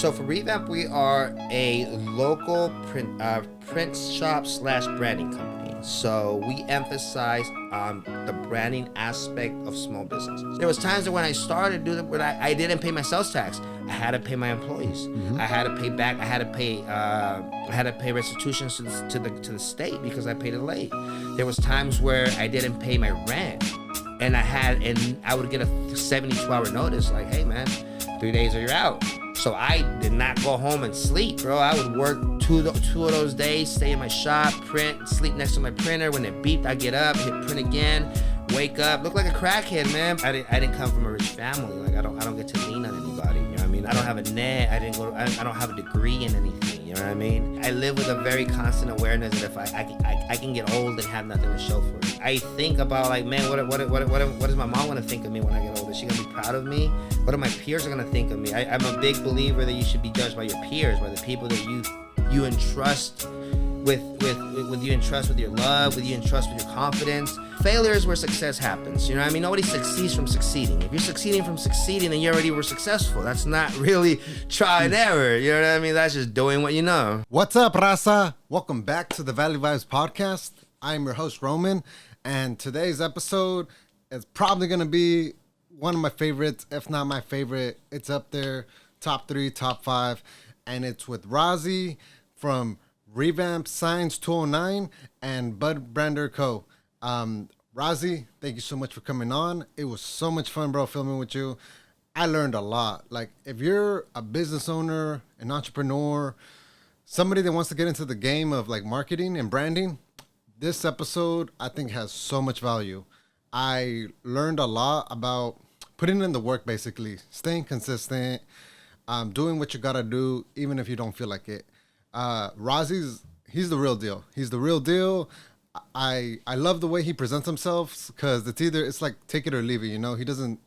So for Revamp, we are a local print shop / branding company. So we emphasize the branding aspect of small businesses. There was times that when I started doing it, when I didn't pay my sales tax. I had to pay my employees. Mm-hmm. I had to pay back. I had to pay restitutions to the state because I paid it late. There was times where I didn't pay my rent, and I would get a 72-hour notice like, hey man, 3 days or you're out. So I did not go home and sleep, bro. I would work two of those days, stay in my shop, print, sleep next to my printer. When it beeped, I get up, hit print again, wake up, look like a crackhead, man. I didn't come from a rich family. Like I don't get to lean on anybody. You know what I mean? I don't have a net. I don't have a degree in anything. You know what I mean? I live with a very constant awareness that if I can get old and have nothing to show for it. I think about like, man, what does my mom want to think of me when I get older? Is she gonna be proud of me? What are my peers gonna think of me? I'm a big believer that you should be judged by your peers, by the people that you entrust with you entrust with your love, with you entrust with your confidence. Failure is where success happens. You know what I mean? Nobody succeeds from succeeding. If you're succeeding from succeeding, then you already were successful. That's not really try and error. You know what I mean? That's just doing what you know. What's up, Raza? Welcome back to the Valley Vibes podcast. I'm your host, Roman, and today's episode is probably going to be one of my favorites, if not my favorite. It's up there, top 3, top 5, and it's with Razi from REVAMP Science 209 and Bud Brander Co. Razi, thank you so much for coming on. It was so much fun, bro, filming with you. I learned a lot. Like, if you're a business owner, an entrepreneur, somebody that wants to get into the game of like marketing and branding, this episode I think has so much value. I learned a lot about putting in the work, basically staying consistent, doing what you gotta do even if you don't feel like it. He's the real deal. He's the real deal. I love the way he presents himself because it's like take it or leave it. You know, he doesn't.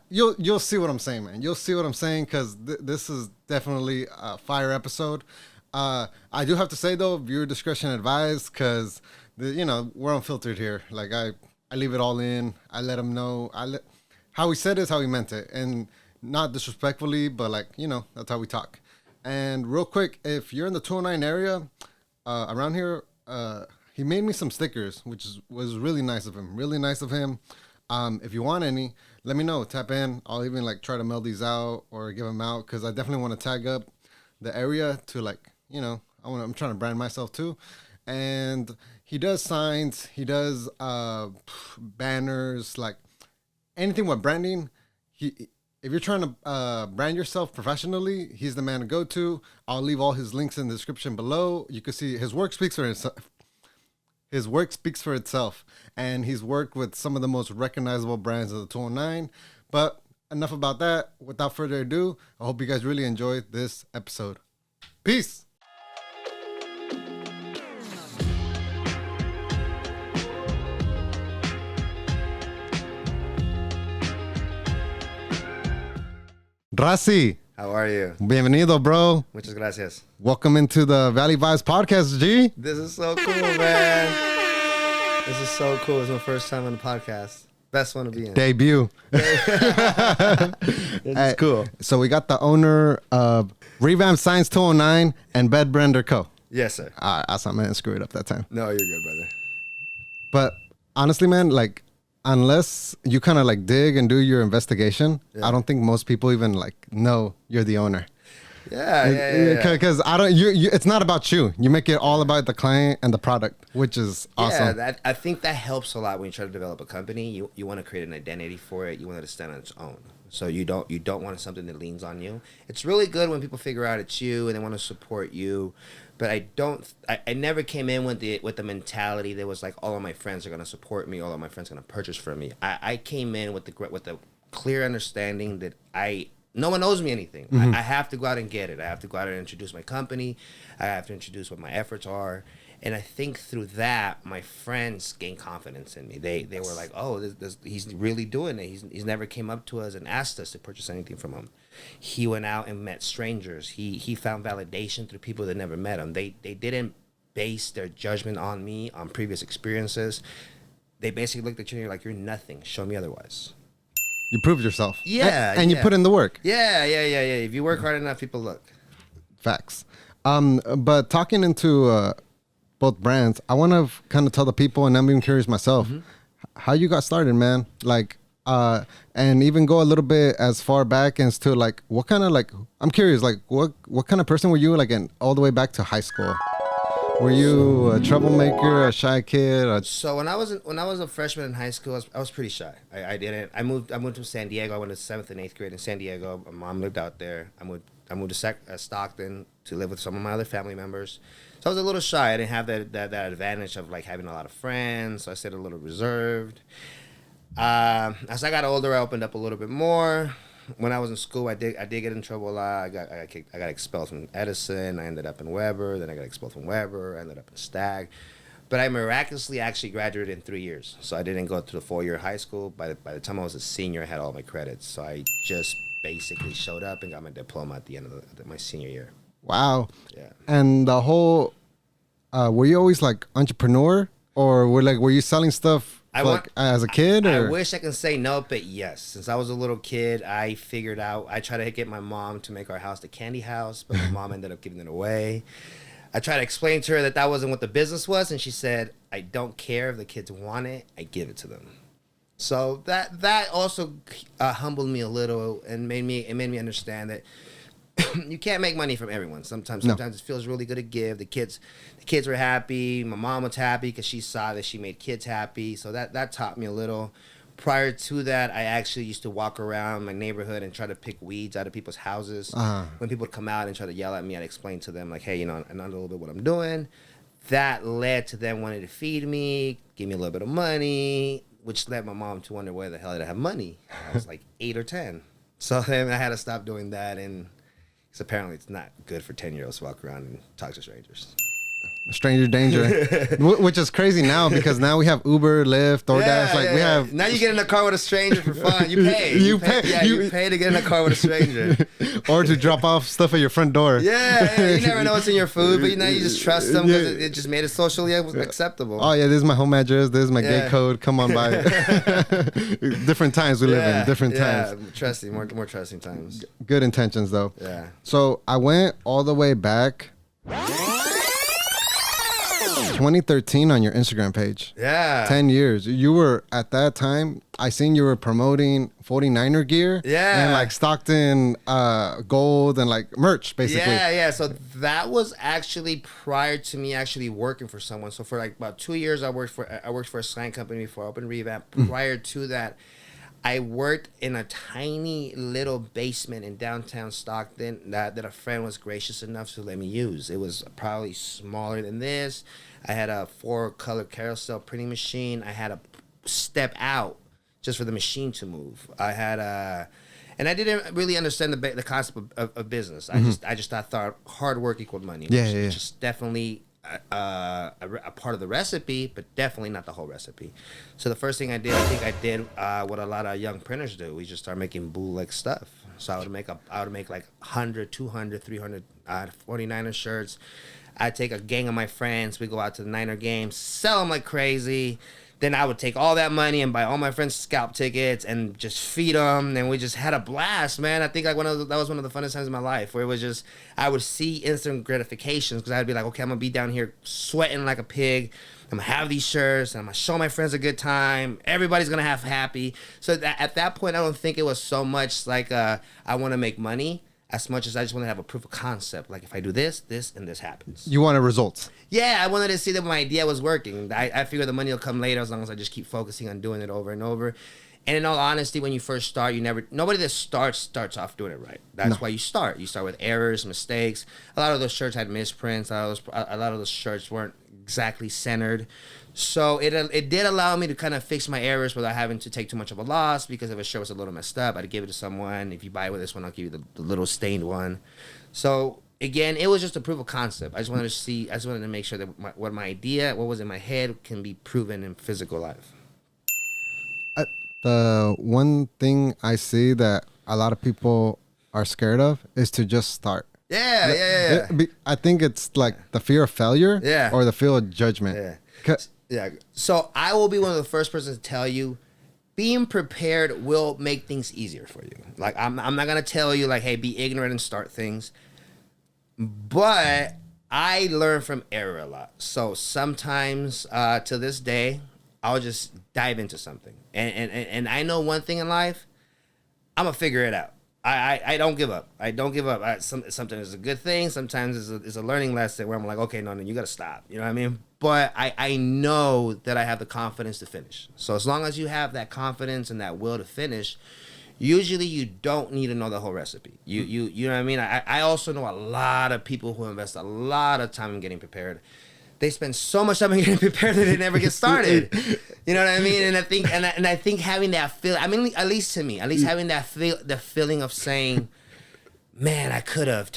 You'll see what I'm saying, man. You'll see what I'm saying because this is definitely a fire episode. I do have to say though, viewer discretion advised because we're unfiltered here. Like I leave it all in. I let him know. How he said it is how he meant it, and not disrespectfully, but like that's how we talk. And real quick, if you're in the 209 area, around here, he made me some stickers, which was really nice of him. Really nice of him. If you want any, let me know. Tap in. I'll even like try to mail these out or give them out because I definitely want to tag up the area to like I'm trying to brand myself too. And he does signs. He does banners, like anything with branding. If you're trying to brand yourself professionally, he's the man to go to. I'll leave all his links in the description below. You can see his work speaks for itself. His work speaks for itself. And he's worked with some of the most recognizable brands of the 209. But enough about that. Without further ado, I hope you guys really enjoyed this episode. Peace. Razi. How are you? Bienvenido, bro. Muchas gracias. Welcome into the Valley Vibes podcast, G. This is so cool, man. This is so cool. It's my first time on the podcast. Best one to be in. Debut. It's cool. So we got the owner of REVAMP Science 209 and Bud Brander Co. Yes, sir. I didn't screw it up that time. No, you're good, brother. But honestly, man, like, unless you kind of like dig and do your investigation, yeah. I don't think most people even like know you're the owner. Yeah. Because it's not about you. You make it all about the client and the product, which is awesome. Yeah, I think that helps a lot when you try to develop a company. You want to create an identity for it. You want it to stand on its own. So you don't want something that leans on you. It's really good when people figure out it's you and they want to support you. But I never came in with the mentality that was like all of my friends are gonna support me, all of my friends are gonna purchase from me. I came in with the clear understanding that no one owes me anything. Mm-hmm. I have to go out and get it. I have to go out and introduce my company. I have to introduce what my efforts are. And I think through that, my friends gained confidence in me. They were like, oh, he's really doing it. He's never came up to us and asked us to purchase anything from him. He went out and met strangers. He found validation through people that never met him. They didn't base their judgment on me, on previous experiences. They basically looked at you and you're like, you're nothing. Show me otherwise. You proved yourself. Yeah, and you put in the work. Yeah. If you work hard enough, people look. Facts. But talking into both brands, I want to kind of tell the people, and I'm even curious myself, how you got started, man. Like, and even go a little bit as far back as to like, what kind of like, I'm curious, like, what kind of person were you, like, all the way back to high school? Were you a troublemaker, a shy kid? So when I was a freshman in high school, I was pretty shy. I moved to San Diego. I went to 7th and 8th grade in San Diego. My mom lived out there. I moved to Stockton to live with some of my other family members. So I was a little shy. I didn't have that advantage of like having a lot of friends. So I stayed a little reserved. As I got older, I opened up a little bit more. When I was in school, I did get in trouble a lot. I got expelled from Edison. I ended up in Weber. Then I got expelled from Weber. I ended up in Stagg. But I miraculously actually graduated in 3 years. So I didn't go through the 4-year high school. By the time I was a senior, I had all my credits. So I just basically showed up and got my diploma at the end of my senior year. Wow. Yeah. And the whole, were you always like entrepreneur, or were you selling stuff as a kid? I wish I could say no, but yes. Since I was a little kid, I figured out. I tried to get my mom to make our house the candy house, but my mom ended up giving it away. I tried to explain to her that wasn't what the business was, and she said, "I don't care if the kids want it. I give it to them." So that also humbled me a little and made me understand that you can't make money from everyone. Sometimes it feels really good to give. The kids were happy. My mom was happy because she saw that she made kids happy. So that taught me a little. Prior to that, I actually used to walk around my neighborhood and try to pick weeds out of people's houses. When people would come out and try to yell at me, I'd explain to them like, hey, I know a little bit what I'm doing. That led to them wanting to feed me, give me a little bit of money, which led my mom to wonder where the hell did I have money. I was like 8 or 10. So then I had to stop doing that, and because apparently it's not good for 10-year-olds to walk around and talk to strangers. Stranger danger, which is crazy now because now we have Uber, Lyft, DoorDash. We have now you get in a car with a stranger for fun. You pay. You pay to get in a car with a stranger, or to drop off stuff at your front door. Yeah, you never know what's in your food, but now you just trust them because it just made it socially acceptable. Oh yeah, this is my home address. This is my gate code. Come on by. Different times we live in. Different times. Trusting, more trusting times. Good intentions though. Yeah. So I went all the way back. 2013 on your Instagram page. Yeah. 10 years. You were, at that time, I seen you were promoting 49er gear. Yeah. And like Stockton gold and like merch, basically. Yeah. So that was actually prior to me actually working for someone. So for like about 2 years, I worked for a sign company before I opened REVAMP. Prior to that, I worked in a tiny little basement in downtown Stockton that a friend was gracious enough to let me use. It was probably smaller than this. I had a 4-color carousel printing machine. I had to step out just for the machine to move. I had and I didn't really understand the concept of business. I just thought hard work equaled money. Which is definitely a part of the recipe, but definitely not the whole recipe. So the first thing I did what a lot of young printers do. We just start making bootleg stuff. So I would make like 100, 200, 300 49er shirts. I'd take a gang of my friends. We go out to the Niner games, sell them like crazy. Then I would take all that money and buy all my friends scalp tickets and just feed them. And we just had a blast, man. I think like that was one of the funnest times of my life, where it was just, I would see instant gratifications because I'd be like, okay, I'm going to be down here sweating like a pig. I'm going to have these shirts and I'm going to show my friends a good time. Everybody's going to have happy. So at that point, I don't think it was so much like I want to make money, as much as I just want to have a proof of concept. Like if I do this, and this happens. You wanted results. Yeah, I wanted to see that my idea was working. I figured the money will come later as long as I just keep focusing on doing it over and over. And in all honesty, when you first start, nobody that starts off doing it right. That's why you start. You start with errors, mistakes. A lot of those shirts had misprints. A lot of those shirts weren't exactly centered. So it did allow me to kind of fix my errors without having to take too much of a loss, because if a shirt was a little messed up, I'd give it to someone. If you buy with this one, I'll give you the little stained one. So again, it was just a proof of concept. I just wanted to make sure that what was in my head can be proven in physical life. The one thing I see that a lot of people are scared of is to just start. Yeah. I think it's like the fear of failure, or the fear of judgment. Yeah. So I will be one of the first persons to tell you, being prepared will make things easier for you. Like I'm not gonna tell you like, hey, be ignorant and start things. But I learn from error a lot. So sometimes to this day, I'll just dive into something. And I know one thing in life, I'm gonna figure it out. I don't give up. I don't give up. Sometimes it's a good thing. Sometimes it's a learning lesson where I'm like, okay, no, you got to stop. You know what I mean? But I know that I have the confidence to finish. So as long as you have that confidence and that will to finish, usually you don't need to know the whole recipe. You know what I mean? I also know a lot of people who invest a lot of time in getting prepared. They spend so much time in getting prepared that they never get started. You know what I mean? And I think having that feel, I mean, at least to me, having the feeling of saying, man, I could have,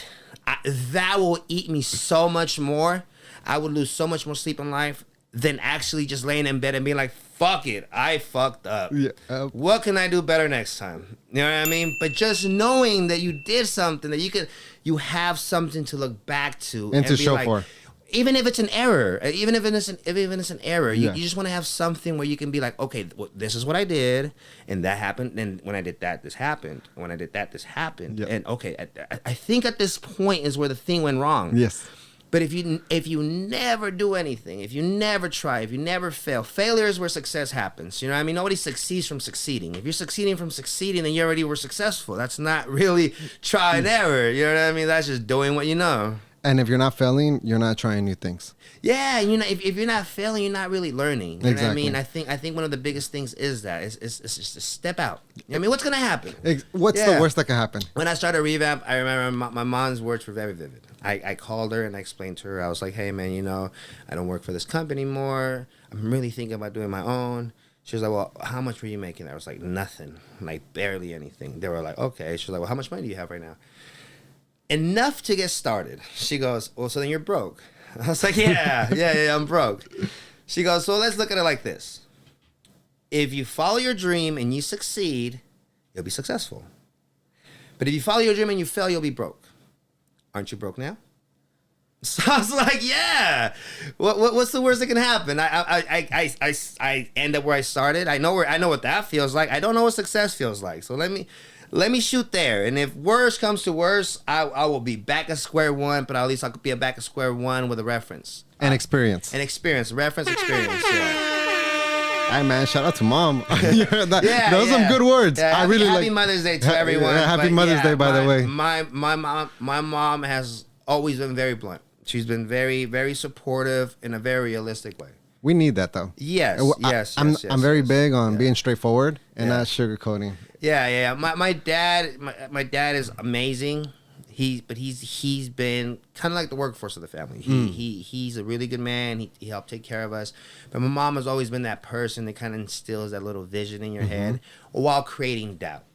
that will eat me so much more. I would lose so much more sleep in life than actually just laying in bed and being like, fuck it, I fucked up. Yeah. What can I do better next time? You know what I mean? But just knowing that you did something, that you have something to look back to. And to show like, for. Even if it's an error, you just want to have something where you can be like, okay, well, this is what I did, and that happened. And when I did that, this happened. When I did that, this happened. Yep. And okay, I think at this point is where the thing went wrong. Yes. But if you never do anything, if you never try, if you never fail, failure is where success happens. You know what I mean? Nobody succeeds from succeeding. If you're succeeding from succeeding, then you already were successful. That's not really try and error. You know what I mean? That's just doing what you know. And if you're not failing, you're not trying new things. Yeah, if you're not failing, you're not really learning. You know what I mean? I think one of the biggest things is that it's just to step out. You know what I mean? What's gonna happen? What's the worst that can happen? When I started Revamp, I remember my mom's words were very vivid. I called her and I explained to her. I was like, hey man, I don't work for this company anymore. I'm really thinking about doing my own. She was like, well, how much were you making? I was like, nothing, like barely anything. They were like, okay. She was like, well, how much money do you have right now? Enough to get started. She goes, well, so then you're broke. I was like, yeah, I'm broke. She goes, so let's look at it like this. If you follow your dream and you succeed, you'll be successful. But if you follow your dream and you fail, you'll be broke. Aren't you broke now? So I was like, yeah. What's the worst that can happen? I end up where I started. I know what that feels like. I don't know what success feels like. So let me shoot there. And if worse comes to worse, I will be back at square one, but at least I could be back at square one with a reference. And experience. Reference experience, yeah. Hey man, shout out to mom. Those are some good words. Yeah, I really happy Mother's Day to everyone. Happy Mother's Day, by the way. My mom has always been very blunt. She's been very, very supportive in a very realistic way. We need that though. Yes. I'm very big on being straightforward and not sugarcoating. Yeah. My dad is amazing. He's been kind of like the workforce of the family. He's a really good man. He helped take care of us. But my mom has always been that person that kind of instills that little vision in your head while creating doubt.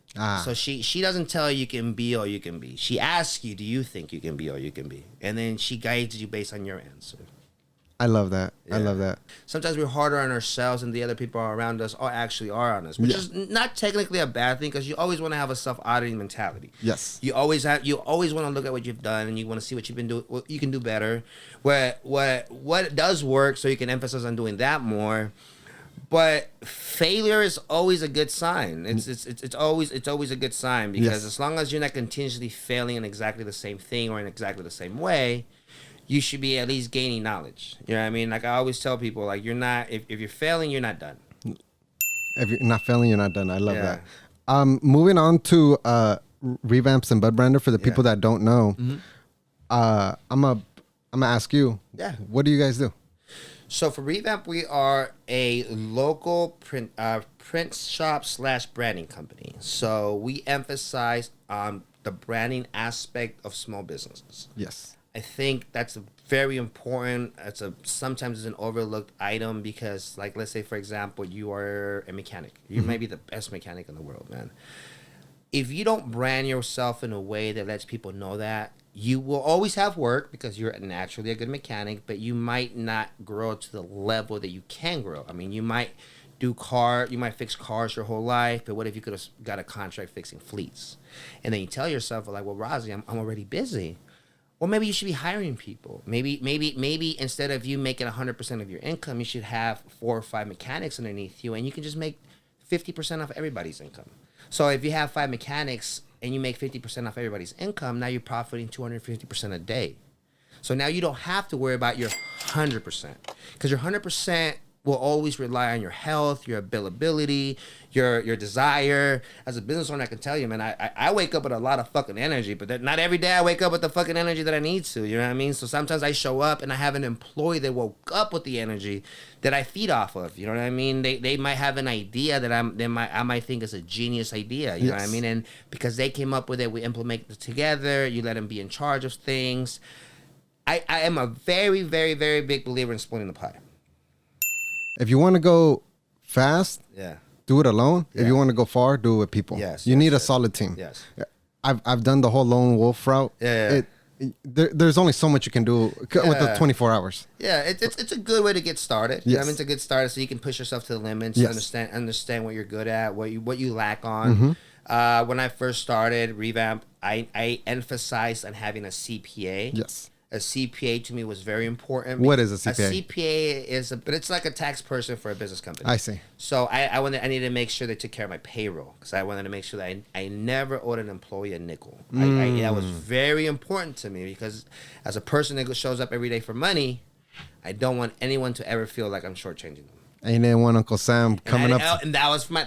So she doesn't tell you can be all you can be. She asks you, do you think you can be all you can be? And then she guides you based on your answer. I love that. Yeah. I love that. Sometimes we're harder on ourselves than the other people around us actually are on us, which is not technically a bad thing because you always want to have a self-auditing mentality. Yes. You always want to look at what you've done and you want to see what you've been doing, what you can do better, what does work, so you can emphasize on doing that more. But failure is always a good sign. It's always a good sign because as long as you're not continuously failing in exactly the same thing or in exactly the same way, you should be at least gaining knowledge. You know what I mean? Like I always tell people, like you're not, if you're failing, you're not done. If you're not failing, you're not done. I love that. Moving on to revamps and bud brander for the people that don't know. I'm gonna ask you. Yeah. What do you guys do? So for Revamp, we are a local print shop / branding company. So we emphasize the branding aspect of small businesses. Yes. I think that's very important. Sometimes it's an overlooked item because, like, let's say, for example, you are a mechanic. You may be the best mechanic in the world, man. If you don't brand yourself in a way that lets people know that, you will always have work because you're naturally a good mechanic, but you might not grow to the level that you can grow. I mean, you might fix cars your whole life, but what if you could have got a contract fixing fleets? And then you tell yourself, like, well, Razi, I'm already busy. Well, maybe you should be hiring people. Maybe instead of you making 100% of your income, you should have 4 or 5 mechanics underneath you, and you can just make 50% off everybody's income. So if you have 5 mechanics and you make 50% off everybody's income, now you're profiting 250% a day. So now you don't have to worry about your 100%, because your 100% will always rely on your health, your availability, your desire. As a business owner, I can tell you, man, I wake up with a lot of fucking energy, but not every day I wake up with the fucking energy that I need to, you know what I mean? So sometimes I show up and I have an employee that woke up with the energy that I feed off of, you know what I mean? They might have an idea that I might think is a genius idea, you know what I mean? And because they came up with it, we implement it together, you let them be in charge of things. I am a very, very, very big believer in splitting the pie. If you want to go fast, do it alone. Yeah. If you want to go far, do it with people. You need a solid team. Yes. I've done the whole lone wolf route. There's only so much you can do with the 24 hours. Yeah, it's a good way to get started. You know what I mean? It's a good start so you can push yourself to the limits, understand what you're good at, what you lack on. When I first started REVAMP, I emphasized on having a CPA. Yes. A CPA to me was very important. What is a CPA? A CPA but it's like a tax person for a business company. I see. So I needed to make sure they took care of my payroll, because I wanted to make sure that I never owed an employee a nickel. That was very important to me, because as a person that shows up every day for money, I don't want anyone to ever feel like I'm shortchanging them. And you didn't want Uncle Sam coming up. And that was my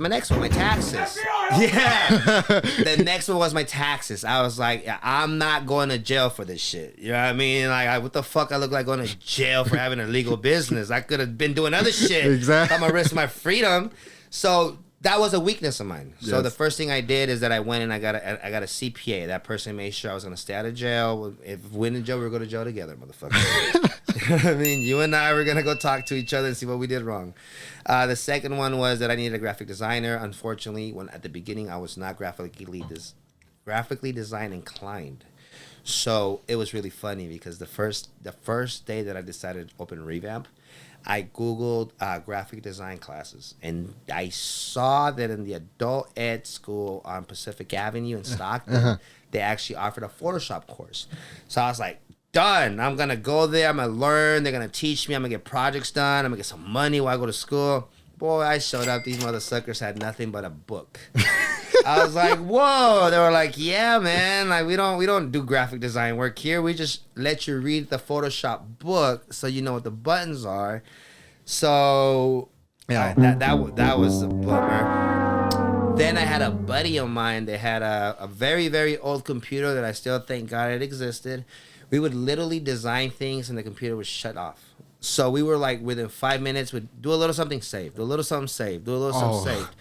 next one, my taxes. Yeah. The next one was my taxes. I was like, I'm not going to jail for this shit. You know what I mean? Like, what the fuck I look like going to jail for having a legal business? I could have been doing other shit. Exactly. I'm going to risk my freedom. So that was a weakness of mine. So the first thing I did is that I went and I got a CPA. That person made sure I was going to stay out of jail. If we went in jail, we were going to jail together, motherfucker. You know what I mean? You and I were going to go talk to each other and see what we did wrong. The second one was that I needed a graphic designer. Unfortunately, at the beginning, I was not graphically design inclined. So it was really funny, because the first day that I decided to open REVAMP, I Googled graphic design classes, and I saw that in the adult ed school on Pacific Avenue in Stockton, they actually offered a Photoshop course. So I was like, done. I'm going to go there. I'm going to learn. They're going to teach me. I'm going to get projects done. I'm going to get some money while I go to school. Boy, I showed up. These mother suckers had nothing but a book. I was like, whoa. They were like, yeah, man. Like, we don't do graphic design work here. We just let you read the Photoshop book so you know what the buttons are. So that was a bummer. Then I had a buddy of mine that had a very, very old computer that I still thank God it existed. We would literally design things and the computer would shut off. So we were like, within 5 minutes, we'd do a little something saved, do a little something saved, do a little something saved.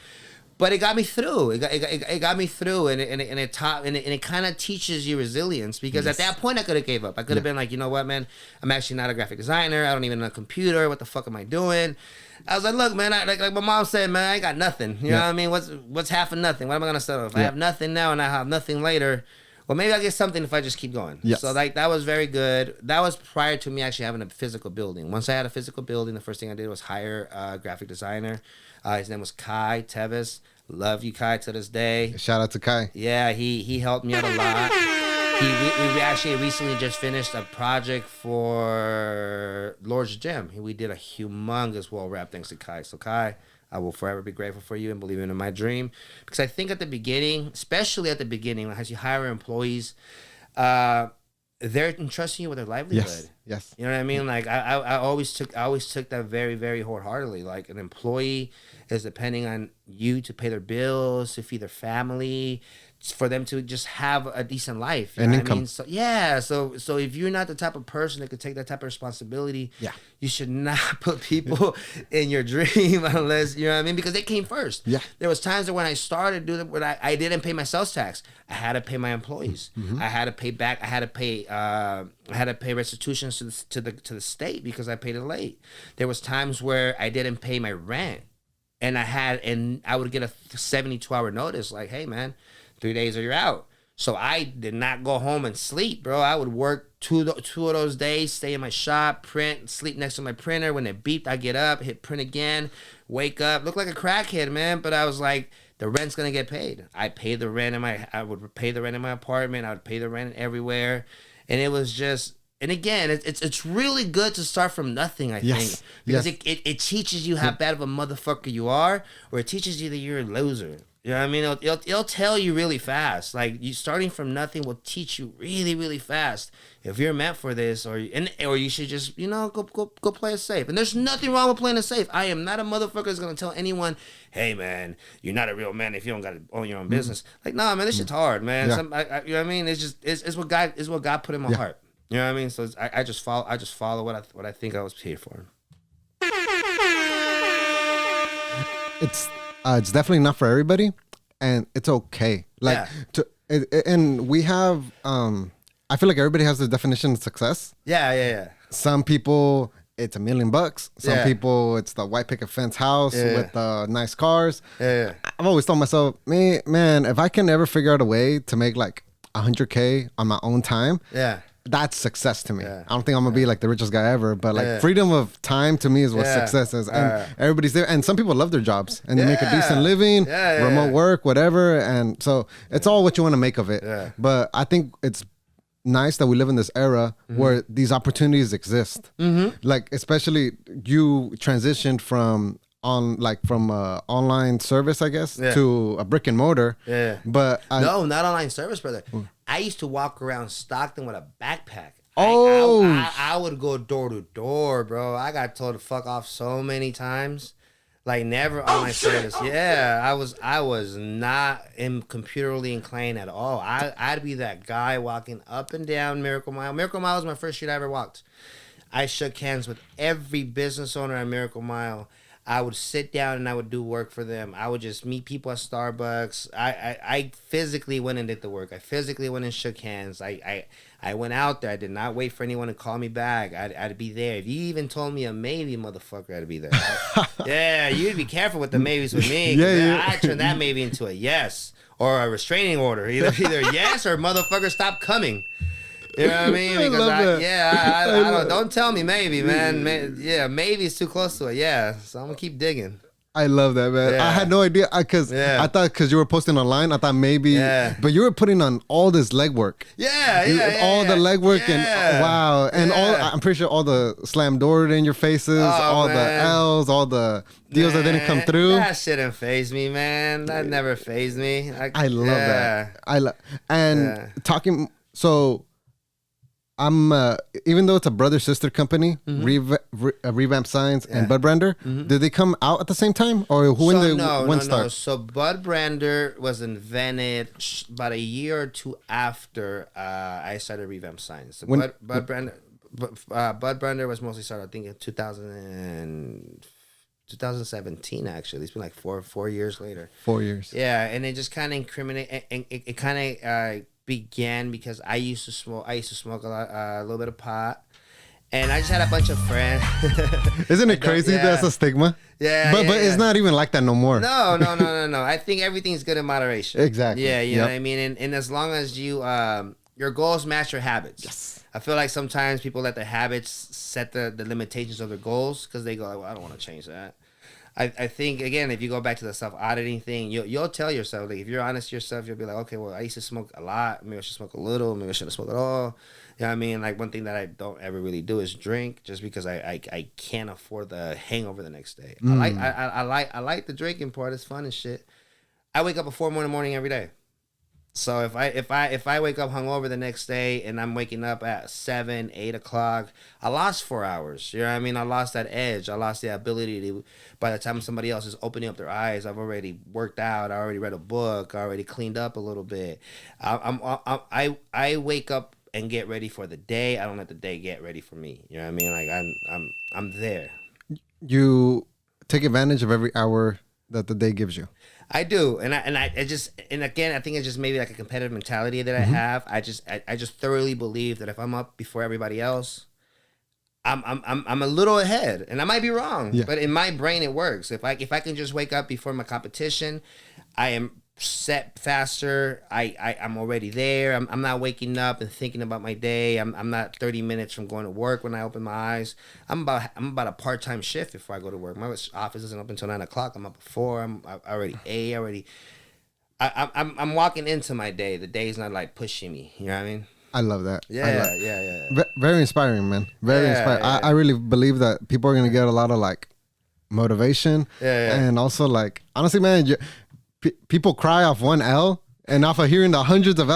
But it got me through. It got me through, and it kind of teaches you resilience, because at that point I could have gave up. I could have been like, you know what, man, I'm actually not a graphic designer. I don't even know a computer. What the fuck am I doing? I was like, look, man, like my mom said, man, I ain't got nothing. You know what I mean? What's half of nothing? What am I gonna settle? If I have nothing now and I have nothing later, well, maybe I'll get something if I just keep going. Yes. So like that was very good. That was prior to me actually having a physical building. Once I had a physical building, the first thing I did was hire a graphic designer. His name was Kai Tevis. Love you, Kai, to this day. Shout out to Kai. Yeah, he helped me out a lot. We actually recently just finished a project for Lord's Gym. We did a humongous wall wrap thanks to Kai. So Kai, I will forever be grateful for you and believing in my dream. Because I think at the beginning, especially at the beginning, as you hire employees, they're entrusting you with their livelihood. Yes. You know what I mean? Like I always took that very, very wholeheartedly. Like an employee is depending on you to pay their bills, to feed their family, for them to just have a decent life. And income. I mean? So if you're not the type of person that could take that type of responsibility, you should not put people in your dream unless, you know what I mean? Because they came first. Yeah. There was times that when I started doing it, when I didn't pay my sales tax, I had to pay my employees. Mm-hmm. I had to pay back. I had to pay restitutions to the state because I paid it late. There was times where I didn't pay my rent, and I would get a 72-hour notice like, hey man, 3 days or you're out. So I did not go home and sleep, bro. I would work two of those days, stay in my shop, print, sleep next to my printer. When it beeped, I get up, hit print again, wake up, look like a crackhead, man. But I was like, the rent's gonna get paid. I would pay the rent in my apartment. I would pay the rent everywhere, and it was just And again, it's really good to start from nothing, I think. Because it teaches you how bad of a motherfucker you are, or it teaches you that you're a loser. You know what I mean? It'll tell you really fast. Like, you starting from nothing will teach you really, really fast if you're meant for this, or you should just, go play it safe. And there's nothing wrong with playing it safe. I am not a motherfucker that's gonna tell anyone, hey man, you're not a real man if you don't gotta own your own business. Like, nah, man, this shit's hard, man. You know what I mean? It's what God put in my heart. You know what I mean? So I just follow what I think I was paid for. It's definitely not for everybody, and it's okay. Like, and we have, I feel like everybody has their definition of success. Yeah. Some people, it's $1 million. Some people, it's the white picket fence house with nice cars. Yeah. I've always told myself, man, if I can ever figure out a way to make like $100K on my own time, that's success to me. I don't think I'm gonna be like the richest guy ever, but like freedom of time to me is what success is. And everybody's there, and some people love their jobs and they make a decent living, remote work, whatever. And so it's all what you want to make of it. But I think it's nice that we live in this era where these opportunities exist. Like, especially you transitioned from online service, I guess, to a brick and mortar. But no, not online service, brother. I used to walk around Stockton with a backpack. I would go door to door, bro. I got told to fuck off so many times. Like, never online service. Yeah, I was not computerly inclined at all. I'd be that guy walking up and down Miracle Mile. Miracle Mile was my first street I ever walked. I shook hands with every business owner at Miracle Mile. I would sit down and I would do work for them. I would just meet people at Starbucks. I physically went and did the work. I physically went and shook hands. I went out there. I did not wait for anyone to call me back. I'd be there. If you even told me a maybe, motherfucker, I'd be there. Yeah, you'd be careful with the maybes with me. I turned that maybe into a yes or a restraining order. Either yes or motherfucker stop coming. You know what I mean? Because I don't tell me maybe, man. Maybe it's too close to it. Yeah, so I'm gonna keep digging. I love that, man. I had no idea because I thought because you were posting online, I thought maybe, but you were putting on all this legwork. All the legwork and wow, and all. I'm pretty sure all the slam door in your faces, all the L's, all the deals that didn't come through. That shouldn't faze me, man. That never fazed me. I love that. Talking so. I'm even though it's a brother sister company, Revamp Signs and Bud Brander. Did they come out at the same time, or when did one start? No. So Bud Brander was invented about a year or two after I started Revamp Signs. So Bud Brander was mostly started, I think, in 2017. Actually, it's been like four years later. 4 years. Yeah, and it just kind of it kind of began because I used to smoke a lot, a little bit of pot, and I just had a bunch of friends. Isn't it crazy that's a stigma? But it's not even like that no more. No. I think everything's good in moderation. Exactly. Yeah, you know what I mean. And as long as you your goals match your habits. Yes. I feel like sometimes people let their habits set the limitations of their goals because they go, well, I don't want to change that. I think, again, if you go back to the self-auditing thing, you'll tell yourself, like, if you're honest to yourself, you'll be like, okay, well, I used to smoke a lot. Maybe I should smoke a little. Maybe I shouldn't smoke at all. You know what I mean? Like, one thing that I don't ever really do is drink just because I can't afford the hangover the next day. I like the drinking part. It's fun and shit. I wake up at 4 in the morning every day. So if I wake up hungover the next day and I'm waking up at 7, 8 o'clock, I lost 4 hours. You know what I mean? I lost that edge. I lost the ability to, by the time somebody else is opening up their eyes, I've already worked out. I already read a book. I already cleaned up a little bit. I wake up and get ready for the day. I don't let the day get ready for me. You know what I mean? Like I'm there. You take advantage of every hour that the day gives you. I do, and again, I think it's just maybe like a competitive mentality that I have. I just thoroughly believe that if I'm up before everybody else, I'm a little ahead, and I might be wrong, but in my brain it works. If I can just wake up before my competition, I am set faster. I'm already there. I'm not waking up and thinking about my day. I'm not 30 minutes from going to work when I open my eyes. I'm about a part-time shift before I go to work. My office isn't open until 9 o'clock. I'm up at 4. I'm walking into my day. The day's not like pushing me. You know what I mean? I love that. Yeah. Very inspiring, man. Very inspiring. Yeah. I really believe that people are gonna get a lot of like motivation. Yeah. And also like honestly, man, people cry off one L. And off of hearing the hundreds of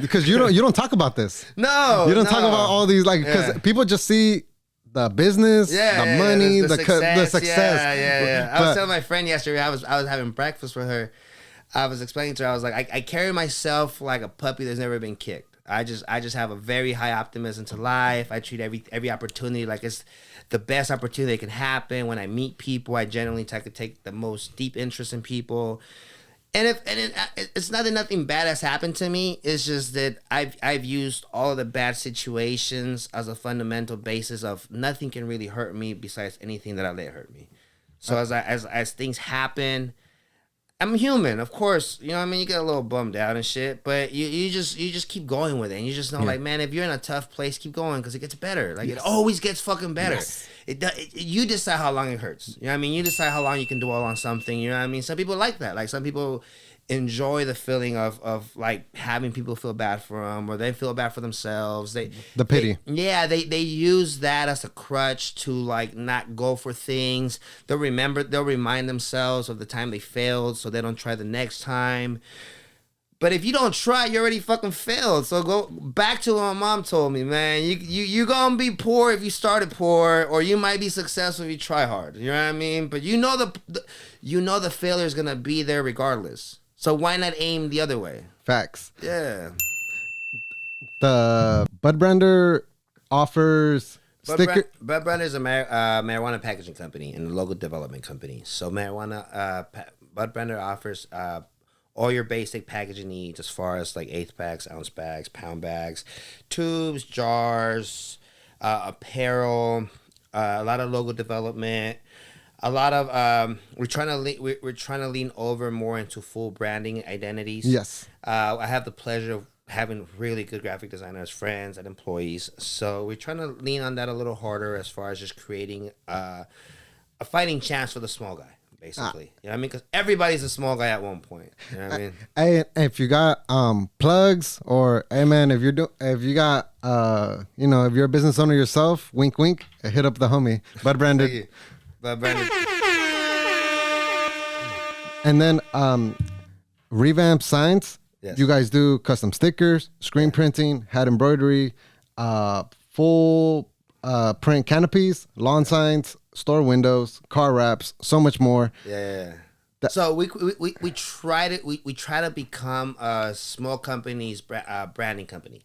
because you don't talk about this. No, you don't talk about all these like because people just see the business, the money, the success. Yeah. I was telling my friend yesterday. I was having breakfast with her. I was explaining to her. I was like, I carry myself like a puppy that's never been kicked. I just have a very high optimism to life. I treat every opportunity like it's the best opportunity that can happen. When I meet people, I generally try to take the most deep interest in people. And it's nothing bad has happened to me. It's just that I've used all of the bad situations as a fundamental basis of nothing can really hurt me besides anything that I let hurt me. So as things happen, I'm human, of course. You know what I mean? You get a little bummed out and shit, but you just keep going with it. And you just know, like, man, if you're in a tough place, keep going because it gets better. Like, it always gets fucking better. Yes. You decide how long it hurts. You know what I mean? You decide how long you can dwell on something. You know what I mean? Some people like that. Like, some people enjoy the feeling of like having people feel bad for them or they feel bad for themselves. The pity. They use that as a crutch to like not go for things. They'll remind themselves of the time they failed so they don't try the next time. But if you don't try, you already fucking failed. So go back to what my mom told me, man. You gonna be poor if you started poor, or you might be successful if you try hard. You know what I mean? But you know the failure is gonna be there regardless. So why not aim the other way? Facts. Yeah. The Bud Brander offers sticker. Bud Brander is a marijuana packaging company and a local development company. So Bud Brander offers all your basic packaging needs as far as like eighth bags, ounce bags, pound bags, tubes, jars, apparel, a lot of logo development. A lot of we're trying to lean over more into full branding identities. Yes. I have the pleasure of having really good graphic designers, friends, and employees. So we're trying to lean on that a little harder as far as just creating a fighting chance for the small guy, basically. You know what I mean? Because everybody's a small guy at one point. You know what I mean? Hey, if you got plugs or hey man, if you got if you're a business owner yourself, wink wink, hit up the homie Bud Brander. And then Revamp Signs. Yes. You guys do custom stickers, screen printing, hat embroidery, full print canopies, lawn signs, store windows, car wraps, so much more. Yeah. So we try to become a small company's branding company.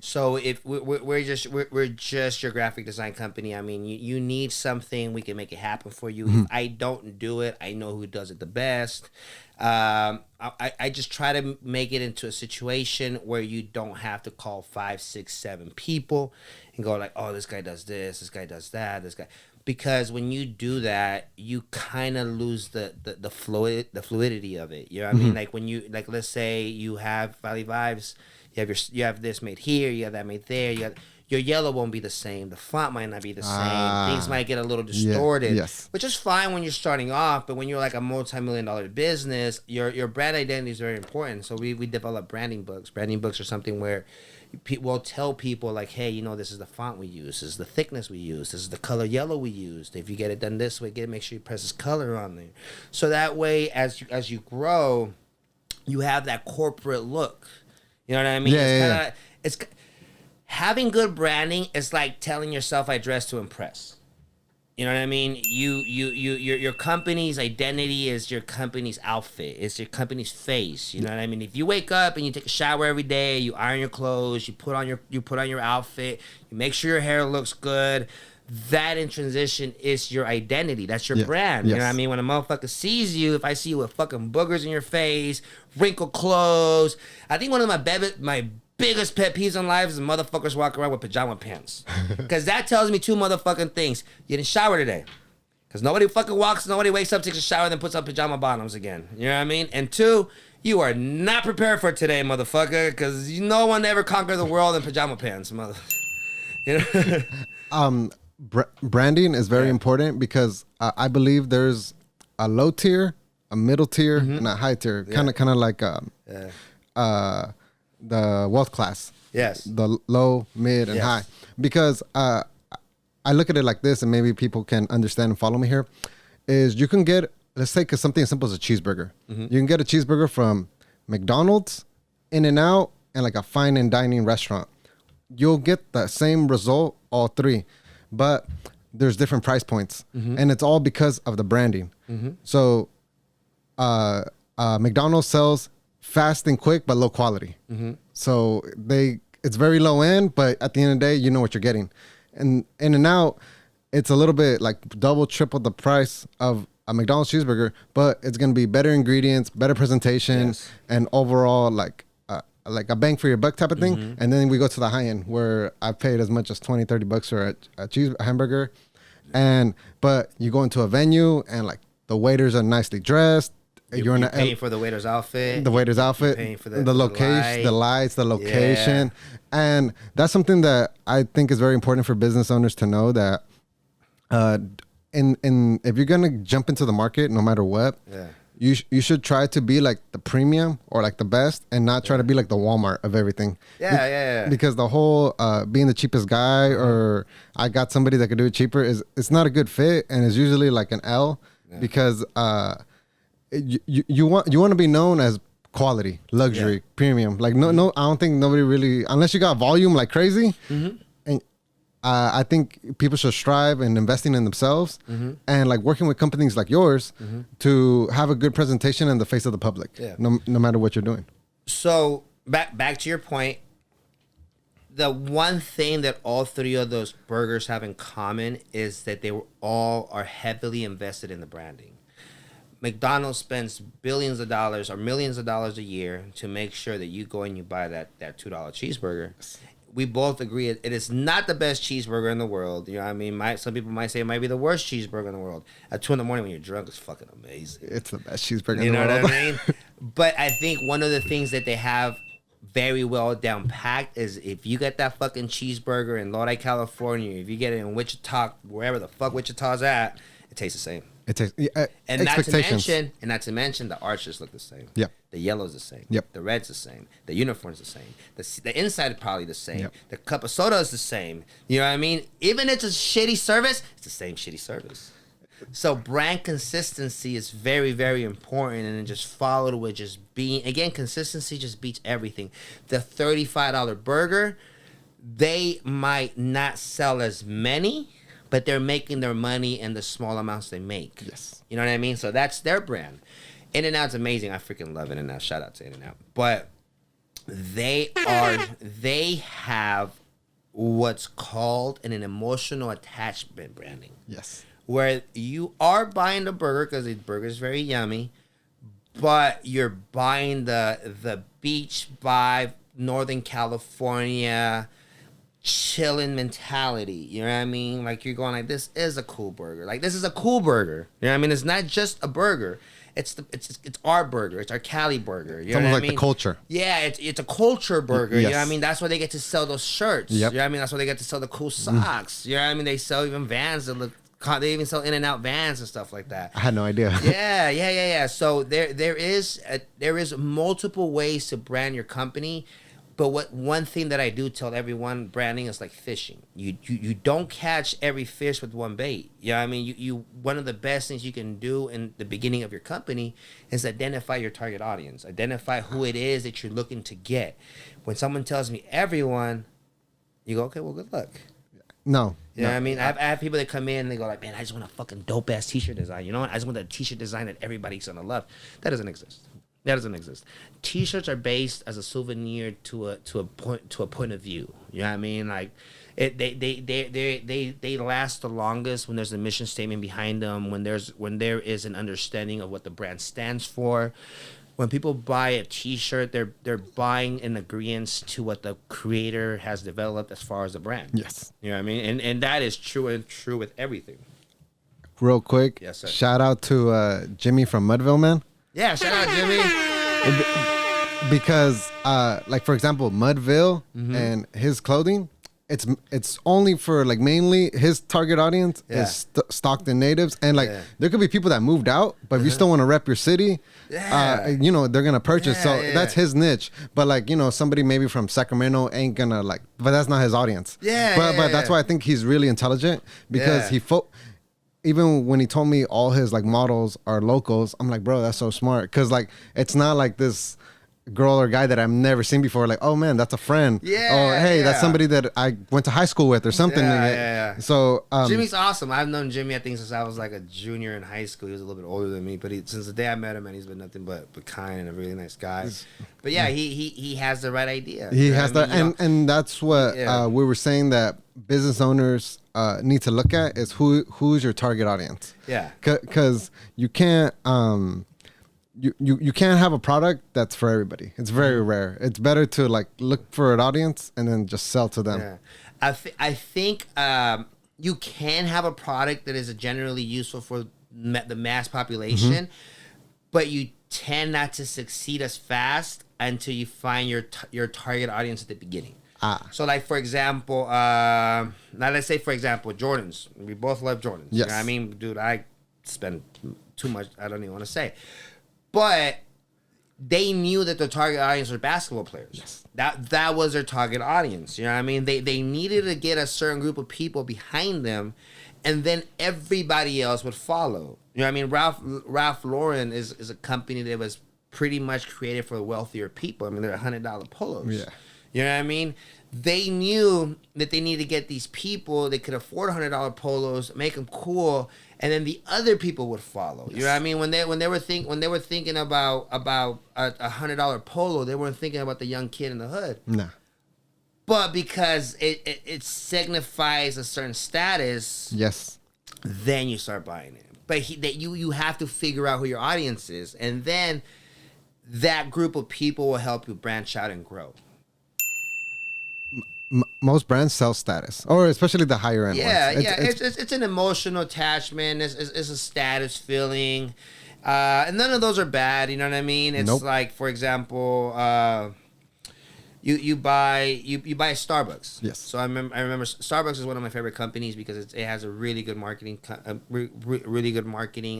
So if we're just your graphic design company. I mean, you need something, we can make it happen for you. If I don't do it, I know who does it the best. I just try to make it into a situation where you don't have to call 5, 6, 7 people and go like, oh, this guy does this guy does that, this guy. Because when you do that, you kind of lose the fluidity of it. You know what I mean? Like when you let's say you have Valley Vibes, you have this made here, you have that made there. Your yellow won't be the same. The font might not be the same. Things might get a little distorted, which is fine when you're starting off. But when you're like a multi-million-dollar business, your brand identity is very important. So we develop branding books. Branding books are something where we'll tell people like, hey, this is the font we use, this is the thickness we use, this is the color yellow we used. If you get it done this way, make sure you press this color on there. So that way, as you grow, you have that corporate look. You know what I mean? It's having good branding is like telling yourself I dress to impress. You know what I mean? Your company's identity is your company's outfit. It's your company's face. You know what I mean? If you wake up and you take a shower every day, you iron your clothes, you put on your outfit, you make sure your hair looks good. That in transition is your identity. That's your brand. You know what I mean? When a motherfucker sees you, if I see you with fucking boogers in your face, wrinkled clothes, I think one of my biggest pet peeves in life is motherfuckers walk around with pajama pants. Because that tells me 2 motherfucking things. You didn't shower today. Because nobody wakes up, takes a shower, then puts on pajama bottoms again. You know what I mean? And 2, you are not prepared for today, motherfucker. Because no one ever conquered the world in pajama pants, mother. You know? Branding is very important because I believe there's a low tier, a middle tier, and a high tier. Kind of like the wealth class. Yes. The low, mid, and Yes. high. Because I look at it like this, and maybe people can understand and follow me here, is you can get, let's take something as simple as a cheeseburger. You can get a cheeseburger from McDonald's, In-N-Out, and like a fine and dining restaurant. You'll get the same result, all three, but there's different price points. And it's all because of the branding. So McDonald's sells fast and quick, but low quality. So it's very low end, but at the end of the day, you know what you're getting. And In-N-Out, it's a little bit like double, triple the price of a McDonald's cheeseburger, but it's going to be better ingredients, better presentation, Yes. and overall like a bang for your buck type of thing. And then we go to the high end where I paid as much as $20-$30 for a hamburger. But you go into a venue and like the waiters are nicely dressed. You're paying for the waiter's outfit. The waiter's outfit, paying for the location, the lights, the location. Yeah. And that's something that I think is very important for business owners to know, that if you're going to jump into the market, no matter what, you should try to be like the premium or like the best, and not try to be like the Walmart of everything. Yeah. Because the whole being the cheapest guy, or I got somebody that could do it cheaper, it's not a good fit, and it's usually like an L. Because you want to be known as quality, luxury, premium. Like no, I don't think nobody really, unless you got volume like crazy. And I think people should strive in investing in themselves and like working with companies like yours to have a good presentation in the face of the public. No matter what you're doing. So back to your point, the one thing that all three of those burgers have in common is that they all are heavily invested in the branding. McDonald's spends billions of dollars or millions of dollars a year to make sure that you go and you buy that $2 cheeseburger. We both agree it is not the best cheeseburger in the world. You know what I mean? Some people might say it might be the worst cheeseburger in the world. At 2 a.m. when you're drunk, it's fucking amazing. It's the best cheeseburger You in the know world. what I mean? But I think one of the things that they have very well down packed is if you get that fucking cheeseburger in Lodi, California, if you get it in Wichita, wherever the fuck Wichita's at, it tastes the same. It takes And not expectations. to mention, the arches look the same. Yep. The yellow's the same. Yep. The red's the same. The uniform's the same. The inside is probably the same. Yep. The cup of soda is the same. You know what I mean? Even if it's a shitty service, it's the same shitty service. So brand consistency is very, very important, and then just followed with just being, again, consistency just beats everything. The $35 burger, they might not sell as many, but they're making their money in the small amounts they make. Yes. You know what I mean? So that's their brand. In-N-Out's amazing. I freaking love In-N-Out. Shout out to In-N-Out. But they have what's called an emotional attachment branding. Yes. Where you are buying the burger because the burger is very yummy, but you're buying the beach vibe, Northern California, chilling mentality. You know what I mean? Like you're going like, this is a cool burger. Like this is a cool burger. You know what I mean? It's not just a burger. It's our burger. It's our Cali burger. You It's know almost what like I mean? the culture. Yeah, it's a culture burger. You know what I Yes. mean? That's why they get to sell those shirts. Yep. You know what I mean? That's why they get to sell the cool socks. You know what I mean? They sell even vans that look. They even sell In-N-Out vans and stuff like that. I had no idea. Yeah. So there is multiple ways to brand your company, but one thing that I do tell everyone, branding is like fishing. You don't catch every fish with one bait. You know what I mean? You one of the best things you can do in the beginning of your company is identify your target audience. Identify who it is that you're looking to get. When someone tells me everyone, you go, okay, well, good luck. No. You know what I mean? I have people that come in and they go like, man, I just want a fucking dope ass t-shirt design. You know what? I just want that t-shirt design that everybody's gonna love. That doesn't exist. T-shirts are based as a souvenir to a point of view. You know what I mean? Like they last the longest when there's a mission statement behind them, when there is an understanding of what the brand stands for. When people buy a t-shirt, they're buying in agreement to what the creator has developed as far as the brand. Yes. You know what I mean? And that is true with everything. Real quick. Yes, sir. Shout out to Jimmy from Mudville, man. Yeah, shout out Jimmy. Because like for example, Mudville and his clothing, it's only for like mainly his target audience is Stockton natives, and like there could be people that moved out, but if you still want to rep your city, you know, they're gonna purchase. So that's his niche. But like, you know, somebody maybe from Sacramento ain't gonna like, but that's not his audience. But that's why I think he's really intelligent, because even when he told me all his like models are locals, I'm like, bro, that's so smart. Cause like, it's not like this girl or guy that I've never seen before. Like, oh man, that's a friend. Or hey, that's somebody that I went to high school with or something. So Jimmy's awesome. I've known Jimmy, I think, since I was like a junior in high school. He was a little bit older than me, but since the day I met him, man, he's been nothing but kind and a really nice guy. But yeah, he has the right idea. He has that, and that's what we were saying, that business owners need to look at is who's your target audience. Because you can't you can't have a product that's for everybody. It's very rare. It's better to like look for an audience and then just sell to them. I think you can have a product that is generally useful for the mass population, but you tend not to succeed as fast until you find your target audience at the beginning. So like, for example, now let's say, for example, Jordans. We both love Jordans. Yes. You know what I mean? Dude, I spend too much. I don't even want to say. But they knew that their target audience were basketball players. That was their target audience. You know what I mean? They needed to get a certain group of people behind them, and then everybody else would follow. You know what I mean? Ralph Lauren is a company that was pretty much created for wealthier people. I mean, they're $100 polos. You know what I mean? They knew that they needed to get these people that could afford $100 polos, make them cool, and then the other people would follow. You know what I mean? When they were thinking about a $100 polo, they weren't thinking about the young kid in the hood. No. But because it signifies a certain status, then you start buying it. But you have to figure out who your audience is, and then that group of people will help you branch out and grow. Most brands sell status, or especially the higher end ones. It's an emotional attachment. It's a status feeling, and none of those are bad. You know what I mean? It's like, for example, you buy a Starbucks. So I remember Starbucks is one of my favorite companies because it has a really good marketing,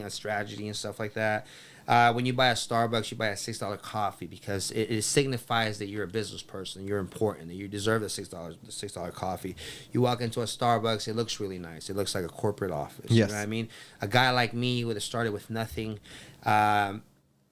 a strategy and stuff like that. When you buy a Starbucks, you buy a $6 coffee because it signifies that you're a business person, you're important, that you deserve the $6 coffee. You walk into a Starbucks, it looks really nice. It looks like a corporate office. You know what I mean? A guy like me would have started with nothing,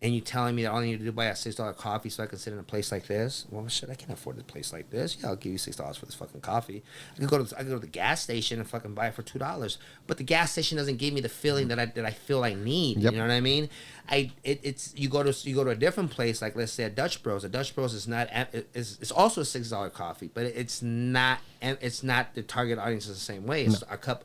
and you telling me that all I need to do is buy a $6 coffee so I can sit in a place like this? Well, shit, I can't afford a place like this. Yeah, I'll give you $6 for this fucking coffee. I could go to the gas station and fucking buy it for $2. But the gas station doesn't give me the feeling that I feel I need. You know what I mean? You go to a different place, like let's say a Dutch Bros. A Dutch Bros is it's also a $6 coffee, but it's not the target audience is the same way. It's a cup.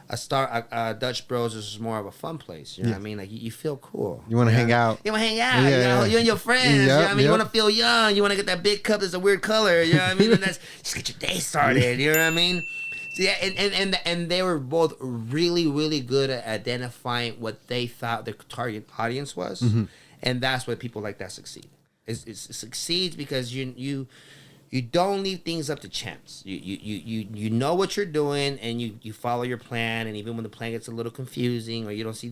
A Dutch Bros is more of a fun place. You know what I mean? Like you feel cool. You want to hang out. You want to hang out. You and your friends. You know what I mean? You want to feel young. You want to get that big cup that's a weird color. You know what I mean? And that's just get your day started. You know what I mean? So yeah, and they were both really, really good at identifying what they thought their target audience was, and that's why people like that succeed. It succeeds because you don't leave things up to chance. You know what you're doing, and you follow your plan. And even when the plan gets a little confusing, or you don't see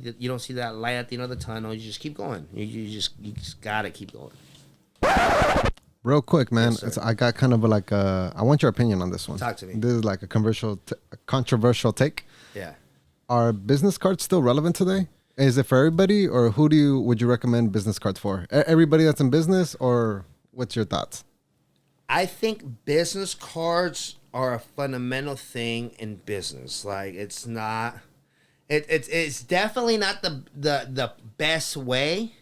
that light at the end of the tunnel, you just keep going. You just gotta keep going. Real quick, man. I got kind of like I want your opinion on this one. Talk to me. This is like a controversial take. Yeah. Are business cards still relevant today? Is it for everybody, or would you recommend business cards for? Everybody that's in business, or what's your thoughts? I think business cards are a fundamental thing in business. Like it's definitely not the best way,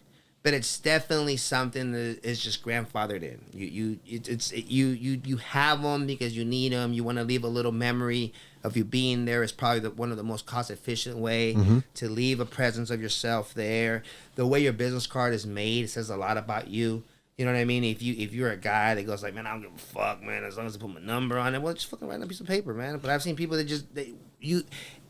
but it's definitely something that is just grandfathered in. You have them because you need them. You want to leave a little memory of you being there. It's probably one of the most cost efficient way to leave a presence of yourself there. The way your business card is made, it says a lot about you. You know what I mean? If you're a guy that goes like, man, I don't give a fuck, man, as long as I put my number on it, well, just fucking write on a piece of paper, man. But I've seen people that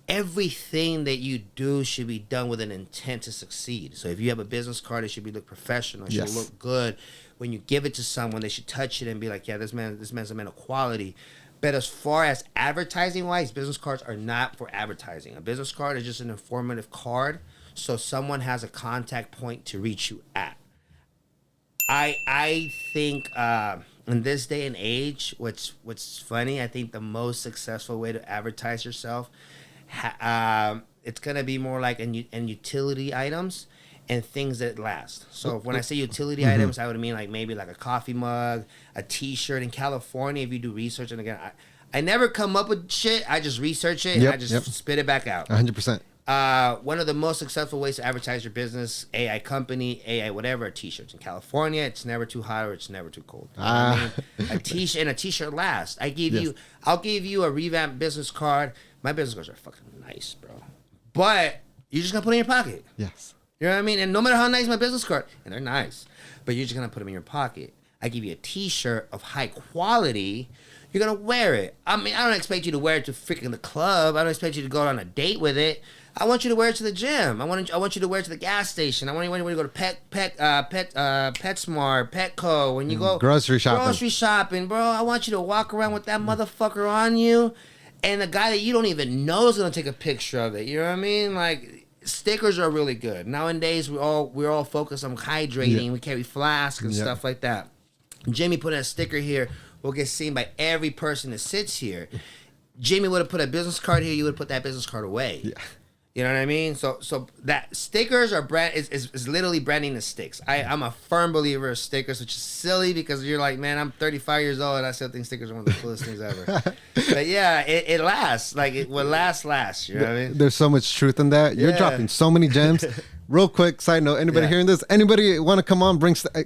everything that you do should be done with an intent to succeed. So if you have a business card, it should look professional. It should look good. When you give it to someone, they should touch it and be like, yeah, this man's a man of quality. But as far as advertising wise, business cards are not for advertising. A business card is just an informative card, so someone has a contact point to reach you at. I think in this day and age, what's funny, I think the most successful way to advertise yourself, it's gonna be more like in utility items and things that last. So when I say utility items, I would mean like maybe like a coffee mug, a T-shirt. In California, if you do research, and again, I never come up with shit. I just research it and I just spit it back out. 100%. One of the most successful ways to advertise your business, AI company, AI whatever, are T-shirts. In California, it's never too hot or it's never too cold. You know what I mean? A T-shirt and a T-shirt lasts. I'll give you a revamped business card. My business cards are fucking nice, bro. But you're just gonna put it in your pocket. Yes. You know what I mean? And no matter how nice my business card, and they're nice, but you're just gonna put them in your pocket. I give you a T-shirt of high quality. You're gonna wear it. I mean, I don't expect you to wear it to freaking the club. I don't expect you to go on a date with it. I want you to wear it to the gym. I want you to wear it to the gas station. I want you to go to PetSmart, Petco. When you go grocery shopping, bro. I want you to walk around with that motherfucker on you, and the guy that you don't even know is gonna take a picture of it. You know what I mean? Like, stickers are really good nowadays. We're all focused on hydrating. We carry flasks and stuff like that. Jimmy put a sticker here. Will get seen by every person that sits here. Jimmy would have put a business card here. You would have put that business card away. Yeah. You know what I mean? So that stickers are is literally branding the sticks. I'm a firm believer of stickers, which is silly because you're like, man, I'm 35 years old and I still think stickers are one of the coolest things ever. But yeah, it lasts. Like, it will last. You know what I mean? There's so much truth in that. You're dropping so many gems. Real quick side note, anybody hearing this, anybody want to come on,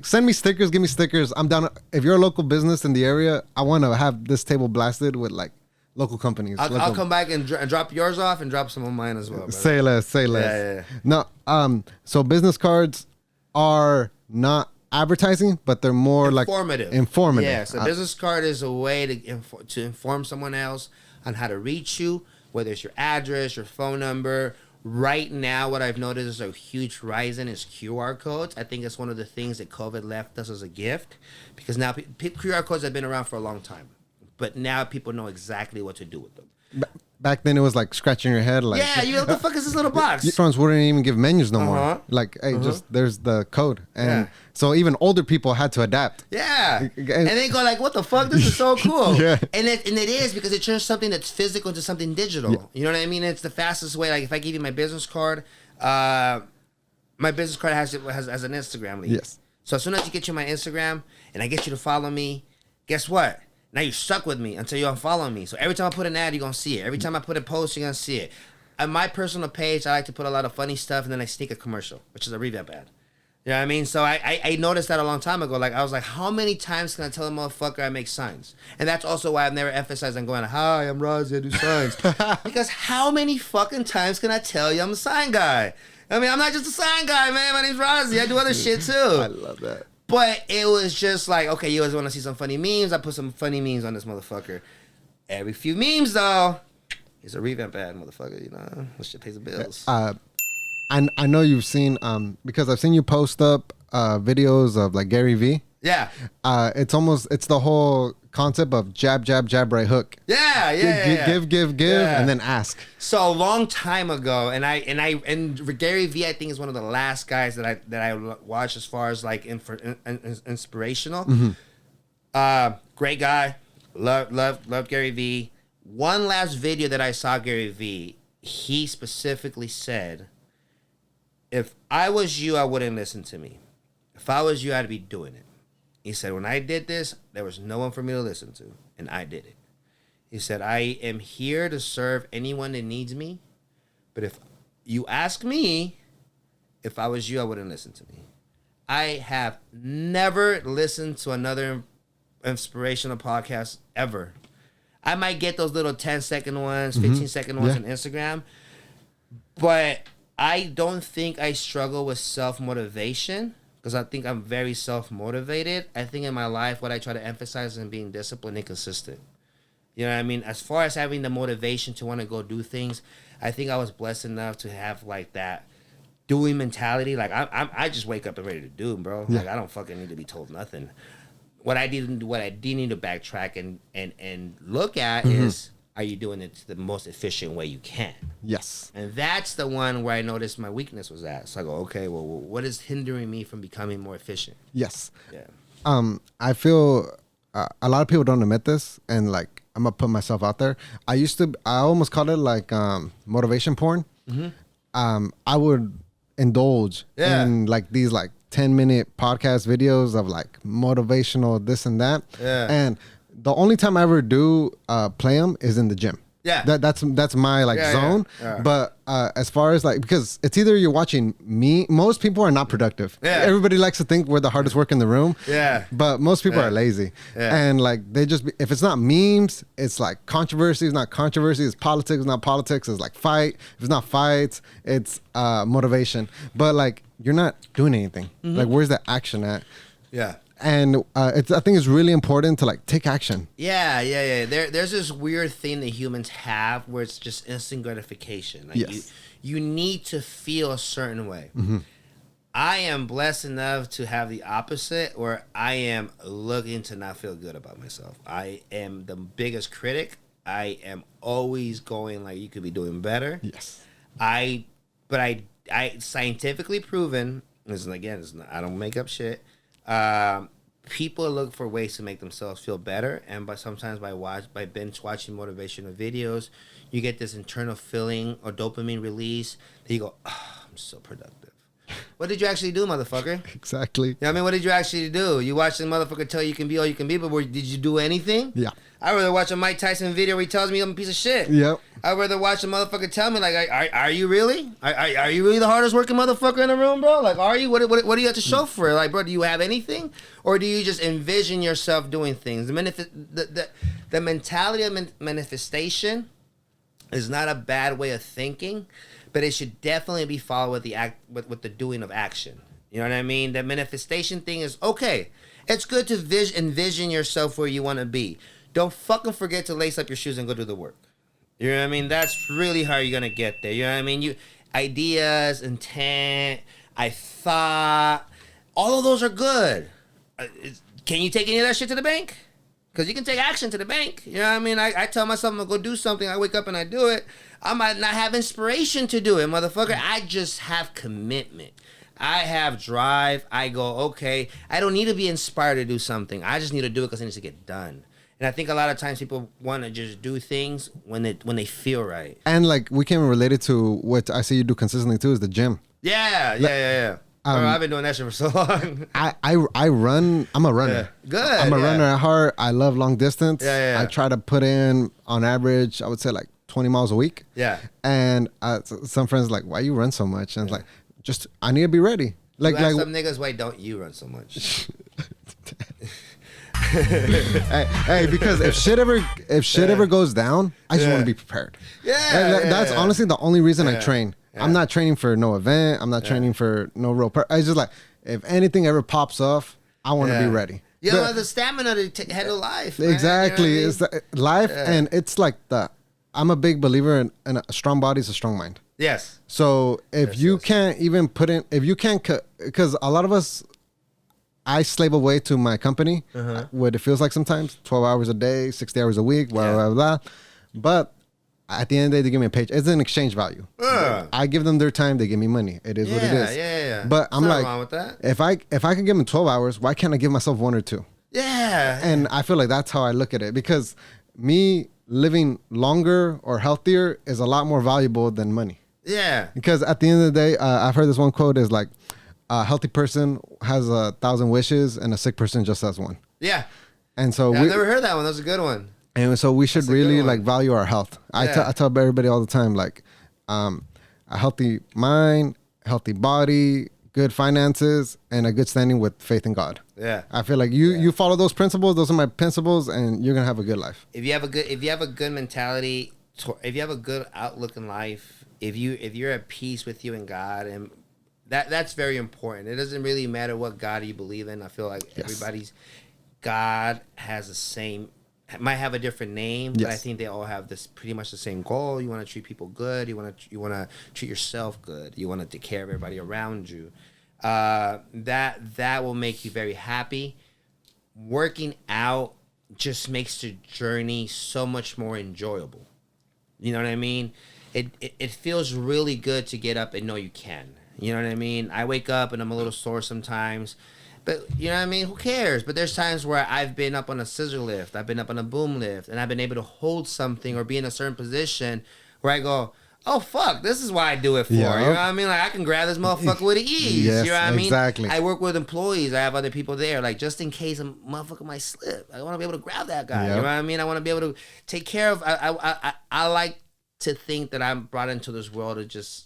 send me stickers, give me stickers. I'm down. If you're a local business in the area, I want to have this table blasted with like local companies. I'll come back and drop yours off and drop some of mine as well. Brother. Say less. Yeah. No, so business cards are not advertising, but they're more informative. Yeah, so business card is a way to inform someone else on how to reach you, whether it's your address, your phone number. Right now, what I've noticed is a huge rise in is QR codes. I think it's one of the things that COVID left us as a gift, because now QR codes have been around for a long time, but now people know exactly what to do with them. Back then, it was like scratching your head. Like, yeah, what the fuck is this little box? Restaurants wouldn't even give menus no more. Like, hey, just there's the code, and so even older people had to adapt. Yeah, and they go like, "What the fuck? This is so cool." Yeah, and it is because it turns something that's physical into something digital. Yeah. You know what I mean? It's the fastest way. Like, if I give you my business card, my business card has an Instagram link. Yes. So as soon as you get you my Instagram and I get you to follow me, guess what? Now you're stuck with me until you unfollow me. So every time I put an ad, you're going to see it. Every time I put a post, you're going to see it. On my personal page, I like to put a lot of funny stuff, and then I sneak a commercial, which is a revamp ad. You know what I mean? So I noticed that a long time ago. Like, I was like, how many times can I tell a motherfucker I make signs? And that's also why I've never emphasized on going, hi, I'm Razi, I do signs. Because how many fucking times can I tell you I'm a sign guy? I mean, I'm not just a sign guy, man. My name's Razi. I do other shit, too. I love that. But it was just like, okay, you guys want to see some funny memes? I put some funny memes on this motherfucker. Every few memes, though, it's a revamp ad, motherfucker. You know, this shit pays the bills. I know you've seen, because I've seen you post up videos of like Gary Vee. Yeah. It's the whole concept of jab, jab, jab, right hook. Yeah. Give, and then ask. So a long time ago, and Gary Vee, I think, is one of the last guys that I watched as far as like inspirational. Mm-hmm. Great guy, love Gary Vee. One last video that I saw Gary Vee, he specifically said, "If I was you, I wouldn't listen to me. If I was you, I'd be doing it." He said, when I did this, there was no one for me to listen to, and I did it. He said, I am here to serve anyone that needs me, but if you ask me, if I was you, I wouldn't listen to me. I have never listened to another inspirational podcast ever. I might get those little 10-second ones, 15-second ones on Instagram, but I don't think I struggle with self-motivation, because I think I'm very self-motivated. I think in my life, what I try to emphasize is being disciplined and consistent. You know what I mean? As far as having the motivation to want to go do things, I think I was blessed enough to have like that doing mentality. Like, I just wake up and ready to do, bro. Yeah. Like, I don't fucking need to be told nothing. what I did need to backtrack and look at is, are you doing it the most efficient way you can? Yes. And that's the one where I noticed my weakness was at. So I go, okay, well, what is hindering me from becoming more efficient? Yes. Yeah. I feel a lot of people don't admit this, and like I'm gonna put myself out there. I almost called it like motivation porn. I would indulge in like these like 10-minute podcast videos of like motivational this and that. Yeah. And the only time I ever do play them is in the gym. Yeah. That's my like zone. Yeah. But as far as like, because it's either you're watching me, most people are not productive. Yeah. Everybody likes to think we're the hardest work in the room. Yeah. But most people are lazy. Yeah. And like if it's not memes, it's like controversy, it's not controversy, it's politics, it's not politics, it's like fight. If it's not fights, it's motivation. But like you're not doing anything. Like where's the action at? Yeah. And I think it's really important to like take action. Yeah. There's this weird thing that humans have where it's just instant gratification. Like Yes. you need to feel a certain way. I am blessed enough to have the opposite, where I am looking to not feel good about myself. I am the biggest critic. I am always going like, you could be doing better. Yes. I scientifically proven. I don't make up shit. People look for ways to make themselves feel better, and sometimes by binge watching motivational videos, you get this internal feeling or dopamine release that you go, oh, I'm so productive. What did you actually do, motherfucker? Exactly. You know what I mean? What did you actually do? You watched the motherfucker tell you can be all you can be, but did you do anything? Yeah. I'd rather watch a Mike Tyson video where he tells me I'm a piece of shit. Yep. I'd rather watch a motherfucker tell me, like, are you really? Are you really the hardest working motherfucker in the room, bro? Like, are you? What do you have to show for it? Like, bro, do you have anything? Or do you just envision yourself doing things? The mentality of manifestation is not a bad way of thinking, but it should definitely be followed with the doing of action. You know what I mean? The manifestation thing is, okay, it's good to envision yourself where you want to be. Don't fucking forget to lace up your shoes and go do the work. You know what I mean? That's really how you're going to get there. You know what I mean? Ideas, intent, I thought, all of those are good. Can you take any of that shit to the bank? Because you can take action to the bank. You know what I mean? I tell myself I'm going to go do something. I wake up and I do it. I might not have inspiration to do it, motherfucker. I just have commitment. I have drive. I go, okay, I don't need to be inspired to do something. I just need to do it because it needs to get done. And I think a lot of times people want to just do things when they feel right. And like we can relate it to what I see you do consistently too is the gym. Yeah. Bro, I've been doing that shit for so long. I run. I'm a runner. Yeah. Good. I'm a runner at heart. I love long distance. Yeah. I try to put in on average, I would say like 20 miles a week. Yeah. And some friends are like, why you run so much? And it's like, I need to be ready. Like some niggas, why don't you run so much? hey, because if shit ever goes down, I just want to be prepared. That's honestly the only reason I train. I'm not training for no event. I'm not training for no real I just like, if anything ever pops off, I want to be ready. You know, the stamina to handle life. Man. Exactly. You know what I mean? It's life, and it's like I'm a big believer in a strong body is a strong mind. Yes. So if you can't even put in, because a lot of us, I slave away to my company, what it feels like sometimes, 12 hours a day, 60 hours a week, blah, blah, blah. But at the end of the day, they give me a paycheck. It's an exchange value. I give them their time, they give me money. It is what it is. Yeah. But I'm like, wrong with that. if I can give them 12 hours, why can't I give myself 1 or 2? Yeah. And I feel like that's how I look at it, because me living longer or healthier is a lot more valuable than money. Yeah. Because at the end of the day, I've heard this one quote is like, a healthy person has 1,000 wishes and a sick person just has one. Yeah. And so I've never heard that one. That's a good one. And so we should really like value our health. Yeah. I tell everybody all the time, like a healthy mind, healthy body, good finances, and a good standing with faith in God. Yeah. I feel like you follow those principles. Those are my principles, and you're gonna have a good life. If you have a good mentality, if you have a good outlook in life, if you're at peace with you and God, and that's very important. It doesn't really matter what God you believe in. I feel like everybody's God has the same, might have a different name, but I think they all have this pretty much the same goal. You want to treat people good. You want to treat yourself good. You want to take care of everybody around you. That will make you very happy. working out just makes the journey so much more enjoyable. You know what I mean? It feels really good to get up and know you can. You know what I mean? I wake up and I'm a little sore sometimes. But, you know what I mean? Who cares? But there's times where I've been up on a scissor lift, I've been up on a boom lift, and I've been able to hold something or be in a certain position where I go, oh, fuck, this is why I do it for. Yeah. You know what I mean? Like, I can grab this motherfucker with ease. Yes, you know what I mean? exactly. I work with employees. I have other people there. Like, just in case a motherfucker might slip, I want to be able to grab that guy. Yep. You know what I mean? I want to be able to take care of... I like to think that I'm brought into this world to just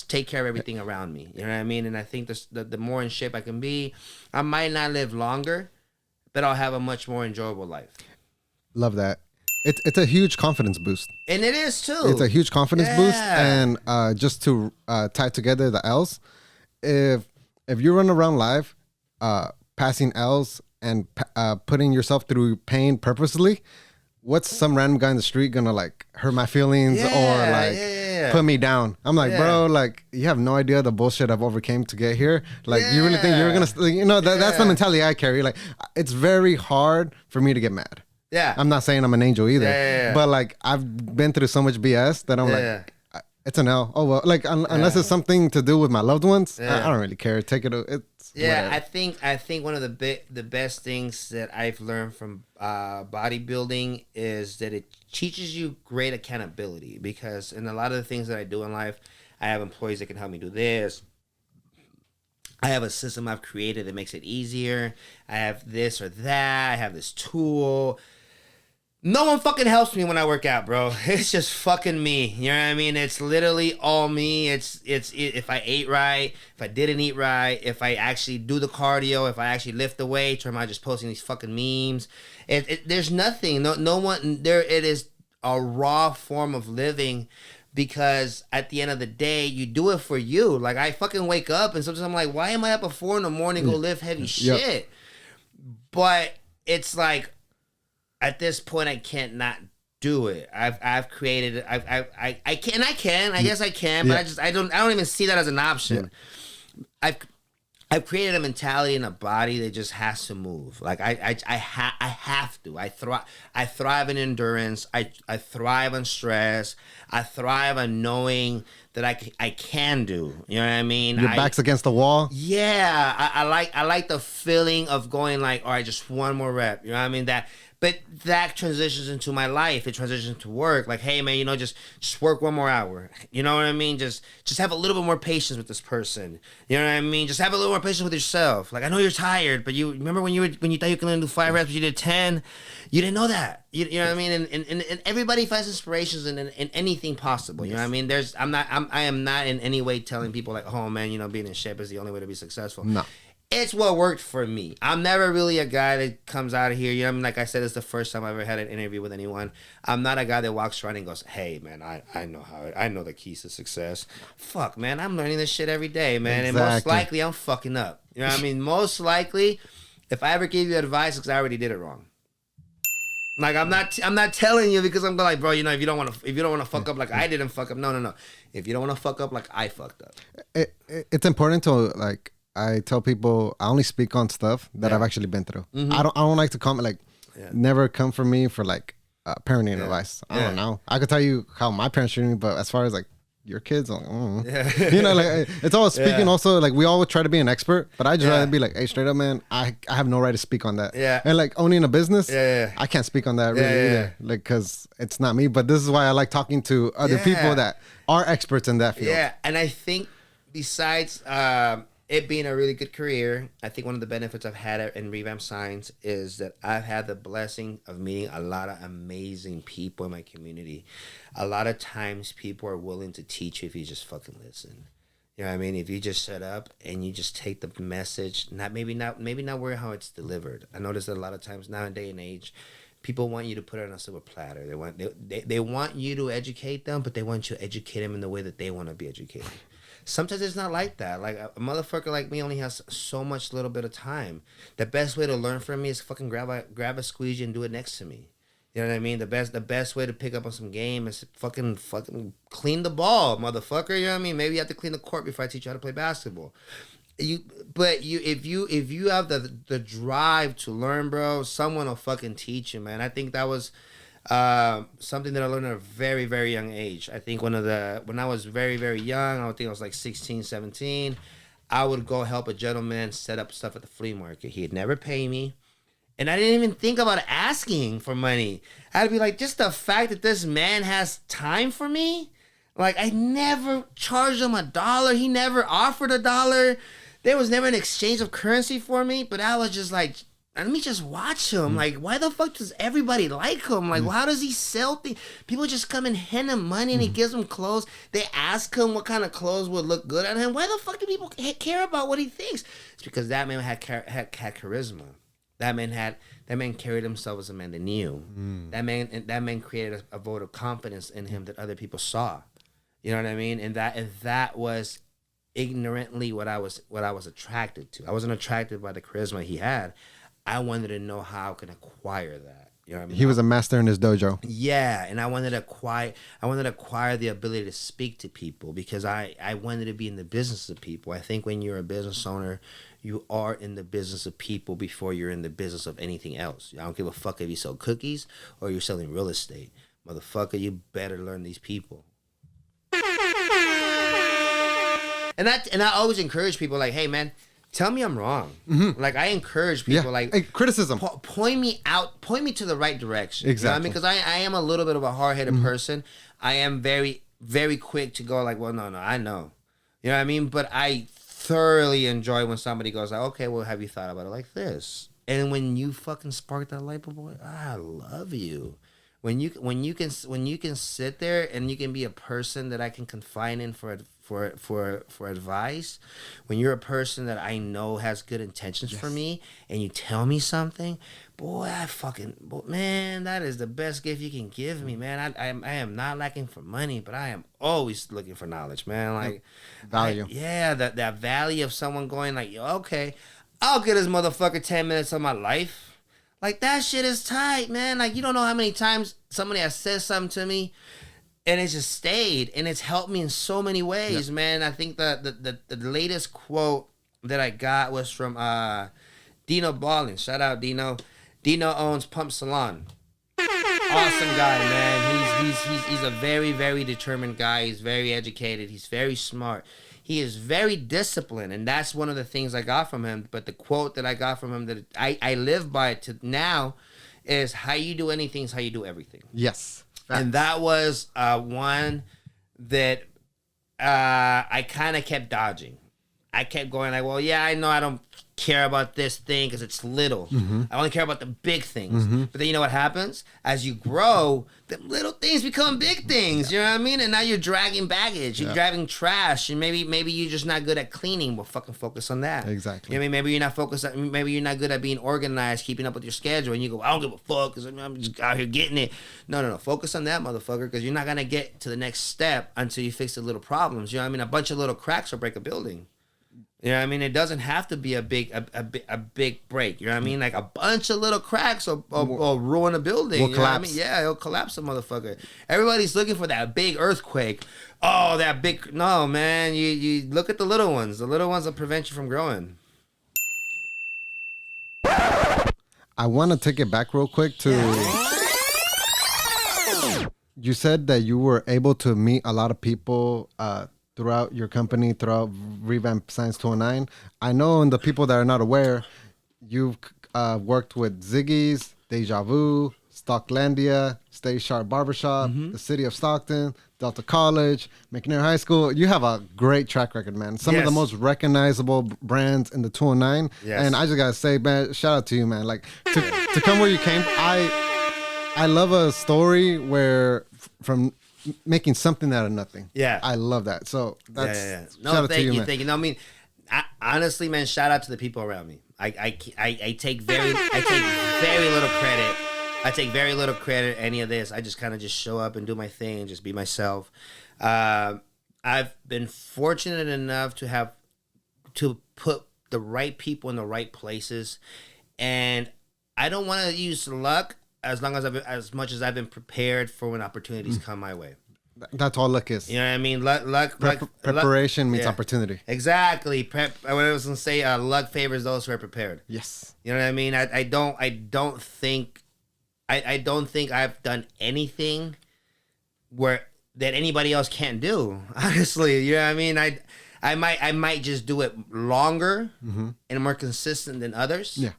take care of everything around me. You know what I mean? And I think the more in shape I can be, I might not live longer, but I'll have a much more enjoyable life. Love that. It's a huge confidence boost. And it is too. It's a huge confidence boost. Yeah. And just to tie together the L's, if you run around life passing L's and putting yourself through pain purposely, what's some random guy in the street gonna like hurt my feelings or like put me down? I'm like, bro, like you have no idea the bullshit I've overcame to get here. Like you really think you're gonna, you know, that's the mentality I carry. Like it's very hard for me to get mad. Yeah. I'm not saying I'm an angel either, Yeah. but like I've been through so much BS that I'm like, it's an L. Oh well, like unless it's something to do with my loved ones, I don't really care. Take it. It's whatever. I think one of the best things that I've learned from bodybuilding is that it teaches you great accountability, because in a lot of the things that I do in life, I have employees that can help me do this. I have a system I've created that makes it easier. I have this or that. I have this tool. No one fucking helps me when I work out, bro. It's just fucking me. You know what I mean? It's literally all me. It's if I ate right, if I didn't eat right, if I actually do the cardio, if I actually lift the weights, or am I just posting these fucking memes? There's nothing. No one there. It is a raw form of living, because at the end of the day, you do it for you. Like I fucking wake up and sometimes I'm like, why am I up at 4 a.m. go lift heavy shit? But it's like, at this point, I can't not do it. I've created it. I can. I guess I can. But I don't even see that as an option. Yeah. I've created a mentality and a body that just has to move. Like I have to. I thrive in endurance. I thrive on stress. I thrive on knowing that I can do. You know what I mean? Your back's against the wall. Yeah. I like the feeling of going like, all right, just one more rep. You know what I mean? But that transitions into my life. It transitions into work. Like, hey, man, you know, just work one more hour. You know what I mean? Just have a little bit more patience with this person. You know what I mean? Just have a little more patience with yourself. Like, I know you're tired, but you remember when you thought you could only do 5 reps, but you did 10. You didn't know that. You know what I mean? And everybody finds inspirations in anything possible. You know what I mean? I am not in any way telling people like, oh man, you know, being in shape is the only way to be successful. No. It's what worked for me. I'm never really a guy that comes out of here. You know what I mean? Like I said, it's the first time I've ever had an interview with anyone. I'm not a guy that walks around and goes, hey, man, I know the keys to success. Fuck, man, I'm learning this shit every day, man. Exactly. And most likely I'm fucking up. You know what I mean? Most likely, if I ever gave you advice, it's because I already did it wrong. Like I'm not telling you because I'm like, bro, you know, if you don't want to fuck up like I didn't fuck up. No. If you don't want to fuck up like I fucked up. It's important to like, I tell people I only speak on stuff that I've actually been through. Mm-hmm. I don't like to comment like never come for me for like parenting advice. I don't know. I could tell you how my parents treated me, but as far as like your kids, like, you know, like it's all speaking. Also, like we all try to be an expert, but I just rather be like, hey, straight up, man, I have no right to speak on that. Yeah. And like owning a business, I can't speak on that really either, like because it's not me. But this is why I like talking to other people that are experts in that field. Yeah, and I think besides it being a really good career, I think one of the benefits I've had in Revamp Science is that I've had the blessing of meeting a lot of amazing people in my community. A lot of times people are willing to teach you if you just fucking listen. You know what I mean? If you just shut up and you just take the message, maybe not worry how it's delivered. I notice that a lot of times now in day and age, people want you to put it on a silver platter. They want you to educate them, but they want you to educate them in the way that they want to be educated. Sometimes it's not like that. Like a motherfucker like me only has so much little bit of time. The best way to learn from me is fucking grab a squeegee and do it next to me. You know what I mean? The best way to pick up on some game is fucking clean the ball, motherfucker. You know what I mean? Maybe you have to clean the court before I teach you how to play basketball. if you have the drive to learn, bro, someone will fucking teach you, man. I think that was something that I learned at a very, very young age. I think when I was very, very young, I think I was like 16, 17, I would go help a gentleman set up stuff at the flea market. He'd never pay me. And I didn't even think about asking for money. I'd be like, just the fact that this man has time for me. Like, I never charged him $1. He never offered $1. There was never an exchange of currency for me. But I was just like, let me just watch him. Like, why the fuck does everybody like him? Like, how does he sell things? People just come and hand him money and he gives them clothes. They ask him what kind of clothes would look good on him. Why the fuck do people care about what he thinks? It's because that man had charisma. That man carried himself as a man that knew. That man created a vote of confidence in him that other people saw. You know what I mean? And that was ignorantly what I was attracted to. I wasn't attracted by the charisma he had. I wanted to know how I could acquire that. You know what I mean? He was a master in his dojo. Yeah, and I wanted to acquire the ability to speak to people because I wanted to be in the business of people. I think when you're a business owner, you are in the business of people before you're in the business of anything else. I don't give a fuck if you sell cookies or you're selling real estate. Motherfucker, you better learn these people. And I always encourage people like, hey man, tell me I'm wrong. Mm-hmm. Like I encourage people like hey, criticism. Point me to the right direction. Exactly. You know what I mean? Because I am a little bit of a hard-headed person. I am very, very quick to go like, well, no, I know. You know what I mean? But I thoroughly enjoy when somebody goes like, okay, well, have you thought about it like this? And when you fucking spark that light bulb, boy, I love you. When you can sit there and you can be a person that I can confide in for advice, when you're a person that I know has good intentions for me, and you tell me something, boy, man, that is the best gift you can give me, man. I am not lacking for money, but I am always looking for knowledge, man. Like value. That value of someone going like, okay, I'll get this motherfucker 10 minutes of my life. Like, that shit is tight, man. Like, you don't know how many times somebody has said something to me and it just stayed and it's helped me in so many ways, man. I think the latest quote that I got was from Dino Ballin. Shout out, Dino. Dino owns Pump Salon. Awesome guy, man. He's a very, very determined guy. He's very educated. He's very smart. He is very disciplined, and that's one of the things I got from him. But the quote that I got from him that I live by to now is, how you do anything is how you do everything. Yes. Facts. And that was one that I kind of kept dodging. I kept going like, well, yeah, I know I don't care about this thing because it's little. Mm-hmm. I only care about the big things. Mm-hmm. But then you know what happens? As you grow, the little things become big things. You know what I mean? And now you're dragging baggage. You're dragging trash. And maybe you're just not good at cleaning. Well, fucking focus on that. Exactly. You know what I mean? Maybe you're not good at being organized, keeping up with your schedule. And you go, I don't give a fuck because I'm just out here getting it. No. Focus on that, motherfucker, because you're not going to get to the next step until you fix the little problems. You know what I mean? A bunch of little cracks will break a building. You know what I mean? It doesn't have to be a big break. You know what I mean? Like a bunch of little cracks will ruin a building. Will you collapse. Know what I mean? Yeah, it'll collapse a motherfucker. Everybody's looking for that big earthquake. Oh, that big... No, man. You look at the little ones. The little ones will prevent you from growing. I want to take it back real quick to... You said that you were able to meet a lot of people... throughout your company, throughout Revamp Science 209. I know, and the people that are not aware, you've worked with Ziggy's, Deja Vu, Stocklandia, Stay Sharp Barbershop, the city of Stockton, Delta College, McNair High School. You have a great track record, man. Some of the most recognizable brands in the 209. Yes. And I just got to say, man, shout out to you, man. Like, to come where you came, I love a story where from... making something out of nothing. Yeah. I love that. So that's No, thank you. No, I mean, honestly, man, shout out to the people around me. I take very little credit. I take very little credit any of this. I just kind of just show up and do my thing and just be myself. I've been fortunate enough to put the right people in the right places, and I don't want to use luck as much as I've been prepared for when opportunities come my way. That's all luck is. You know what I mean? Luck, Preparation means yeah. opportunity. Exactly. What I was gonna say, luck favors those who are prepared. Yes. You know what I mean? I don't think I've done anything that anybody else can't do. Honestly, you know what I mean? I might just do it longer and more consistent than others. Yeah.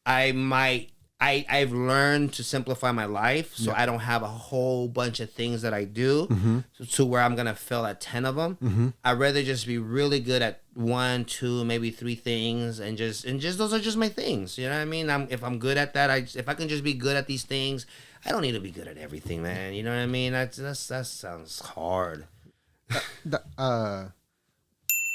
I've learned to simplify my life, so I don't have a whole bunch of things that I do to where I'm gonna fail at 10 of them. I'd rather just be really good at 1, 2, maybe 3 things, and just those are just my things. You know what I mean? If I'm good at that, if I can just be good at these things, I don't need to be good at everything, man. You know what I mean? That sounds hard.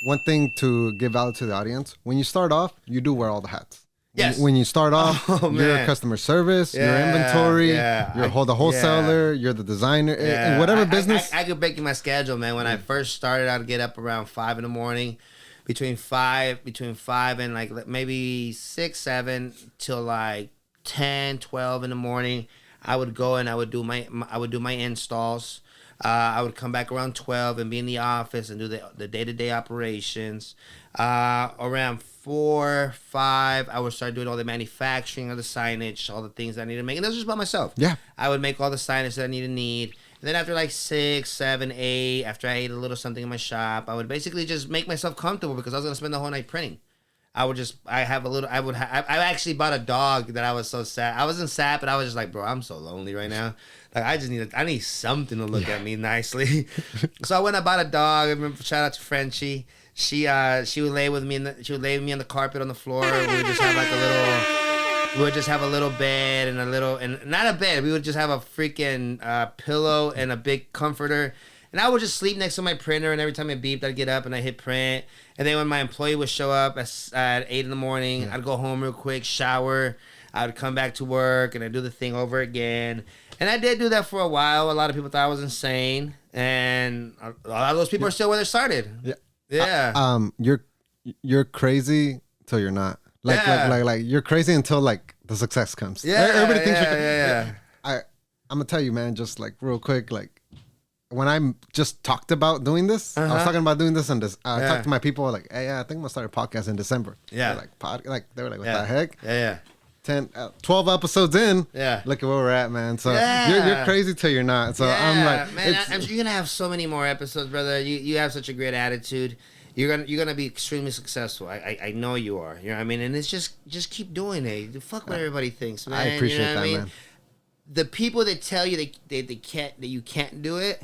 One thing to give out to the audience: when you start off, you do wear all the hats. Yes. When you start off, you're customer service, your inventory, you're the wholesaler, you're the designer, and whatever business. I could break you my schedule, man. When I first started, I'd get up around 5 in the morning, between 5 and like maybe 6, 7 till like 10, 12 in the morning. I would go and I would do my installs. I would come back around 12 and be in the office and do the day-to-day operations. Around 4, 5, I would start doing all the manufacturing of the signage, all the things I need to make. And that's just by myself. Yeah. I would make all the signage that I need. And then after like 6, 7, 8, after I ate a little something in my shop, I would basically just make myself comfortable because I was going to spend the whole night printing. I actually bought a dog that I was so sad. I wasn't sad, but I was just like, bro, I'm so lonely right now. Like, I need something to look at me nicely. So I went and bought a dog. I remember, shout out to Frenchie. She would lay with me on the carpet on the floor. We would just have a little bed and not a bed. We would just have a freaking pillow and a big comforter. And I would just sleep next to my printer, and every time it beeped, I'd get up and I'd hit print. And then when my employee would show up at 8 in the morning, I'd go home real quick, shower. I would come back to work, and I'd do the thing over again. And I did do that for a while. A lot of people thought I was insane. And a lot of those people are still where they started. Yeah. Yeah. You're crazy till you're not. Like you're crazy until like the success comes. Yeah. Everybody thinks you're. I'm gonna tell you, man. Just like real quick, like when I just talked about doing this, I was talking about doing this, and I talked to my people like, hey, I think I'm gonna start a podcast in December. Yeah. They were like, what the heck? Yeah. 12 episodes in. Yeah. Look at where we're at, man. So you're crazy till you're not. So I'm like, man, you're gonna have so many more episodes, brother. You have such a great attitude. You're gonna be extremely successul. I know you are. You know what I mean? And it's just keep doing it. Fuck what everybody thinks, man. I appreciate that, man. The people that tell you that you can't do it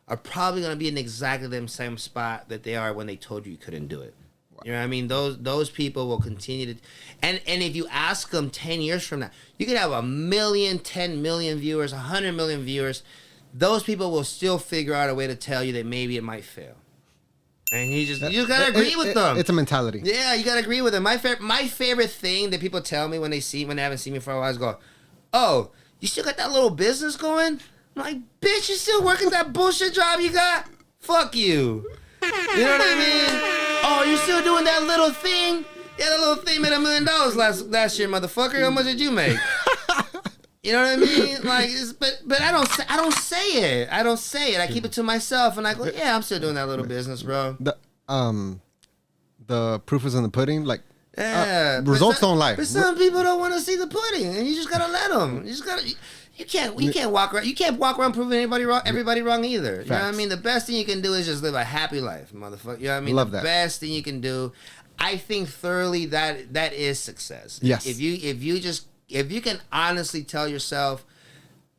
are probably gonna be in exactly the same spot that they are when they told you couldn't do it. You know what I mean? Those people will continue to, and if you ask them 10 years from now, you could have 1 million, 10 million viewers, 100 million viewers. Those people will still figure out a way to tell you that maybe it might fail. And you gotta agree with them. It's a mentality. Yeah, you gotta agree with them. My favorite thing that people tell me when they haven't seen me for a while is go, "Oh, you still got that little business going?" I'm like, "Bitch, you still working that bullshit job you got? Fuck you." You know what I mean? Oh, you still doing that little thing? Yeah, that little thing made $1 million last year, motherfucker. How much did you make? You know what I mean? Like, but I don't say it. I don't say it. I keep it to myself, and I go, yeah, I'm still doing that little business, bro. The proof is in the pudding. Like, results don't lie. But some people don't want to see the pudding, and you just gotta let them. You can't walk around proving everybody wrong either. You know what I mean? The best thing you can do is just live a happy life, motherfucker. You know what I mean? Love that. The best thing you can do, I think thoroughly that is success. Yes. If you can honestly tell yourself,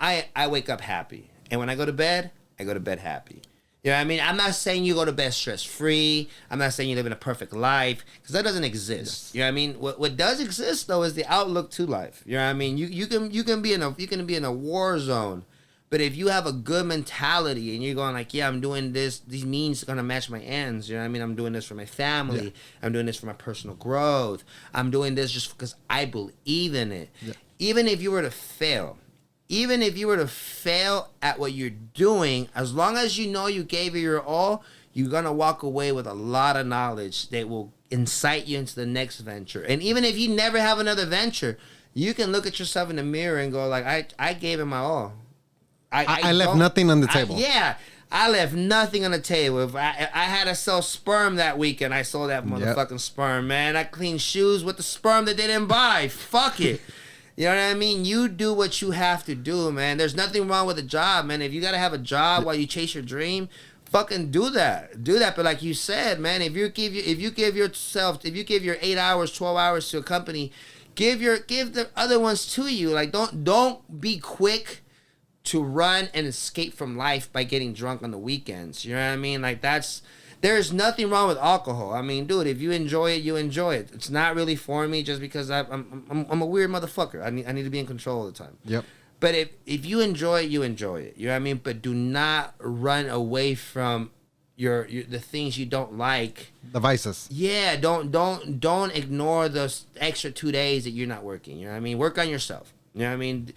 I wake up happy, and when I go to bed happy. You know what I mean? I'm not saying you go to bed stress-free. I'm not saying you live in a perfect life, because that doesn't exist. Yes. You know what I mean? What does exist, though, is the outlook to life. You know what I mean? You can be in a war zone, but if you have a good mentality and you're going like, yeah, I'm doing this, these means are going to match my ends. You know what I mean? I'm doing this for my family. Yeah. I'm doing this for my personal growth. I'm doing this just because I believe in it. Yeah. Even if you were to fail at what you're doing, as long as you know you gave it your all, you're going to walk away with a lot of knowledge that will incite you into the next venture. And even if you never have another venture, you can look at yourself in the mirror and go like, I gave it my all. I left nothing on the table. I left nothing on the table. If I had to sell sperm that weekend, I sold that motherfucking sperm, man. I cleaned shoes with the sperm that they didn't buy. Fuck it. You know what I mean? You do what you have to do, man. There's nothing wrong with a job, man. If you gotta have a job while you chase your dream, fucking do that. Do that. But like you said, man, if you give your 8 hours, 12 hours to a company, give the other ones to you. Like don't be quick to run and escape from life by getting drunk on the weekends. You know what I mean? Like there's nothing wrong with alcohol. I mean, dude, if you enjoy it, you enjoy it. It's not really for me just because I'm a weird motherfucker. I need to be in control all the time. Yep. But if you enjoy it, you enjoy it. You know what I mean? But do not run away from your the things you don't like. The vices. Yeah, don't ignore those extra 2 days that you're not working. You know what I mean? Work on yourself. You know what I mean?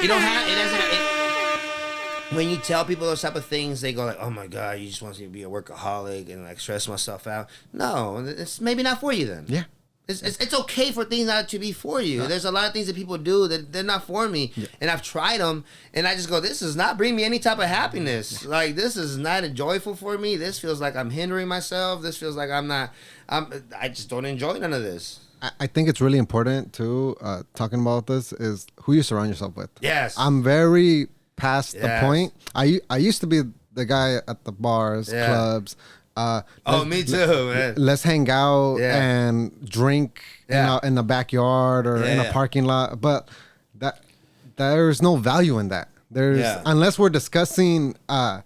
You don't have it doesn't. When you tell people those type of things, they go like, "Oh my God, you just want me to be a workaholic and like stress myself out." No, it's maybe not for you then. Yeah. It's okay for things not to be for you. There's a lot of things that people do that they're not for me, and I've tried them, and I just go, this does not bring me any type of happiness. Like this is not joyful for me. This feels like I'm hindering myself. This feels like I just don't enjoy none of this. I think it's really important too. Talking about this is who you surround yourself with. Yes, I'm very past the point. I used to be the guy at the bars, clubs. Me too, man. Let's hang out and drink in the backyard or in a parking lot. But there's no value in that. Unless we're discussing. Now,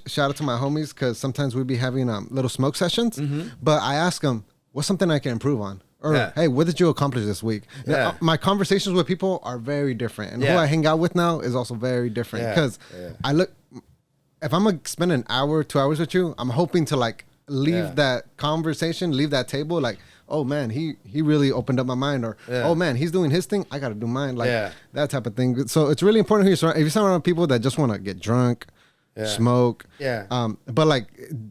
shout out to my homies because sometimes we be having little smoke sessions. Mm-hmm. But I ask them, what's something I can improve on? Or, hey, what did you accomplish this week? Yeah. My conversations with people are very different. And who I hang out with now is also very different. Because if I'm going to spend an hour, 2 hours with you, I'm hoping to, like, leave that conversation, leave that table, like, oh, man, he really opened up my mind. Or, oh, man, he's doing his thing. I got to do mine. Like, that type of thing. So it's really important who you surround. If you surround people that just want to get drunk, smoke. But like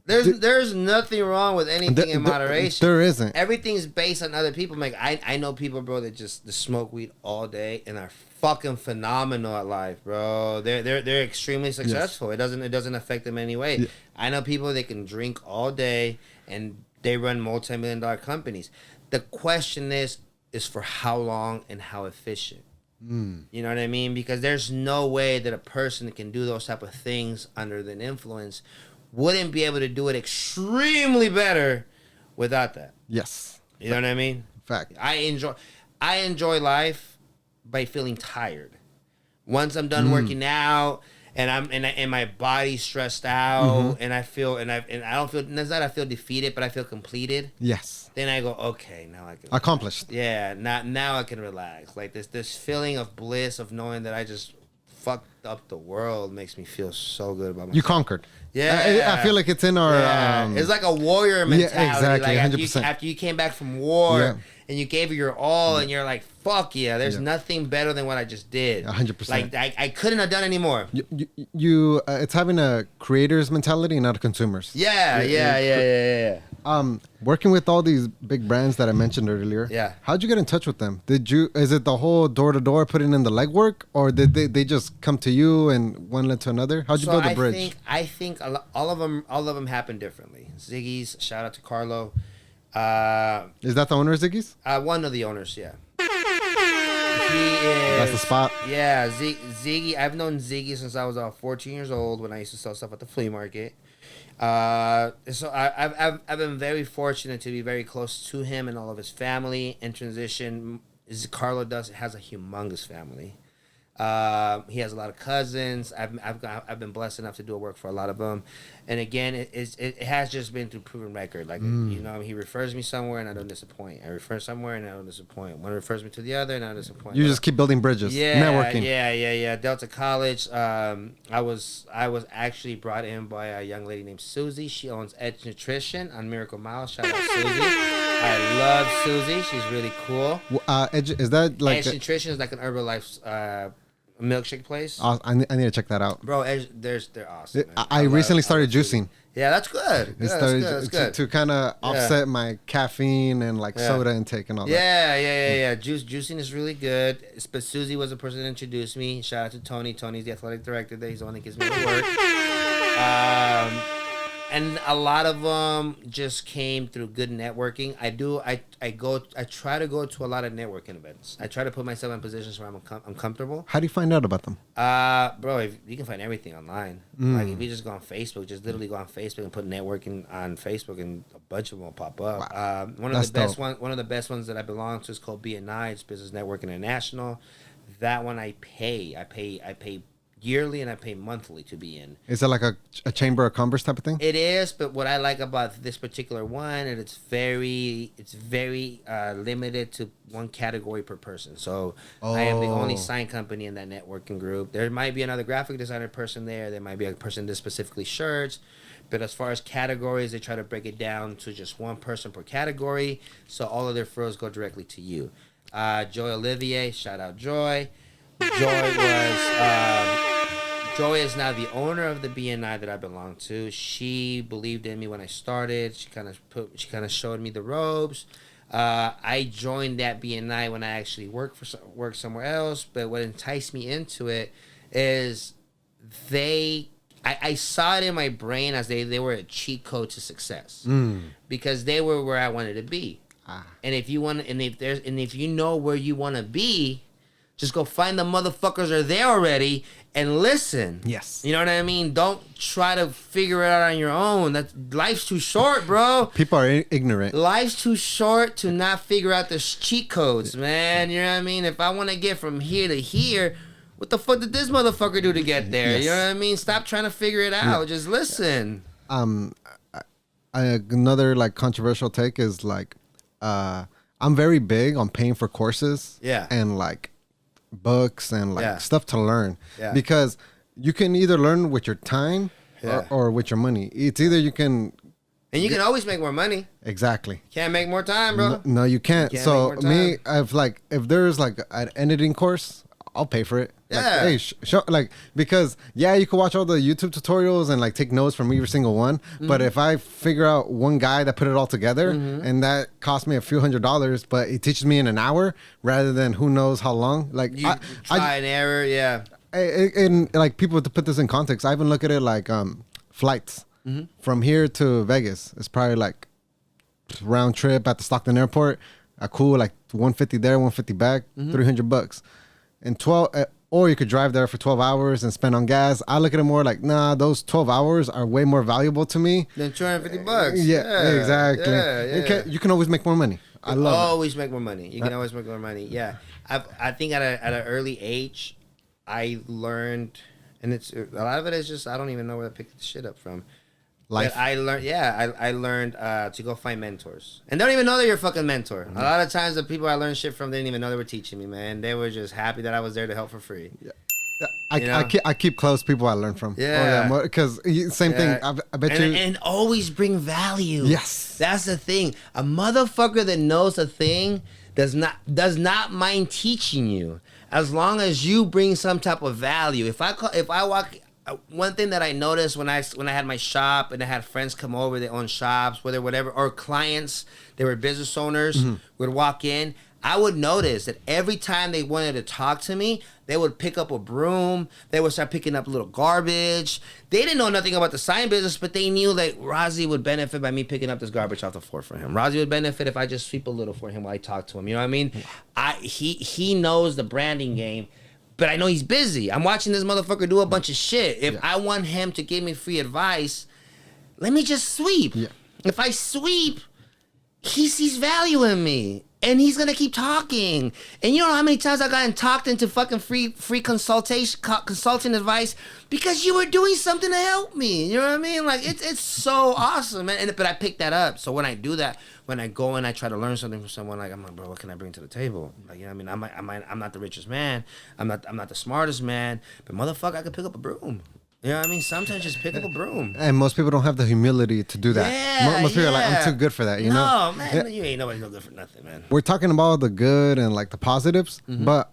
there's nothing wrong with anything in moderation. There isn't. Everything's based on other people. Like I know people, bro, that just smoke weed all day and are fucking phenomenal at life, bro. They're extremely successful. It doesn't affect them in any way. I know people that can drink all day and they run multi-million-dollar companies. The question is for how long and how efficient. You know what I mean? Because there's no way that a person that can do those type of things under an influence wouldn't be able to do it extremely better without that. Yes. You know what I mean? Fact. I enjoy life by feeling tired. Once I'm done working out and my body's stressed out and I don't feel, it's not I feel defeated, but I feel completed. Yes. Then I go, okay, now I can accomplished. Yeah, now I can relax. Like this feeling of bliss of knowing that I just fucked up the world makes me feel so good about myself. You conquered. Yeah, I feel like it's in our. It's like a warrior mentality. Yeah, exactly. Like 100%. After you came back from war and you gave it your all, and you're like, fuck yeah, there's nothing better than what I just did. 100%. Like I couldn't have done any more. You it's having a creator's mentality, not a consumer's. Yeah. Working with all these big brands that I mentioned earlier. Yeah. How'd you get in touch with them? Is it the whole door-to-door putting in the legwork, or did they just come to you and one led to another? How'd you build a bridge? I think all of them happen differently. Ziggy's, shout out to Carlo. Is that the owner of Ziggy's? One of the owners, yeah. That's the spot. Yeah, Ziggy. I've known Ziggy since I was 14 years old when I used to sell stuff at the flea market. So I've been very fortunate to be very close to him and all of his family. In transition, Carlo has a humongous family. He has a lot of cousins. I've been blessed enough to do work for a lot of them, and again, it has just been through proven record. Like he refers me somewhere and I don't disappoint. I refer somewhere and I don't disappoint. One refers me to the other and I don't disappoint. You just keep building bridges. Networking. Yeah. Delta College. I was actually brought in by a young lady named Susie. She owns Edge Nutrition on Miracle Mile. Shout out Susie. I love Susie. She's really cool. Edge, is that like Edge Nutrition is like an Herbalife A milkshake place. I need to check that out. Bro, they're awesome. Man. I recently started juicing. Yeah, that's good. That's good. To kind of offset my caffeine and like soda intake and all that. Yeah. Juicing is really good. But Susie was the person that introduced me. Shout out to Tony. Tony's the athletic director there. He's the one that gives me the work. And a lot of them just came through good networking. I try to go to a lot of networking events. I try to put myself in positions where I'm comfortable. How do you find out about them? Bro, you can find everything online. Like if you just go on Facebook, just literally go on Facebook and put networking on Facebook, and a bunch of them will pop up. Wow. One of the best ones that I belong to is called BNI. It's Business Network International. That one I pay yearly and I pay monthly to be in. Is it like a chamber of commerce type of thing? It is, but what I like about this particular one is it's very limited to one category per person. So I am the only sign company in that networking group. There might be another graphic designer person there. There might be a person that specifically shirts. But as far as categories, they try to break it down to just one person per category. So all of their referrals go directly to you. Joy Olivier, shout out Joy. Joy is now the owner of the BNI that I belong to. She believed in me when I started. She kind of showed me the ropes. I joined that BNI when I actually worked somewhere else. But what enticed me into it is I saw it in my brain as they were a cheat code to success because they were where I wanted to be. And if you know where you want to be, just go find the motherfuckers are there already and listen. Yes. You know what I mean? Don't try to figure it out on your own. Life's too short, bro. People are ignorant. Life's too short to not figure out the cheat codes, man. You know what I mean? If I want to get from here to here, what the fuck did this motherfucker do to get there? Yes. You know what I mean? Stop trying to figure it out. Yeah. Just listen. Another like controversial take is like, I'm very big on paying for courses. Yeah. And like books and like stuff to learn. Yeah. Because you can either learn with your time or with your money. It's either you can. And you can always make more money. Exactly. Can't make more time, bro. No, you can't. So me, if there's like an editing course, I'll pay for it. Yeah. Like, hey, show, like, because you can watch all the YouTube tutorials and like take notes from every single one. But if I figure out one guy that put it all together and that cost me a few $100s, but it teaches me in an hour rather than who knows how long. Like try and error, yeah. And like people to put this in context, I even look at it like flights from here to Vegas. It's probably like round trip at the Stockton airport. Cool, like 150 there, 150 back, $300. And 12, or you could drive there for 12 hours and spend on gas. I look at it more like, nah, those 12 hours are way more valuable to me than $250. Yeah, exactly. Yeah. You can always make more money. I love it. Always make more money. You can always make more money. Yeah, I think at an early age, I learned, and it's a lot of it is just I don't even know where to pick the shit up from. Life. But I learned to go find mentors. And they don't even know they're your fucking mentor. A lot of times the people I learned shit from didn't even know they were teaching me, man. They were just happy that I was there to help for free. Yeah. I keep close people I learn from. Yeah. Because same thing. I bet you. And always bring value. Yes. That's the thing. A motherfucker that knows a thing does not mind teaching you as long as you bring some type of value. If I walk. One thing that I noticed when I had my shop and I had friends come over, they own shops, whatever, or clients, they were business owners, would walk in, I would notice that every time they wanted to talk to me, they would pick up a broom, they would start picking up little garbage. They didn't know nothing about the sign business, but they knew that Razi would benefit by me picking up this garbage off the floor for him. Razi would benefit if I just sweep a little for him while I talk to him. You know what I mean? He knows the branding game. But I know he's busy. I'm watching this motherfucker do a bunch of shit. If I want him to give me free advice, let me just sweep. Yeah. If I sweep, he sees value in me. And he's going to keep talking. And you know how many times I got talked into fucking free consulting advice because you were doing something to help me. You know what I mean? Like, it's so awesome, man. But I picked that up. So when I do that, when I go and I try to learn something from someone, like, I'm like, bro, what can I bring to the table? Like, you know what I mean? I'm not the richest man. I'm not the smartest man. But motherfucker, I could pick up a broom. You know what I mean? Sometimes just pick up a broom. And most people don't have the humility to do that. Yeah, most people are like, I'm too good for that, you know? No, man, you ain't nobody no good for nothing, man. We're talking about the good and like the positives, but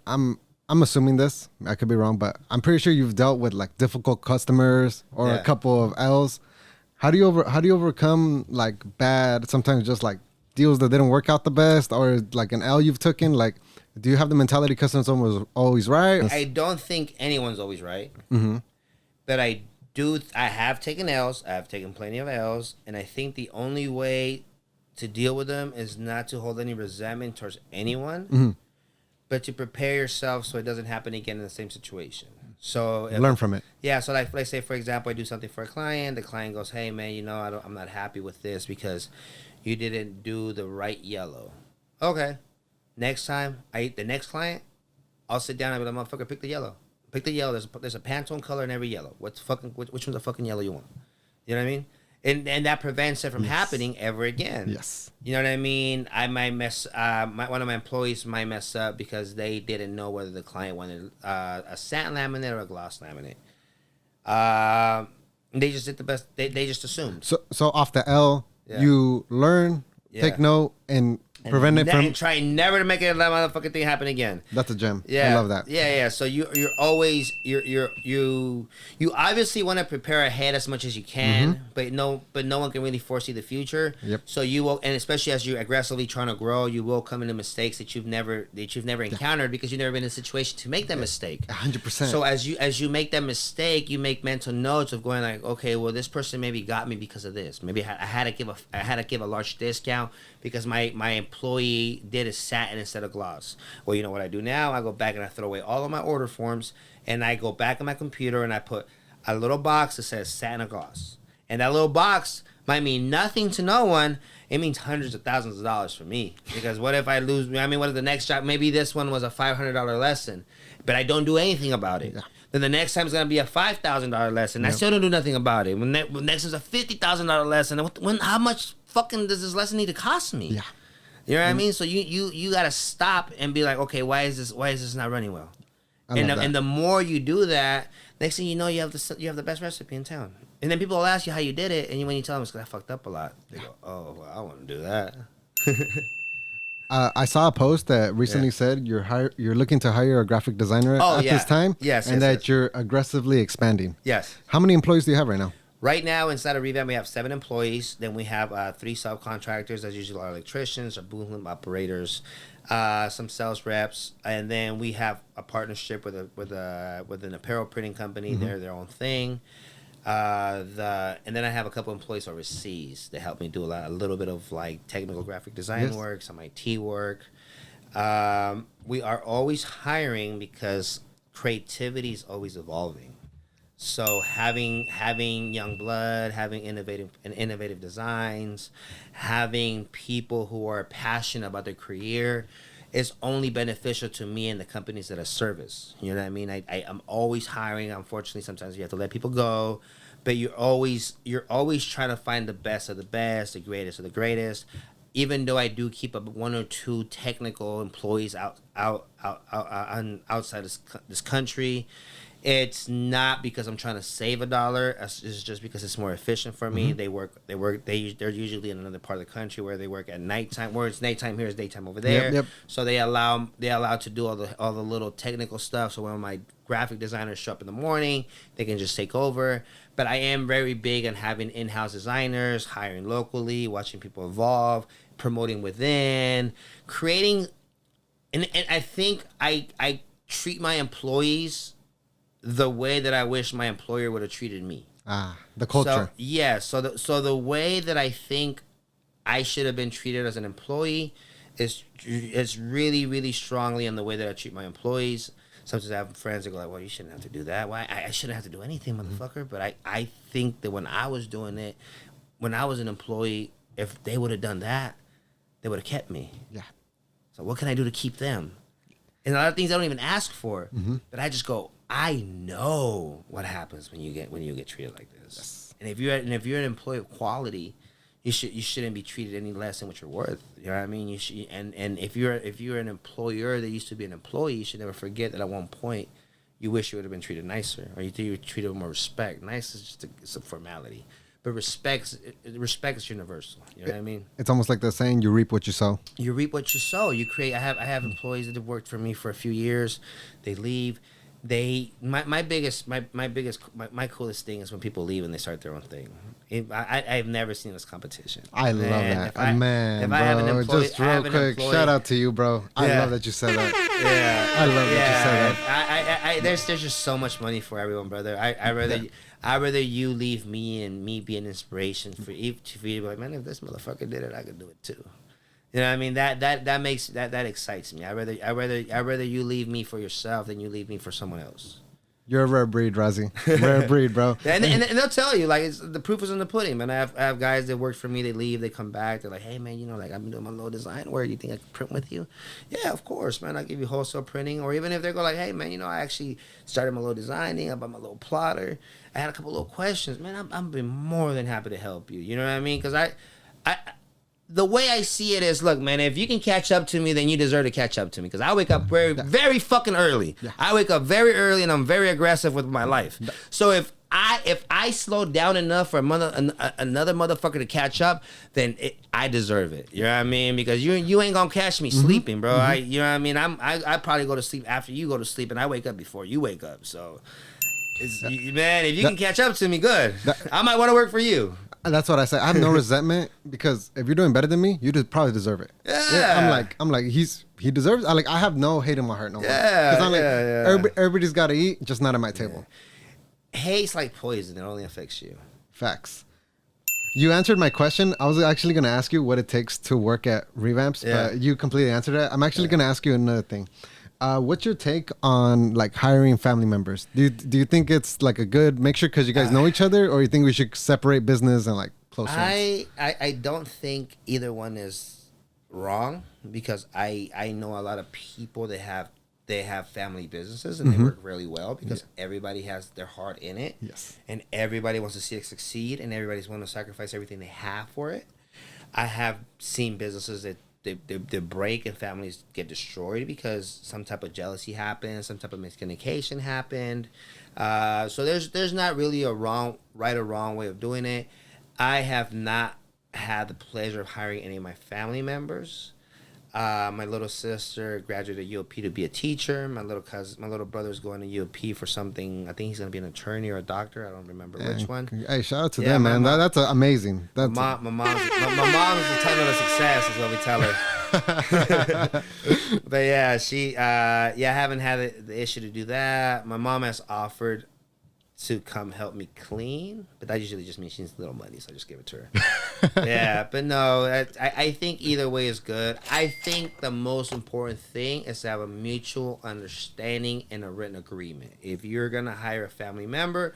I'm assuming this. I could be wrong, but I'm pretty sure you've dealt with like difficult customers or a couple of L's. How do you overcome like bad, sometimes just like deals that didn't work out the best, or like an L you've taken? Like, do you have the mentality customers always right? I don't think anyone's always right, Mm-hmm. but I do. I have taken L's. I have taken plenty of L's, and I think the only way to deal with them is not to hold any resentment towards anyone, Mm-hmm. but to prepare yourself so it doesn't happen again in the same situation. So Learn from it. Yeah, so like let's say for example, I do something for a client. The client goes, "Hey man, I'm not happy with this because you didn't do the right yellow." Okay, next time the next client, I'll sit down and be like, "Motherfucker, pick the yellow. Pick the yellow. There's a Pantone color in every yellow. Which one's the fucking yellow you want? You know what I mean?" And that prevents it from happening ever again. Yes. You know what I mean? I might mess. One of my employees might mess up because they didn't know whether the client wanted a satin laminate or a gloss laminate. They just did the best. They just assumed. So off the L, Yeah. you learn, take note, and prevent it from. And try never to make that motherfucking thing happen again. That's a gem. Yeah, I love that. Yeah. So you're always you obviously want to prepare ahead as much as you can, but no one can really foresee the future. Yep. So you will, and especially as you're aggressively trying to grow, you will come into mistakes that you've never encountered because you've never been in a situation to make that mistake. 100%. So as you make that mistake, you make mental notes of going like, okay, well this person maybe got me because of this. Maybe I had to give a large discount because my employee did a satin instead of gloss. Well, you know what I do now? I go back and I throw away all of my order forms, and I go back on my computer and I put a little box that says satin or gloss. And that little box might mean nothing to no one. It means hundreds of thousands of dollars for me. Because what if I lose? I mean, what if the next job? Maybe this one was a $500 lesson, but I don't do anything about it. Yeah. Then the next time is gonna be a $5,000 lesson. Yep. I still don't do nothing about it. When next is a $50,000 lesson. How much fucking does this lesson need to cost me? Yeah. You know what I mean? So you gotta stop and be like, okay, why is this not running well? And the more you do that, next thing you know, you have the best recipe in town. And then people will ask you how you did it, and when you tell them it's because I fucked up a lot, they go, oh, well, I want to do that. I saw a post that recently said you're looking to hire a graphic designer at this time. Yes. And that you're aggressively expanding. Yes. How many employees do you have right now? Right now, inside of REVAMP, we have 7 employees. Then we have 3 subcontractors. That's usually our electricians, our boom loom operators, some sales reps, and then we have a partnership with an apparel printing company. Mm-hmm. They're their own thing. And then I have a couple employees overseas that help me do a little bit of like technical graphic design work, some IT work. We are always hiring because creativity is always evolving. So having young blood, having innovative designs, having people who are passionate about their career is only beneficial to me and the companies that I service. You know what I mean? I'm always hiring. Unfortunately, sometimes you have to let people go, but you're always trying to find the best of the best, the greatest of the greatest. Even though I do keep up 1 or 2 technical employees outside this country. It's not because I'm trying to save a dollar. It's just because it's more efficient for me. Mm-hmm. They're usually in another part of the country where they work at nighttime. Where it's nighttime here, it's daytime over there. Yep. So they allow to do all the little technical stuff. So when my graphic designers show up in the morning, they can just take over. But I am very big on having in-house designers, hiring locally, watching people evolve, promoting within, creating. And I think I treat my employees the way that I wish my employer would have treated me. The culture. So the way that I think I should have been treated as an employee is really, really strongly in the way that I treat my employees. Sometimes I have friends that go like, well, you shouldn't have to do that. Why? I shouldn't have to do anything, motherfucker. Mm-hmm. But I think that when I was doing it, when I was an employee, if they would have done that, they would have kept me. Yeah. So what can I do to keep them? And a lot of things I don't even ask for, but I just go, I know what happens when you get treated like this. Yes. And if you're an employee of quality, you shouldn't be treated any less than what you're worth. You know what I mean? You should, and if you're an employer that used to be an employee, you should never forget that at one point you wish you would have been treated nicer, or you think you were treated with more respect. Nice is just a formality. but respect is universal. You know what I mean? It's almost like the saying, you reap what you sow. You reap what you sow. You create. I have employees that have worked for me for a few years. They leave. My coolest thing is when people leave and they start their own thing. I've never seen this competition. I love that. If I have an employee, just real quick, shout out to you, bro. I love that you said that. Yeah, I love that you said that. There's just so much money for everyone, brother. I'd rather you leave me and me be an inspiration for you to be like, man, if this motherfucker did it, I could do it too. You know what I mean? That excites me. I'd rather you leave me for yourself than you leave me for someone else. You're a rare breed, Razi. Rare breed, bro. and they'll tell you, like, the proof is in the pudding, man. I have guys that work for me. They leave, they come back. They're like, hey, man, you know, like, I've been doing my little design work. You think I can print with you? Yeah, of course, man. I'll give you wholesale printing. Or even if they go like, hey, man, you know, I actually started my little designing. I bought my little plotter. I had a couple little questions. Man, I'm been more than happy to help you. You know what I mean? Because the way I see it is, look, man, if you can catch up to me, then you deserve to catch up to me. Because I wake up very fucking early. Yeah. I wake up very early, and I'm very aggressive with my life. So if I slow down enough for another motherfucker to catch up, then I deserve it. You know what I mean? Because you ain't gonna catch me sleeping, bro. You know what I mean? I probably go to sleep after you go to sleep, and I wake up before you wake up. So, man, if you can catch up to me, good. I might want to work for you. That's what I say. I have no resentment because if you're doing better than me, you probably deserve it. Yeah. I'm like he deserves. I have no hate in my heart no more. Yeah. Because I'm like everybody's got to eat, just not at my table. Hate's like poison. It only affects you. Facts. You answered my question. I was actually going to ask you what it takes to work at Revamps, but you completely answered it. I'm actually going to ask you another thing. What's your take on like hiring family members? Do you think it's like a good mixture because you guys know each other, or you think we should separate business and like close friends? I don't think either one is wrong because I know a lot of people that have family businesses and they work really well because everybody has their heart in it. Yes. And everybody wants to see it succeed and everybody's willing to sacrifice everything they have for it. I have seen businesses that they break and families get destroyed because some type of jealousy happened, some type of miscommunication happened. So there's not really a right or wrong way of doing it. I have not had the pleasure of hiring any of my family members. My little sister graduated UOP to be a teacher. My little brother's going to UOP for something. I think he's going to be an attorney or a doctor. I don't remember which one. Hey, shout out to them, man. That's amazing. My mom's the title of success is what we tell her. But yeah, I haven't had the issue to do that. My mom has offered to come help me clean, but that usually just means she needs a little money, so I just give it to her. Yeah, but no, I think either way is good. I think the most important thing is to have a mutual understanding and a written agreement. If you're going to hire a family member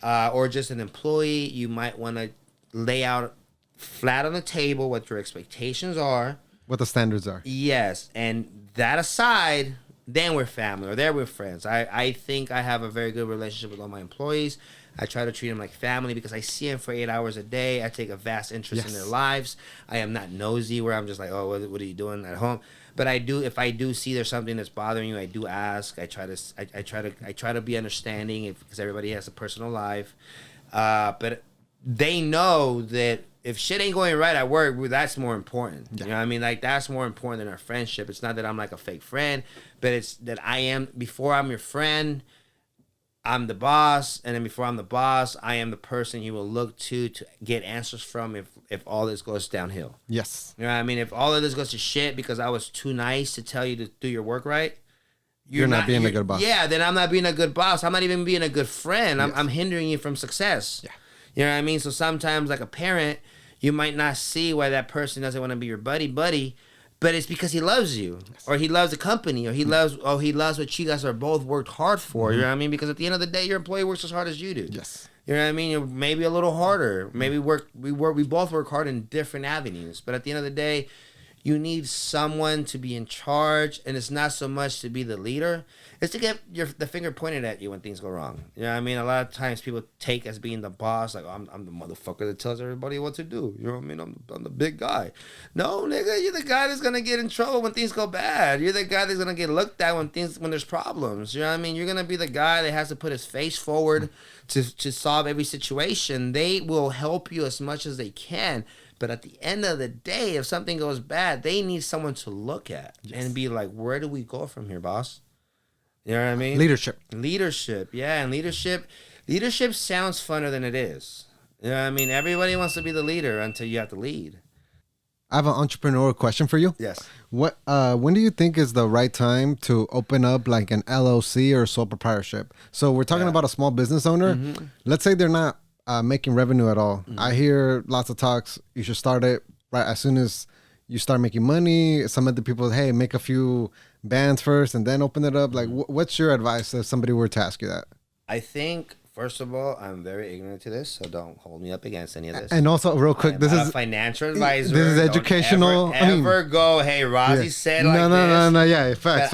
or just an employee, you might want to lay out flat on the table what your expectations are. What the standards are. Yes, and that aside, then we're family or then we're friends. I think I have a very good relationship with all my employees. I try to treat them like family because I see them for 8 hours a day. I take a vast interest in their lives. I am not nosy where I'm just like, oh, what are you doing at home? But I do, if I do see there's something that's bothering you, I do ask. I try to be understanding because everybody has a personal life. But they know that if shit ain't going right at work, that's more important. You know what I mean? Like, that's more important than our friendship. It's not that I'm like a fake friend, but it's that before I'm your friend, I'm the boss. And then before I'm the boss, I am the person you will look to get answers from if all this goes downhill. Yes. You know what I mean? If all of this goes to shit because I was too nice to tell you to do your work right, you're not being a good boss. Yeah, then I'm not being a good boss. I'm not even being a good friend. I'm hindering you from success. Yeah. You know what I mean? So sometimes, like a parent, you might not see why that person doesn't want to be your buddy, but it's because he loves you, or he loves the company, or he loves what you guys are both worked hard for. You know what I mean? Because at the end of the day, your employee works as hard as you do. Yes. You know what I mean? Maybe a little harder. Maybe we both work hard in different avenues, but at the end of the day, You need someone to be in charge, and it's not so much to be the leader. It's to get the finger pointed at you when things go wrong. You know what I mean? A lot of times people take as being the boss, like, oh, I'm the motherfucker that tells everybody what to do. You know what I mean? I'm the big guy. No, nigga, you're the guy that's gonna get in trouble when things go bad. You're the guy that's gonna get looked at when there's problems. You know what I mean? You're gonna be the guy that has to put his face forward to solve every situation. They will help you as much as they can. But at the end of the day, if something goes bad, they need someone to look at and be like, where do we go from here, boss? You know what I mean? Leadership, yeah. And leadership sounds funner than it is. You know what I mean? Everybody wants to be the leader until you have to lead. I have an entrepreneurial question for you. Yes. When do you think is the right time to open up like an LLC or sole proprietorship? So we're talking about a small business owner. Mm-hmm. Let's say they're not making revenue at all. Mm-hmm. I hear lots of talks. You should start it right as soon as you start making money. Some of the people, hey, make a few bands first and then open it up. Like, what's your advice if somebody were to ask you that? I think, first of all, I'm very ignorant to this, so don't hold me up against any of this. And also, real quick, this is a financial advisor. This is educational. Don't ever go, hey, Razi said like this. No. Yeah, facts.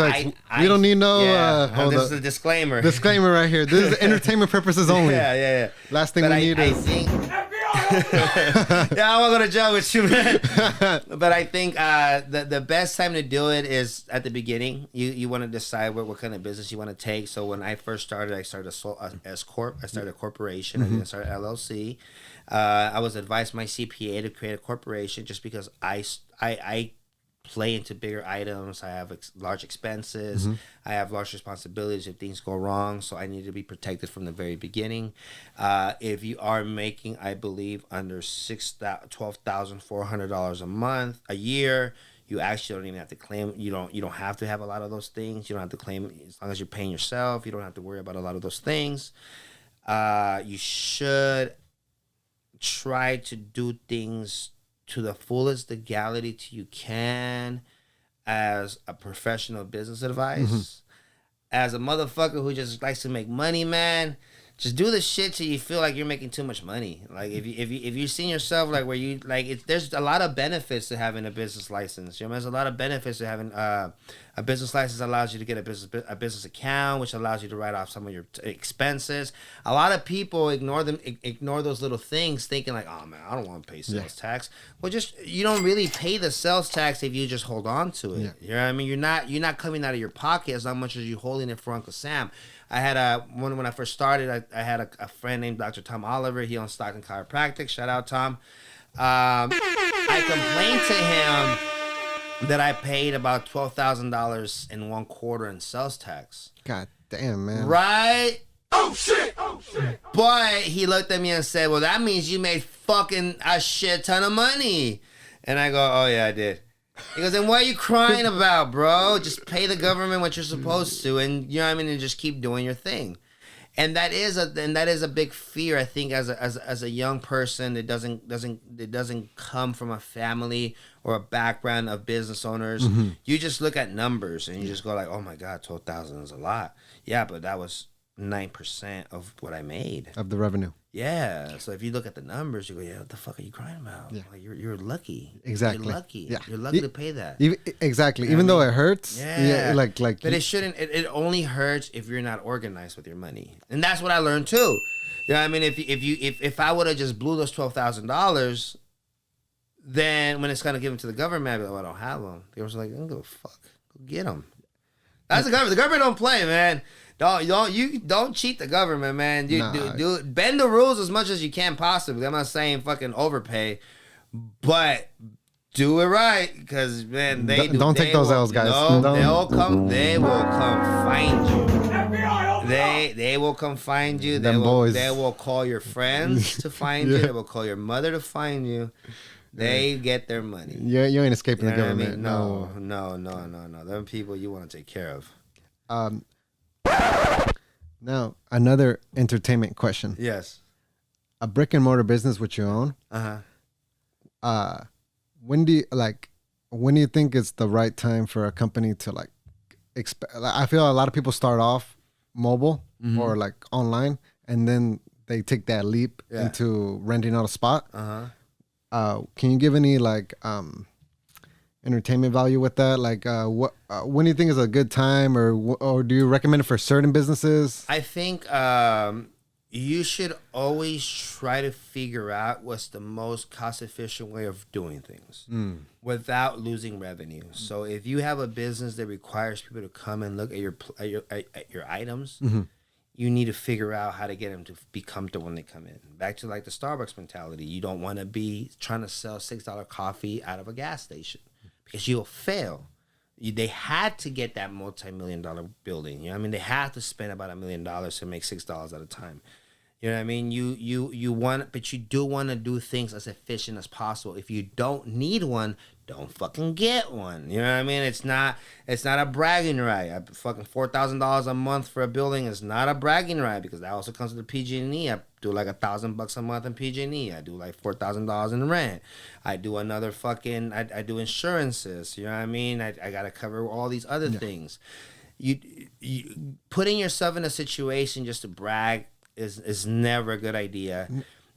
We don't need no. Hold this up. is a disclaimer. Disclaimer right here. This is entertainment purposes only. Yeah. Last thing we need is. I think. Yeah, I won't go to jail with you, man. But I think the best time to do it is at the beginning. You want to decide what kind of business you want to take. So when I first started, I started a S corp. I started a corporation. And then I started LLC. I was advised by my CPA to create a corporation just because I play into bigger items. I have large expenses. Mm-hmm. I have large responsibilities if things go wrong. So I need to be protected from the very beginning. If you are making, I believe, under $12,400 a year, you actually don't even have to claim. You don't have to have a lot of those things. You don't have to claim as long as you're paying yourself. You don't have to worry about a lot of those things. You should try to do things to the fullest legality you can as a professional business advice. Mm-hmm. As a motherfucker who just likes to make money, man, just do the shit till you feel like you're making too much money. Like if you've seen yourself like where you like there's a lot of benefits to having a business license. You know, there's a lot of benefits to having a business license. Allows you to get a business account, which allows you to write off some of your expenses. A lot of people ignore those little things, thinking like, oh man, I don't want to pay sales tax. Well, you don't really pay the sales tax if you just hold on to it. Yeah. You know what I mean? You're not coming out of your pocket as much as you holding it for Uncle Sam. I had when I first started, I had a friend named Dr. Tom Oliver. He owns Stockton Chiropractic. Shout out, Tom. I complained to him that I paid about $12,000 in 1 quarter in sales tax. God damn, man. Right? Oh shit! But he looked at me and said, well, that means you made fucking a shit ton of money. And I go, oh yeah, I did. He goes, then what are you crying about, bro? Just pay the government what you're supposed to, and you know what I mean, and just keep doing your thing. And that is a big fear, I think, as a young person that doesn't come from a family or a background of business owners. Mm-hmm. You just look at numbers and you just go like, oh my God, 12,000 is a lot. Yeah, but that was 9% of what I made of the revenue. Yeah. So if you look at the numbers, you go, yeah, what the fuck are you crying about? Yeah. Like you're lucky. Exactly. You're lucky. Yeah. You're lucky to pay that. Exactly. You know Even though it hurts. Yeah. Like. But it shouldn't. It only hurts if you're not organized with your money, and that's what I learned too. You know what I mean? If I would have just blew those $12,000, then when it's gonna give them to the government, I'd be like, well, I don't have them. They was like, I don't give a fuck. Go get them. That's the government. The government don't play, man. Don't cheat the government, man. Do bend the rules as much as you can possibly. I'm not saying fucking overpay, but do it right, because man, don't take those L's, guys. No, they will come find you. They will come find you. They will call your friends to find you. They will call your mother to find you. They get their money. You ain't escaping the government. I mean? No. Them people you want to take care of. Now, another entertainment question. Yes. A brick and mortar business which you own. When do you think it's the right time for a company to I feel a lot of people start off mobile or like online, and then they take that leap into renting out a spot. Can you give any entertainment value with that? Like, when do you think is a good time, or do you recommend it for certain businesses? I think you should always try to figure out what's the most cost efficient way of doing things without losing revenue. So if you have a business that requires people to come and look at your items, you need to figure out how to get them to be comfortable when they come in. Back to like the Starbucks mentality. You don't want to be trying to sell $6 coffee out of a gas station because you'll fail. They had to get that multi-million-dollar building. You know what I mean? They had to spend about $1 million to make $6 at a time. You know what I mean? You want, but you do want to do things as efficient as possible. If you don't need one, don't fucking get one. You know what I mean? It's not a bragging right. Fucking $4,000 a month for a building is not a bragging right because that also comes with the PG&E. I do like $1,000 a month in PG&E. I do like $4,000 in rent. I do another fucking. I do insurances. You know what I mean? I gotta cover all these other things. You putting yourself in a situation just to brag is never a good idea.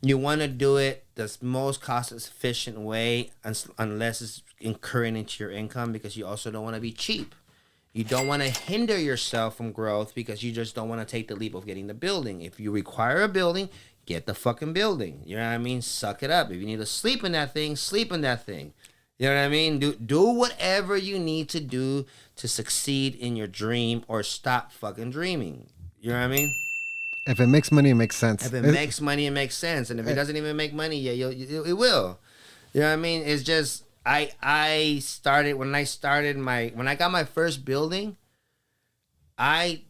You want to do it the most cost efficient way unless it's incurring into your income because you also don't want to be cheap. You don't want to hinder yourself from growth because you just don't want to take the leap of getting the building. If you require a building, get the fucking building. You know what I mean? Suck it up. If you need to sleep in that thing, sleep in that thing. You know what I mean? Do whatever you need to do to succeed in your dream or stop fucking dreaming. You know what I mean? If it makes money, it makes sense. If it makes money, it makes sense. And if it doesn't even make money, yeah, it will. You know what I mean? It's just I started when I got my first building, I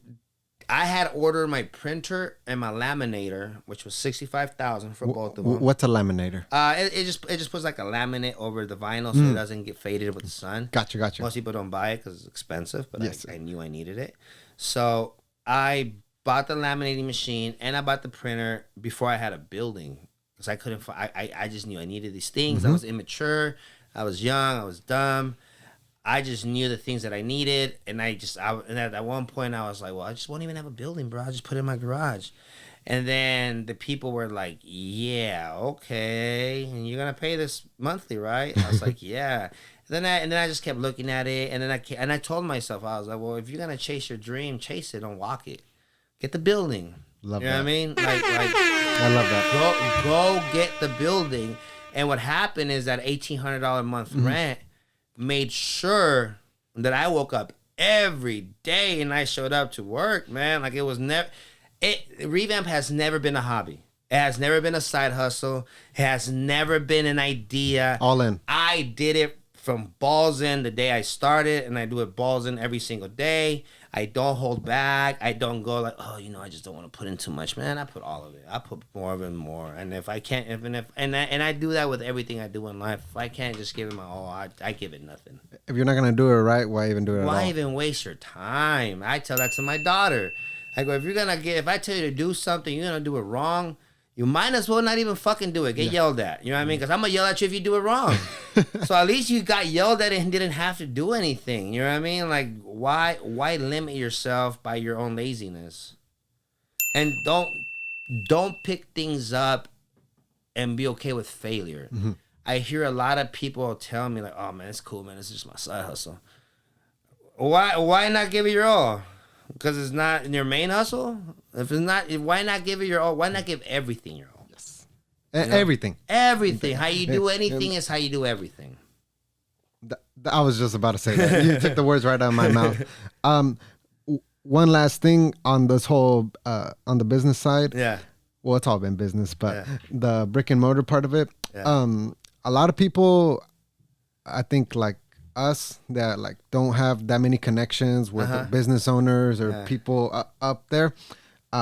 had ordered my printer and my laminator, which was $65,000 for both of them. What's a laminator? It just puts like a laminate over the vinyl so it doesn't get faded with the sun. Gotcha. Most people don't buy it because it's expensive, but yes. I knew I needed it, so I bought the laminating machine and I bought the printer before I had a building because I couldn't. I just knew I needed these things. I was immature. I was young. I was dumb. I just knew the things that I needed, and at one point I was like, well, I just won't even have a building, bro. I'll just put it in my garage. And then the people were like, yeah, okay, and you're gonna pay this monthly, right? I was like, yeah. And then I just kept looking at it, and then I told myself, I was like, well, if you're gonna chase your dream, chase it, don't walk it. Get the building. Love you know that. what I mean? Like I love that. Go get the building. And what happened is that $1,800 a month rent made sure that I woke up every day and I showed up to work, man. Like Revamp has never been a hobby. It has never been a side hustle. It has never been an idea. All in. I did it from balls in the day I started, and I do it balls in every single day. I don't hold back. I don't go like, oh, I just don't want to put in too much. Man, I put all of it. I put more of it more. And if I can't, and I do that with everything I do in life. If I can't just give it my all, I give it nothing. If you're not gonna do it right, why even do it at all? Why even waste your time? I tell that to my daughter. I go, if I tell you to do something, you're gonna do it wrong. You might as well not even fucking do it. Get yelled at. You know what I mean? Because I'm going to yell at you if you do it wrong. So at least you got yelled at and didn't have to do anything. You know what I mean? Like, why limit yourself by your own laziness? And don't pick things up and be okay with failure. I hear a lot of people tell me, like, oh, man, it's cool, man. It's just my side hustle. Why not give it your all? Because it's not in your main hustle? If it's not, why not give it your all? Why not give everything your all? Yes. Everything. Everything. How you do anything is how you do everything. I was just about to say that. You took the words right out of my mouth. One last thing on this whole, on the business side. Yeah. Well, it's all been business, but the brick and mortar part of it. Yeah. A lot of people, I think, like us, that like don't have that many connections with the business owners or people up there,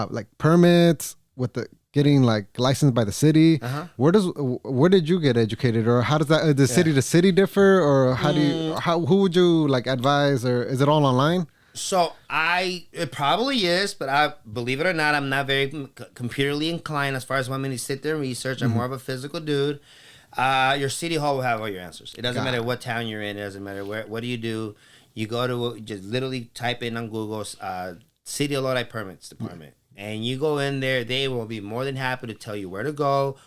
like permits with the getting like licensed by the city. Where did you get educated, or how does that does city to city differ, or who would you like advise, or is it all online? So it probably is, but I believe it or not, I'm not very computerly inclined as far as wanting me to sit there and research. I'm more of a physical dude. Your city hall will have all your answers. It doesn't matter what town you're in. It doesn't matter what do you do. You go to just literally type in on Google City of Lodi Permits Department, and you go in there. They will be more than happy to tell you where to go,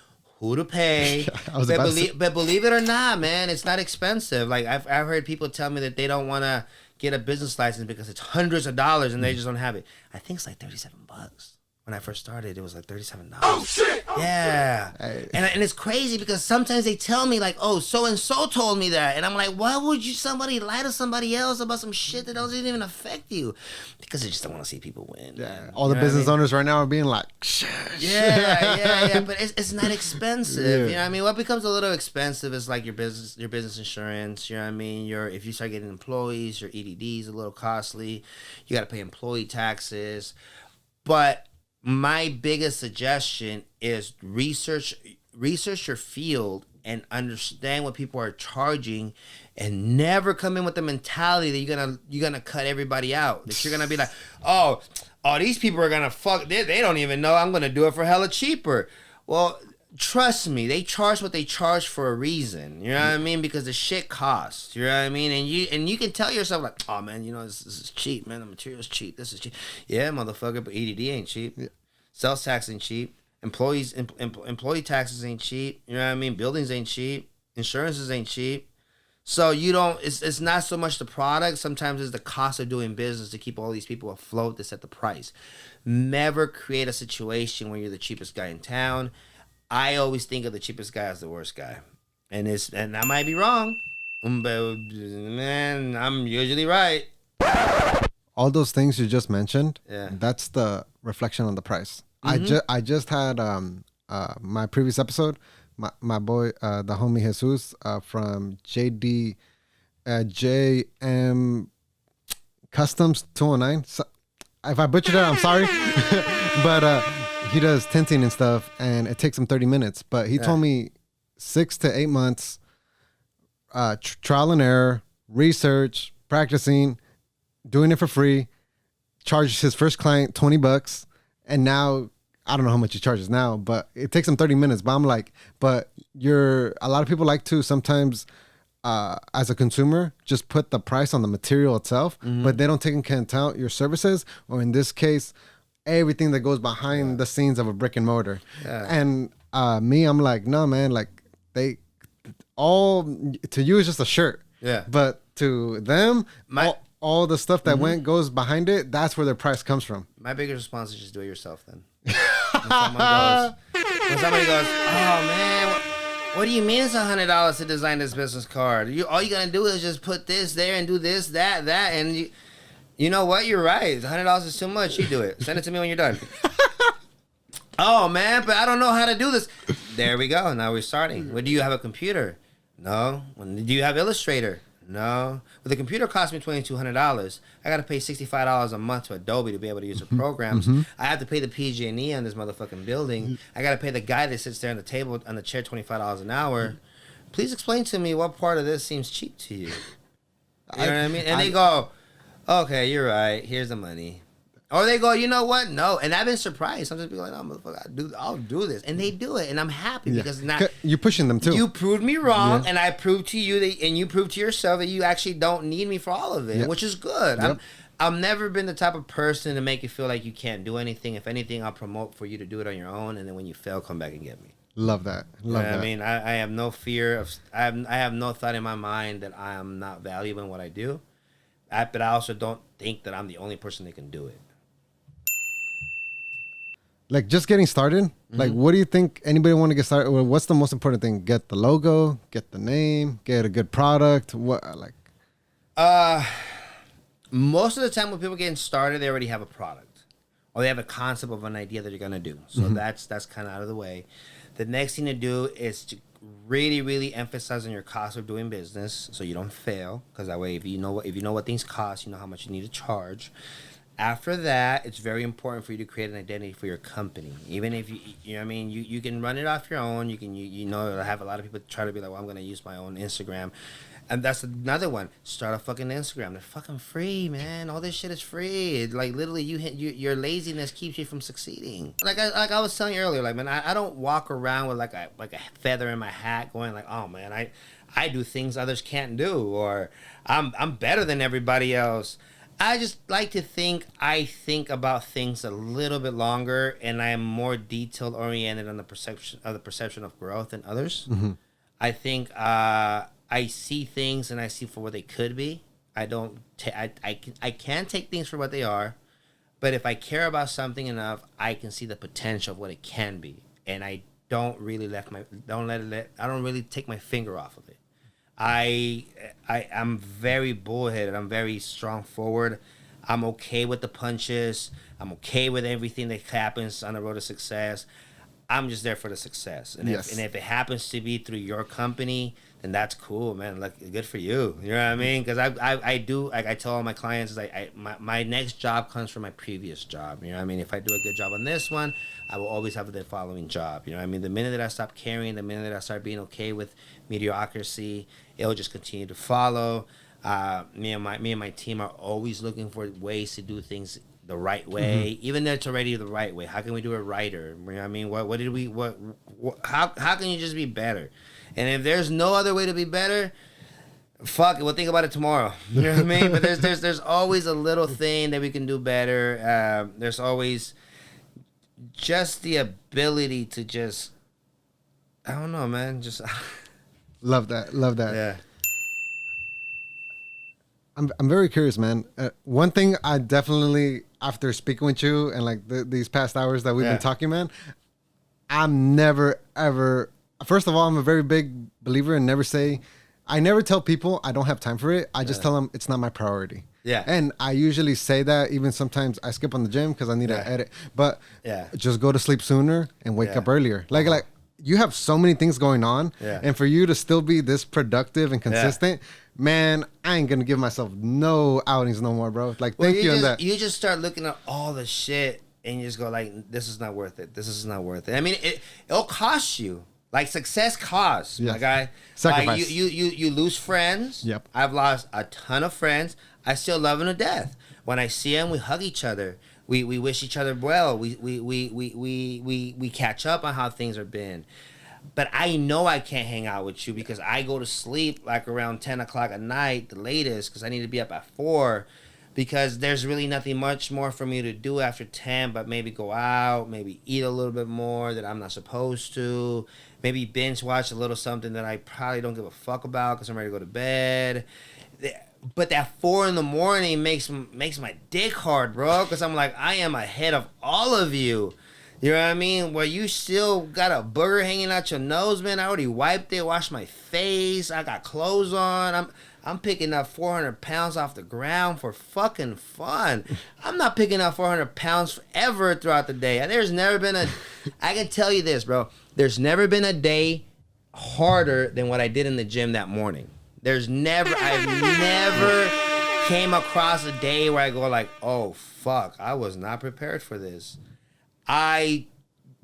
who to pay. But believe it or not, man, it's not expensive. Like I've heard people tell me that they don't want to get a business license because it's hundreds of dollars and they just don't have it. I think it's like $37. When I first started, it was like $37. Oh shit! Yeah, and it's crazy because sometimes they tell me like, "Oh, so and so told me that," and I'm like, "Why would somebody lie to somebody else about some shit that doesn't even affect you?" Because they just don't want to see people win. Yeah, all the business owners right now are being like, "Shh." Yeah. But it's not expensive. Yeah. You know what I mean? What becomes a little expensive is like your business insurance. You know what I mean? If you start getting employees, your EDD is a little costly. You got to pay employee taxes, but my biggest suggestion is research your field and understand what people are charging, and never come in with the mentality that you're gonna cut everybody out. That you're gonna be like, oh, these people are gonna fuck. They don't even know I'm gonna do it for hella cheaper. Well, trust me, they charge what they charge for a reason. You know what I mean? Because the shit costs. You know what I mean? And you can tell yourself like, oh man, this is cheap, man. The material's cheap. This is cheap. Yeah, motherfucker, but EDD ain't cheap. Yeah. Sales tax ain't cheap. Employee taxes ain't cheap. You know what I mean? Buildings ain't cheap. Insurances ain't cheap. So it's not so much the product. Sometimes it's the cost of doing business to keep all these people afloat to set the price. Never create a situation where you're the cheapest guy in town. I always think of the cheapest guy as the worst guy. And I might be wrong, but man, I'm usually right. All those things you just mentioned, that's the reflection on the price. Mm-hmm. I just had my previous episode, my boy, the homie Jesus from JM Customs 209. So, if I butchered it, I'm sorry. But he does tinting and stuff, and it takes him 30 minutes. But he told me 6 to 8 months, trial and error, research, practicing, doing it for free, charges his first client $20, and now I don't know how much he charges now, but it takes him 30 minutes. But I'm like, a lot of people like to sometimes, as a consumer, just put the price on the material itself, but they don't take into account your services, or in this case, everything that goes behind the scenes of a brick and mortar. Yeah. And I'm like, no, man, like to you it's just a shirt. Yeah. But to them, all the stuff that goes behind it, that's where their price comes from. My biggest response is just do it yourself then. When somebody goes, oh man, what do you mean it's $100 to design this business card? All you gotta do is just put this there and do this, that, and you know what? You're right. $100 is too much. You do it. Send it to me when you're done. Oh man, but I don't know how to do this. There we go. Now we're starting. Well, do you have a computer? No. Do you have Illustrator? No. Well, the computer cost me $2,200. I got to pay $65 a month to Adobe to be able to use the programs. I have to pay the PG&E on this motherfucking building. I got to pay the guy that sits there on the table, on the chair, $25 an hour. Please explain to me what part of this seems cheap to you. You know what I mean? And they go, okay, you're right. Here's the money. Or they go, you know what? No. And I've been surprised. Sometimes people are like, oh, motherfucker, I'll do this. And they do it. And I'm happy because now you're pushing them too. You proved me wrong, and I proved to you and you proved to yourself that you actually don't need me for all of it, which is good. Yep. I've never been the type of person to make you feel like you can't do anything. If anything, I'll promote for you to do it on your own. And then when you fail, come back and get me. Love that. Love that. I mean, I have no fear of, I have no thought in my mind that I am not valuable in what I do. But I also don't think that I'm the only person that can do it. Like just getting started, like what do you think anybody want to get started? Well, what's the most important thing? Get the logo, get the name, get a good product. What most of the time when people getting started, they already have a product or they have a concept of an idea that you're gonna do. So that's kind of out of the way. The next thing to do is to really, really emphasize on your cost of doing business so you don't fail. Because that way, if you know what things cost, you know how much you need to charge. After that, it's very important for you to create an identity for your company. Even if you know what I mean, you can run it off your own. You can have a lot of people try to be like, well, I'm gonna use my own Instagram, and that's another one. Start a fucking Instagram. They're fucking free, man. All this shit is free. Like literally, your laziness keeps you from succeeding. Like I was telling you earlier, like man, I don't walk around with like a feather in my hat, going like, oh man, I do things others can't do, or I'm better than everybody else. I just like to think I think about things a little bit longer, and I am more detail oriented on the perception of growth than others. I think I see things and I see for what they could be. I don't. I can take things for what they are, but if I care about something enough, I can see the potential of what it can be, and I don't really I don't really take my finger off of it. I'm very bullheaded. I'm very strong forward. I'm okay with the punches. I'm okay with everything that happens on the road to success. I'm just there for the success. And if it happens to be through your company, then that's cool, man. Like, good for you. You know what I mean? Because I do, like I tell all my clients, my next job comes from my previous job. You know what I mean? If I do a good job on this one, I will always have the following job. You know what I mean? The minute that I stop caring, the minute that I start being okay with mediocrity, it'll just continue to follow. Me and my team are always looking for ways to do things the right way, even though it's already the right way. How can we do it righter? You know what I mean? How can you just be better? And if there's no other way to be better, fuck it, we'll think about it tomorrow. You know what I mean? But there's always a little thing that we can do better. There's always just the ability to just, I don't know, man. Just love that. Yeah. I'm very curious, man. One thing I definitely, after speaking with you and like these past hours that we've been talking, man, I'm never ever. First of all, I'm a very big believer in I never tell people I don't have time for it. I just tell them it's not my priority. Yeah. And I usually say that even sometimes I skip on the gym because I need to edit. But just go to sleep sooner and wake up earlier. Like you have so many things going on. Yeah. And for you to still be this productive and consistent, man, I ain't going to give myself no outings no more, bro. Like, thank you on that. You just start looking at all the shit and you just go like, this is not worth it. This is not worth it. I mean, it'll cost you. Like, success costs, my guy. Sacrifice. Like, you lose friends. Yep. I've lost a ton of friends. I still love them to death. When I see them, we hug each other. We wish each other well. We catch up on how things have been. But I know I can't hang out with you because I go to sleep like around 10 o'clock at night, the latest, because I need to be up at 4. Because there's really nothing much more for me to do after 10, but maybe go out, maybe eat a little bit more that I'm not supposed to, maybe binge watch a little something that I probably don't give a fuck about because I'm ready to go to bed. But that 4 in the morning makes my dick hard, bro, because I'm like, I am ahead of all of you. You know what I mean? Where you still got a booger hanging out your nose, man. I already wiped it, washed my face. I got clothes on. I'm picking up 400 pounds off the ground for fucking fun. I'm not picking up 400 pounds ever throughout the day. There's never been I can tell you this, bro. There's never been a day harder than what I did in the gym that morning. I've never came across a day where I go like, oh, fuck, I was not prepared for this. I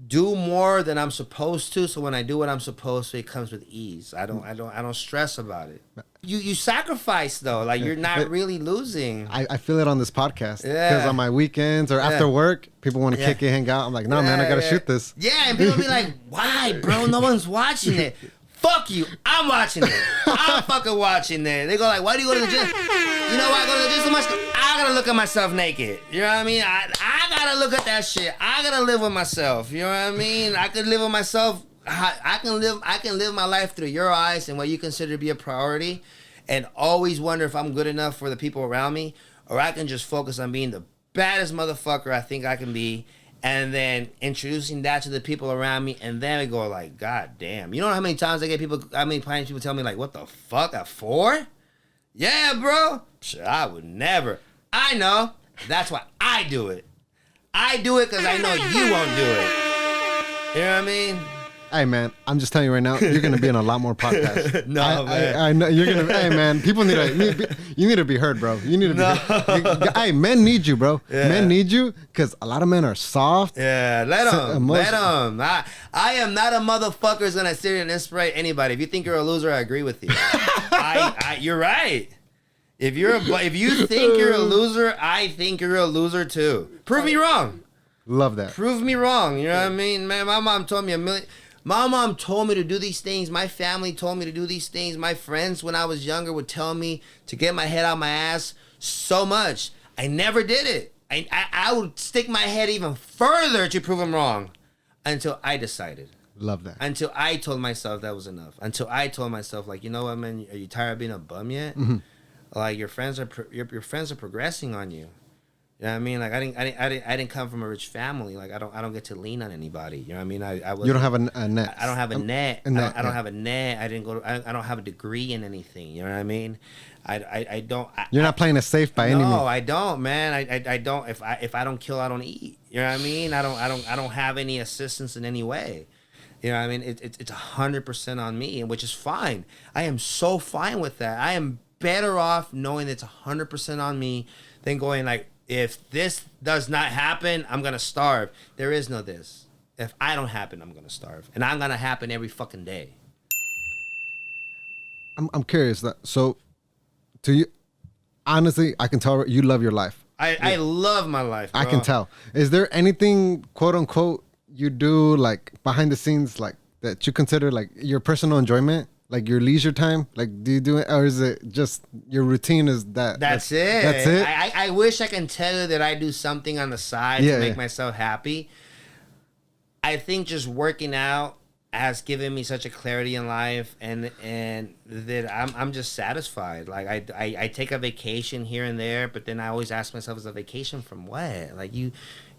do more than I'm supposed to, so when I do what I'm supposed to, it comes with ease. I don't stress about it. You sacrifice though, like you're not really losing. I feel it on this podcast because on my weekends or after work, people want to kick it, hang out. I'm like, no, man, I gotta shoot this. Yeah, and people be like, why, bro? No one's watching it. Fuck you, I'm watching it. I'm fucking watching it. They go like, why do you go to the gym? You know why I go to the gym so much? I gotta look at myself naked. You know what I mean? I gotta look at that shit. I gotta live with myself. You know what I mean? I can live with myself. I can live my life through your eyes and what you consider to be a priority, and always wonder if I'm good enough for the people around me, or I can just focus on being the baddest motherfucker I think I can be, and then introducing that to the people around me, and then we go like, God damn. You know how many times people tell me like, what the fuck, at 4? Yeah, bro. Shit, I would never. I know. That's why I do it. I do it because I know you won't do it. You know what I mean? Hey, man, I'm just telling you right now, you're going to be in a lot more podcasts. No, man. I know you're going to. Hey, man, people you need to be heard, bro. You need to be heard. Hey, men need you, bro. Yeah. Men need you because a lot of men are soft. Yeah, let them. Let them. I am not a motherfucker who's going to sit here and inspire anybody. If you think you're a loser, I agree with you. You're right. If you think you're a loser, I think you're a loser too. Prove me wrong. Love that. Prove me wrong. You know what I mean? Man, my mom told me my mom told me to do these things. My family told me to do these things. My friends when I was younger would tell me to get my head out my ass so much. I never did it. I would stick my head even further to prove them wrong until I decided. Love that. Until I told myself that was enough. Until I told myself, like, you know what, man? Are you tired of being a bum yet? Mm-hmm. Like, your friends are progressing on you. You know what I mean? Like, I didn't come from a rich family. Like, I don't get to lean on anybody. You know what I mean? You don't have a net. I don't have a net. I don't have a net. I don't have a degree in anything. You know what I mean? I don't. You're not playing it safe by any means. No, I don't, man. I don't. If I don't kill, I don't eat. You know what I mean? I don't have any assistance in any way. You know what I mean? It's 100% on me, and which is fine. I am so fine with that. I am better off knowing it's 100% on me than going like, if this does not happen, I'm going to starve. There is no this. If I don't happen, I'm going to starve. And I'm going to happen every fucking day. I'm curious. So, to you, honestly, I can tell you love your life. I love my life, bro. I can tell. Is there anything, quote unquote, you do like behind the scenes, like that you consider like your personal enjoyment? Like your leisure time? Like, do you do it, or is it just your routine is that? That's it. That's it? I wish I can tell you that I do something on the side to make myself happy. I think just working out has given me such a clarity in life, and that I'm just satisfied. Like I take a vacation here and there, but then I always ask myself, is a vacation from what? Like you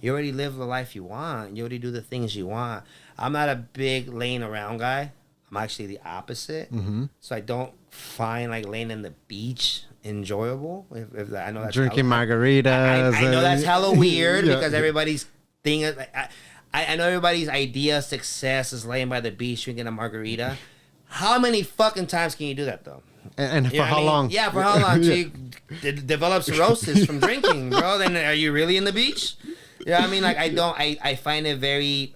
already live the life you want. You already do the things you want. I'm not a big laying around guy. I'm actually the opposite. Mm-hmm. So I don't find like laying in the beach enjoyable. If I know that's drinking margaritas. I know that's hella weird because everybody's thing is like, I know everybody's idea of success is laying by the beach drinking a margarita. How many fucking times can you do that though? And for how long? Yeah, for how long? So you develop cirrhosis from drinking, bro. Then are you really in the beach? Yeah, I mean, like I find it very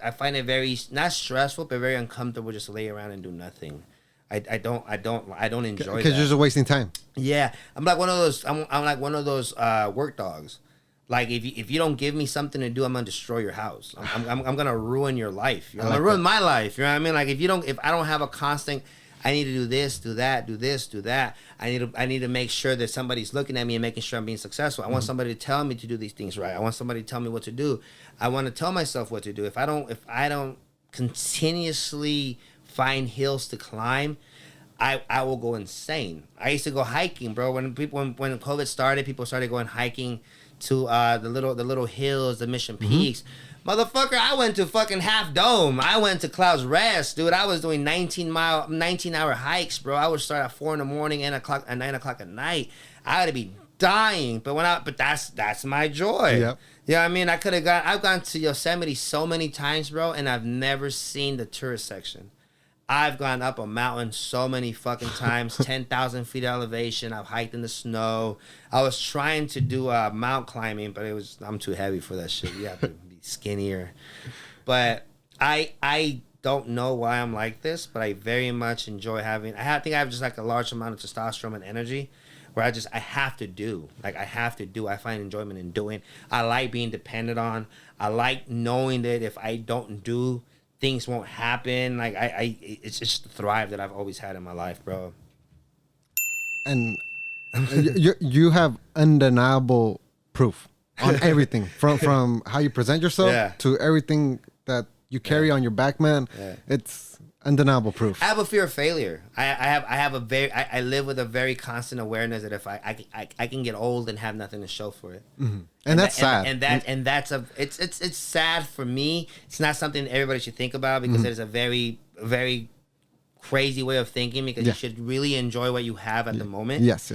not stressful, but very uncomfortable just to lay around and do nothing. I don't enjoy that. Because you're just wasting time. Yeah, I'm like one of those work dogs. Like if you don't give me something to do, I'm gonna destroy your house. I'm gonna ruin your life. I'm gonna ruin my life. You know what I mean? Like if I don't have a constant, I need to do this, do that, do this, do that. I need to make sure that somebody's looking at me and making sure I'm being successful. I want somebody to tell me to do these things right. I want somebody to tell me what to do. I want to tell myself what to do. If I don't continuously find hills to climb, I will go insane. I used to go hiking, bro. When COVID started, people started going hiking to the little hills, the Mission Peaks. Motherfucker, I went to fucking Half Dome. I went to Clouds Rest, dude. I was doing 19-hour hikes, bro. I would start at 4 a.m, and 9 o'clock at night. I had to be dying, but that's my joy. Yep. Yeah, I mean, I've gone to Yosemite so many times, bro, and I've never seen the tourist section. I've gone up a mountain so many fucking times, 10,000 feet elevation. I've hiked in the snow. I was trying to do mount climbing, but I'm too heavy for that shit. You have to be skinnier. But I don't know why I'm like this, but I very much enjoy I think I have just like a large amount of testosterone and energy where I have to do. Like I have to do. I find enjoyment in doing. I like being dependent on. I like knowing that if I don't do, things won't happen. Like it's just the thrive that I've always had in my life, bro. And you have undeniable proof on everything from how you present yourself to everything that you carry on your back, man. Yeah. It's undeniable proof. I have a fear of failure. I live with a very constant awareness that if I can get old and have nothing to show for it. Mm-hmm. And that's sad. It's sad for me. It's not something everybody should think about because it is a very, very crazy way of thinking because you should really enjoy what you have at the moment. Yes.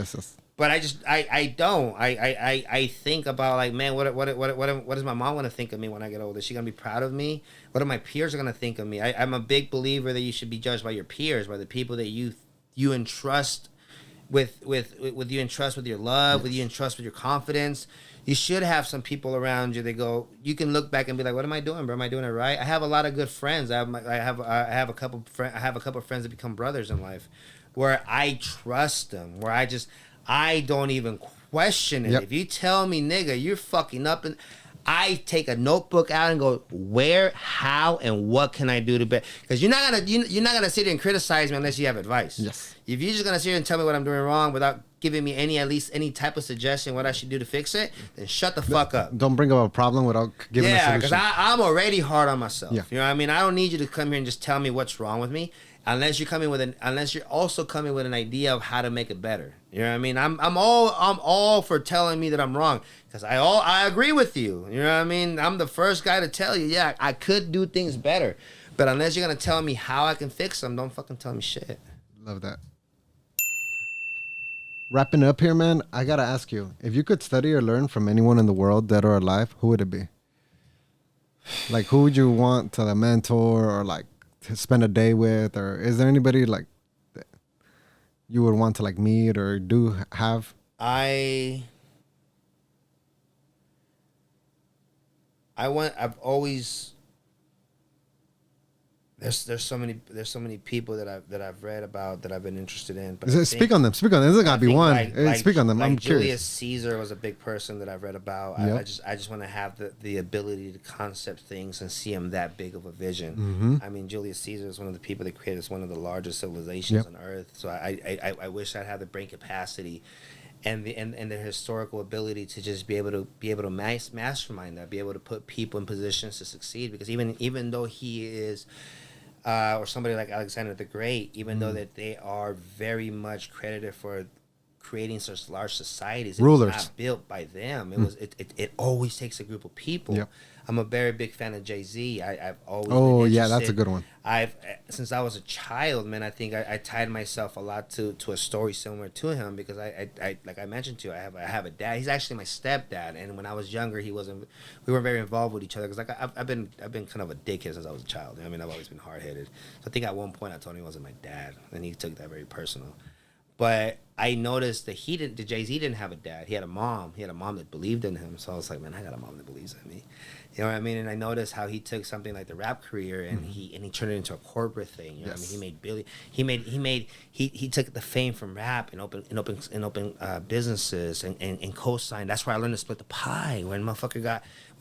But I don't. I think about like, man, what does my mom want to think of me when I get older? Is she gonna be proud of me? What are my peers gonna think of me? I'm a big believer that you should be judged by your peers, by the people that you entrust with you entrust with your love, with you entrust with your confidence. You should have some people around you that go. You can look back and be like, "What am I doing, bro? Am I doing it right?" I have a lot of good friends. I have a couple of friends that become brothers in life, where I trust them. Where I don't even question it. Yep. If you tell me, nigga, you're fucking up, and I take a notebook out and go, where, how, and what can I do to better? Because you're not gonna sit here and criticize me unless you have advice. Yes. If you're just gonna sit here and tell me what I'm doing wrong without giving me at least any type of suggestion what I should do to fix it, then shut the fuck up. Don't bring up a problem without giving a solution. Yeah, because I'm already hard on myself. Yeah. You know what I mean? I don't need you to come here and just tell me what's wrong with me, unless you're also coming with an idea of how to make it better. You know what I mean? I'm all for telling me that I'm wrong, because I agree with you. You know what I mean? I'm the first guy to tell you, yeah, I could do things better. But unless you're gonna tell me how I can fix them, don't fucking tell me shit. Love that. Wrapping up here, man, I gotta ask you, if you could study or learn from anyone in the world, dead or alive, who would it be? Like, who would you want to mentor or like to spend a day with, or is there anybody like that you would want to like meet or do have? I've always there's so many people that I've read about that I've been interested in. But Speak on them. This is gotta be one. Speak on them. I'm curious. Julius Caesar was a big person that I've read about. Yep. I just want to have the ability to concept things and see them that big of a vision. Mm-hmm. I mean, Julius Caesar is one of the people that created one of the largest civilizations on Earth. So I wish I'd have the brain capacity and the historical ability to just be able to mastermind that, be able to put people in positions to succeed. Because even though he is or somebody like Alexander the Great, even though that they are very much credited for creating such large societies, it rulers, was not built by them. It always takes a group of people. Yep. I'm a very big fan of Jay-Z. I've always been yeah, that's a good one. Since I was a child, man, I think I tied myself a lot to a story similar to him, because I like I mentioned to you, I have a dad. He's actually my stepdad, and when I was younger, we weren't very involved with each other, because like I've been kind of a dickhead since I was a child. I mean, I've always been hard headed. So I think at one point I told him he wasn't my dad, and he took that very personal. But I noticed that Jay-Z didn't have a dad. He had a mom. He had a mom that believed in him. So I was like, man, I got a mom that believes in me. You know what I mean? And I noticed how he took something like the rap career and he turned it into a corporate thing. You know what I mean? He took the fame from rap and open businesses and co-signed. That's where I learned to split the pie. When the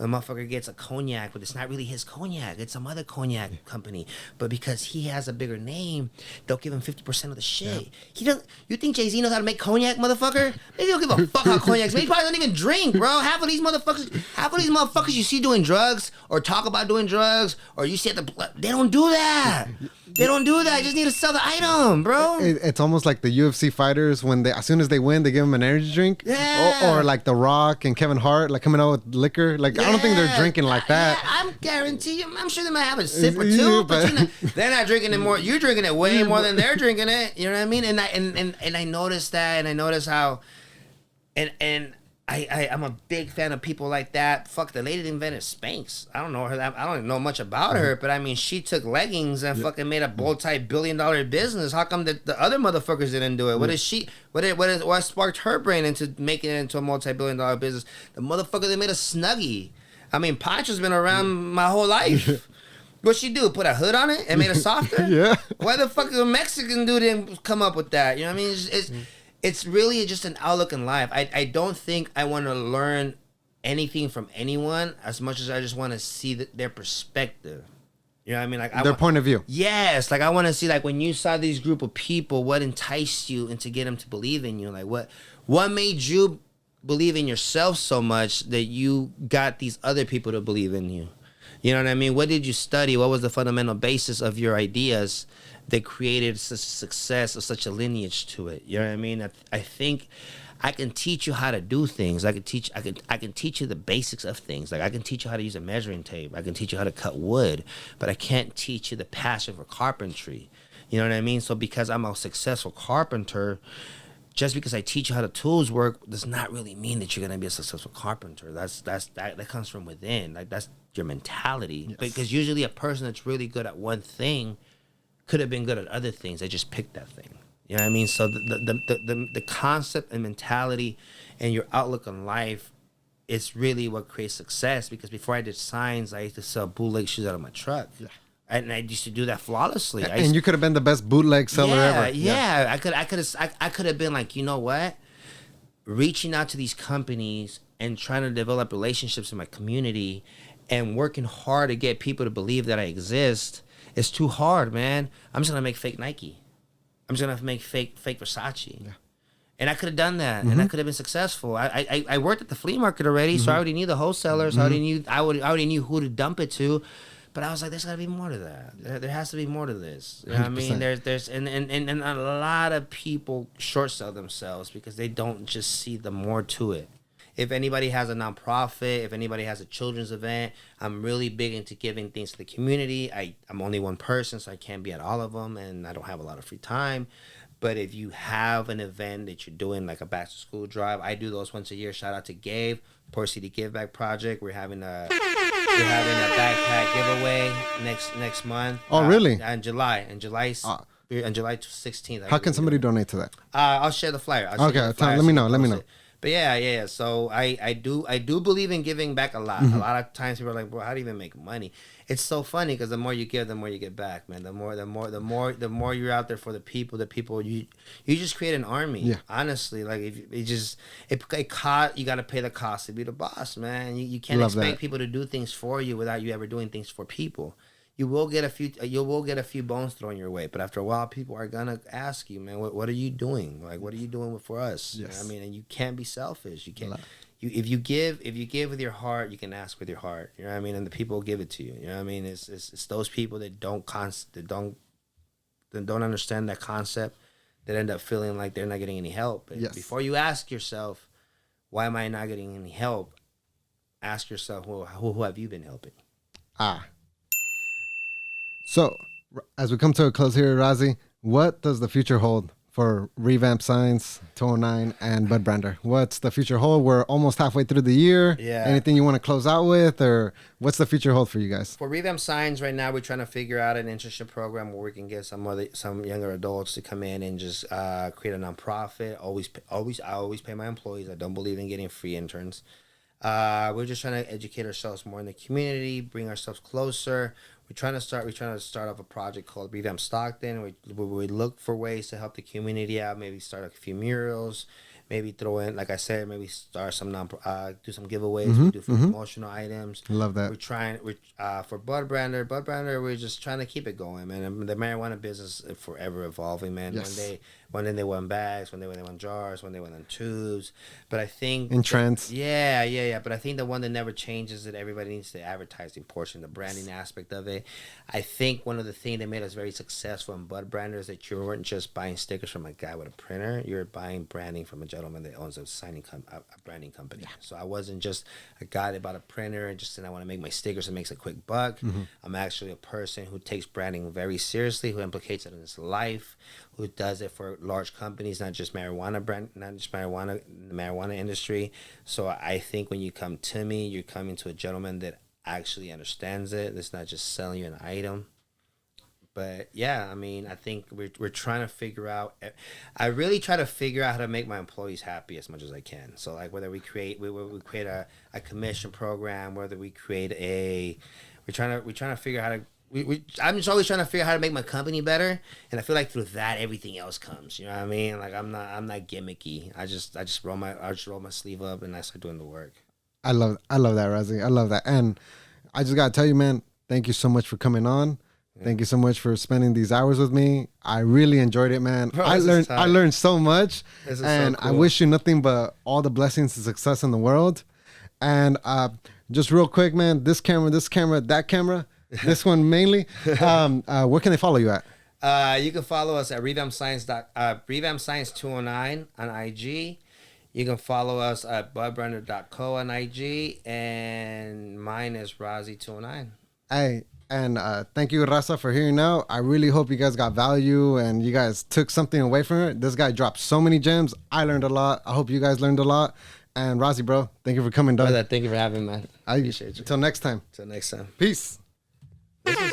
motherfucker gets a cognac, but it's not really his cognac, it's some other cognac company. But because he has a bigger name, they'll give him 50% of the shit. Yeah. You think Jay-Z knows how to make cognac, motherfucker? Maybe he don't give a fuck how cognac's made. He probably don't even drink, bro. Half of these motherfuckers you see doing drugs or talk about doing drugs, or you see they don't do that. They don't do that. You just need to sell the item, bro. It's almost like the UFC fighters, when as soon as they win, they give them an energy drink. Yeah. Or like The Rock and Kevin Hart, like coming out with liquor. Like, I don't think they're drinking like that. Yeah, I'm guarantee you. I'm sure they might have a sip or two, but they're not drinking it more. You're drinking it way more than they're drinking it. You know what I mean? And I noticed that, and I noticed how, and I'm a big fan of people like that. Fuck, the lady that invented Spanx. I don't know her. I don't know much about her, but I mean, she took leggings and fucking made a multi-billion-dollar business. How come the other motherfuckers didn't do it? What sparked her brain into making it into a multi-billion-dollar business? The motherfucker that made a Snuggie. I mean, Poncho's been around my whole life. What'd she do? Put a hood on it and made it softer? Yeah. Why the fuck a Mexican dude didn't come up with that? You know what I mean? It's really just an outlook in life. I don't think I want to learn anything from anyone as much as I just want to see their perspective. You know what I mean? Like their point of view. Yes. Like I want to see, like, when you saw these group of people, what enticed you and to get them to believe in you? Like what made you believe in yourself so much that you got these other people to believe in you? You know what I mean? What did you study? What was the fundamental basis of your ideas that created such success or such a lineage to it? You know what I mean? I think I can teach you how to do things. I can teach you the basics of things. Like I can teach you how to use a measuring tape. I can teach you how to cut wood, but I can't teach you the passion for carpentry. You know what I mean? So because I'm a successful carpenter, just because I teach you how the tools work does not really mean that you're gonna be a successful carpenter. That comes from within. Like that's your mentality. Yes. Because usually a person that's really good at one thing could have been good at other things. They just picked that thing. You know what I mean? So the concept and mentality and your outlook on life is really what creates success. Because before I did signs, I used to sell bootleg shoes out of my truck. Yeah. And I used to do that flawlessly. And you could have been the best bootleg seller ever. Yeah. I could have been like, you know what? Reaching out to these companies and trying to develop relationships in my community and working hard to get people to believe that I exist is too hard, man. I'm just gonna make fake Nike. I'm just gonna make fake Versace. Yeah. And I could have done that, and I could have been successful. I worked at the flea market already, so I already knew the wholesalers. I already knew who to dump it to. But I was like, there's got to be more to that. There has to be more to this. You know what I mean? There's and a lot of people short sell themselves because they don't just see the more to it. If anybody has a nonprofit, if anybody has a children's event, I'm really big into giving things to the community. I'm only one person, so I can't be at all of them, and I don't have a lot of free time. But if you have an event that you're doing, like a back to school drive, I do those once a year. Shout out to Gabe, Poor City Give Back Project. We're having a backpack giveaway next month. Oh, really? In July 16th. How can somebody donate to that? I'll share the flyer. Let me know. But yeah. So I do believe in giving back a lot. A lot of times people are like, bro, how do you even make money? It's so funny because the more you give, the more you get back, man. The more you're out there for the people you just create an army. Yeah. Honestly, like if it cost, you got to pay the cost to be the boss, man. You can't expect people to do things for you without you ever doing things for people. You will get a few bones thrown your way, but after a while, people are gonna ask you, man, what are you doing? Like, what are you doing for us? Yes. You know what I mean, and you can't be selfish. You can't. If you give with your heart, you can ask with your heart. You know what I mean, and the people will give it to you. You know what I mean? It's those people that don't understand that concept that end up feeling like they're not getting any help. Yes. Before you ask yourself, why am I not getting any help? Ask yourself, well, who have you been helping? So, as we come to a close here, Razi, what does the future hold for Revamp Signs, 209, and Bud Brander? What's the future hold? We're almost halfway through the year. Yeah. Anything you want to close out with, or what's the future hold for you guys? For Revamp Signs, right now we're trying to figure out an internship program where we can get some younger adults to come in and just create a nonprofit. I always pay my employees. I don't believe in getting free interns. We're just trying to educate ourselves more in the community, bring ourselves closer. We're trying to start off a project called Revamp Stockton. We look for ways to help the community out. Maybe start a few murals. Maybe throw in, like I said, maybe start some do some giveaways. We do promotional items. Love that. We're trying for Bud Brander. We're just trying to keep it going, man. The marijuana business is forever evolving, man. Yes. One day they went bags, one day they went jars, one day went on tubes. But I think in trends. Yeah. But I think the one that never changes is that everybody needs the advertising portion, the branding aspect of it. I think one of the things that made us very successful in Bud Brander is that you weren't just buying stickers from a guy with a printer. You were buying branding from a gentleman that owns a branding company. Yeah. So I wasn't just a guy that bought a printer and just said I want to make my stickers and makes a quick buck. I'm actually a person who takes branding very seriously, who implicates it in his life, who does it for large companies, not just the marijuana industry. So I think when you come to me, you're coming to a gentleman that actually understands it. It's not just selling you an item. But yeah, I mean, I think we're trying to figure out. I really try to figure out how to make my employees happy as much as I can. So like whether we create a commission program, whether we create we're trying to figure out how to. I'm just always trying to figure out how to make my company better, and I feel like through that everything else comes. You know what I mean? Like I'm not gimmicky. I just roll my sleeve up and I start doing the work. I love that, Razi. I love that, and I just gotta tell you, man, thank you so much for coming on. Yeah. Thank you so much for spending these hours with me. I really enjoyed it, man. Bro, I learned so much, and so cool. I wish you nothing but all the blessings and success in the world. And just real quick, man, this camera, that camera. This one mainly. Where can they follow you at? You can follow us at Revamp Science 209 on IG. You can follow us at budbrander.co on IG, and mine is Razi 209. Hey, and thank you, Raza, for hearing out. I really hope you guys got value and you guys took something away from it. This guy dropped so many gems. I learned a lot. I hope you guys learned a lot. And Razi, bro, thank you for coming, dog. Thank you for having me, man. I appreciate you. Until next time. Peace. This is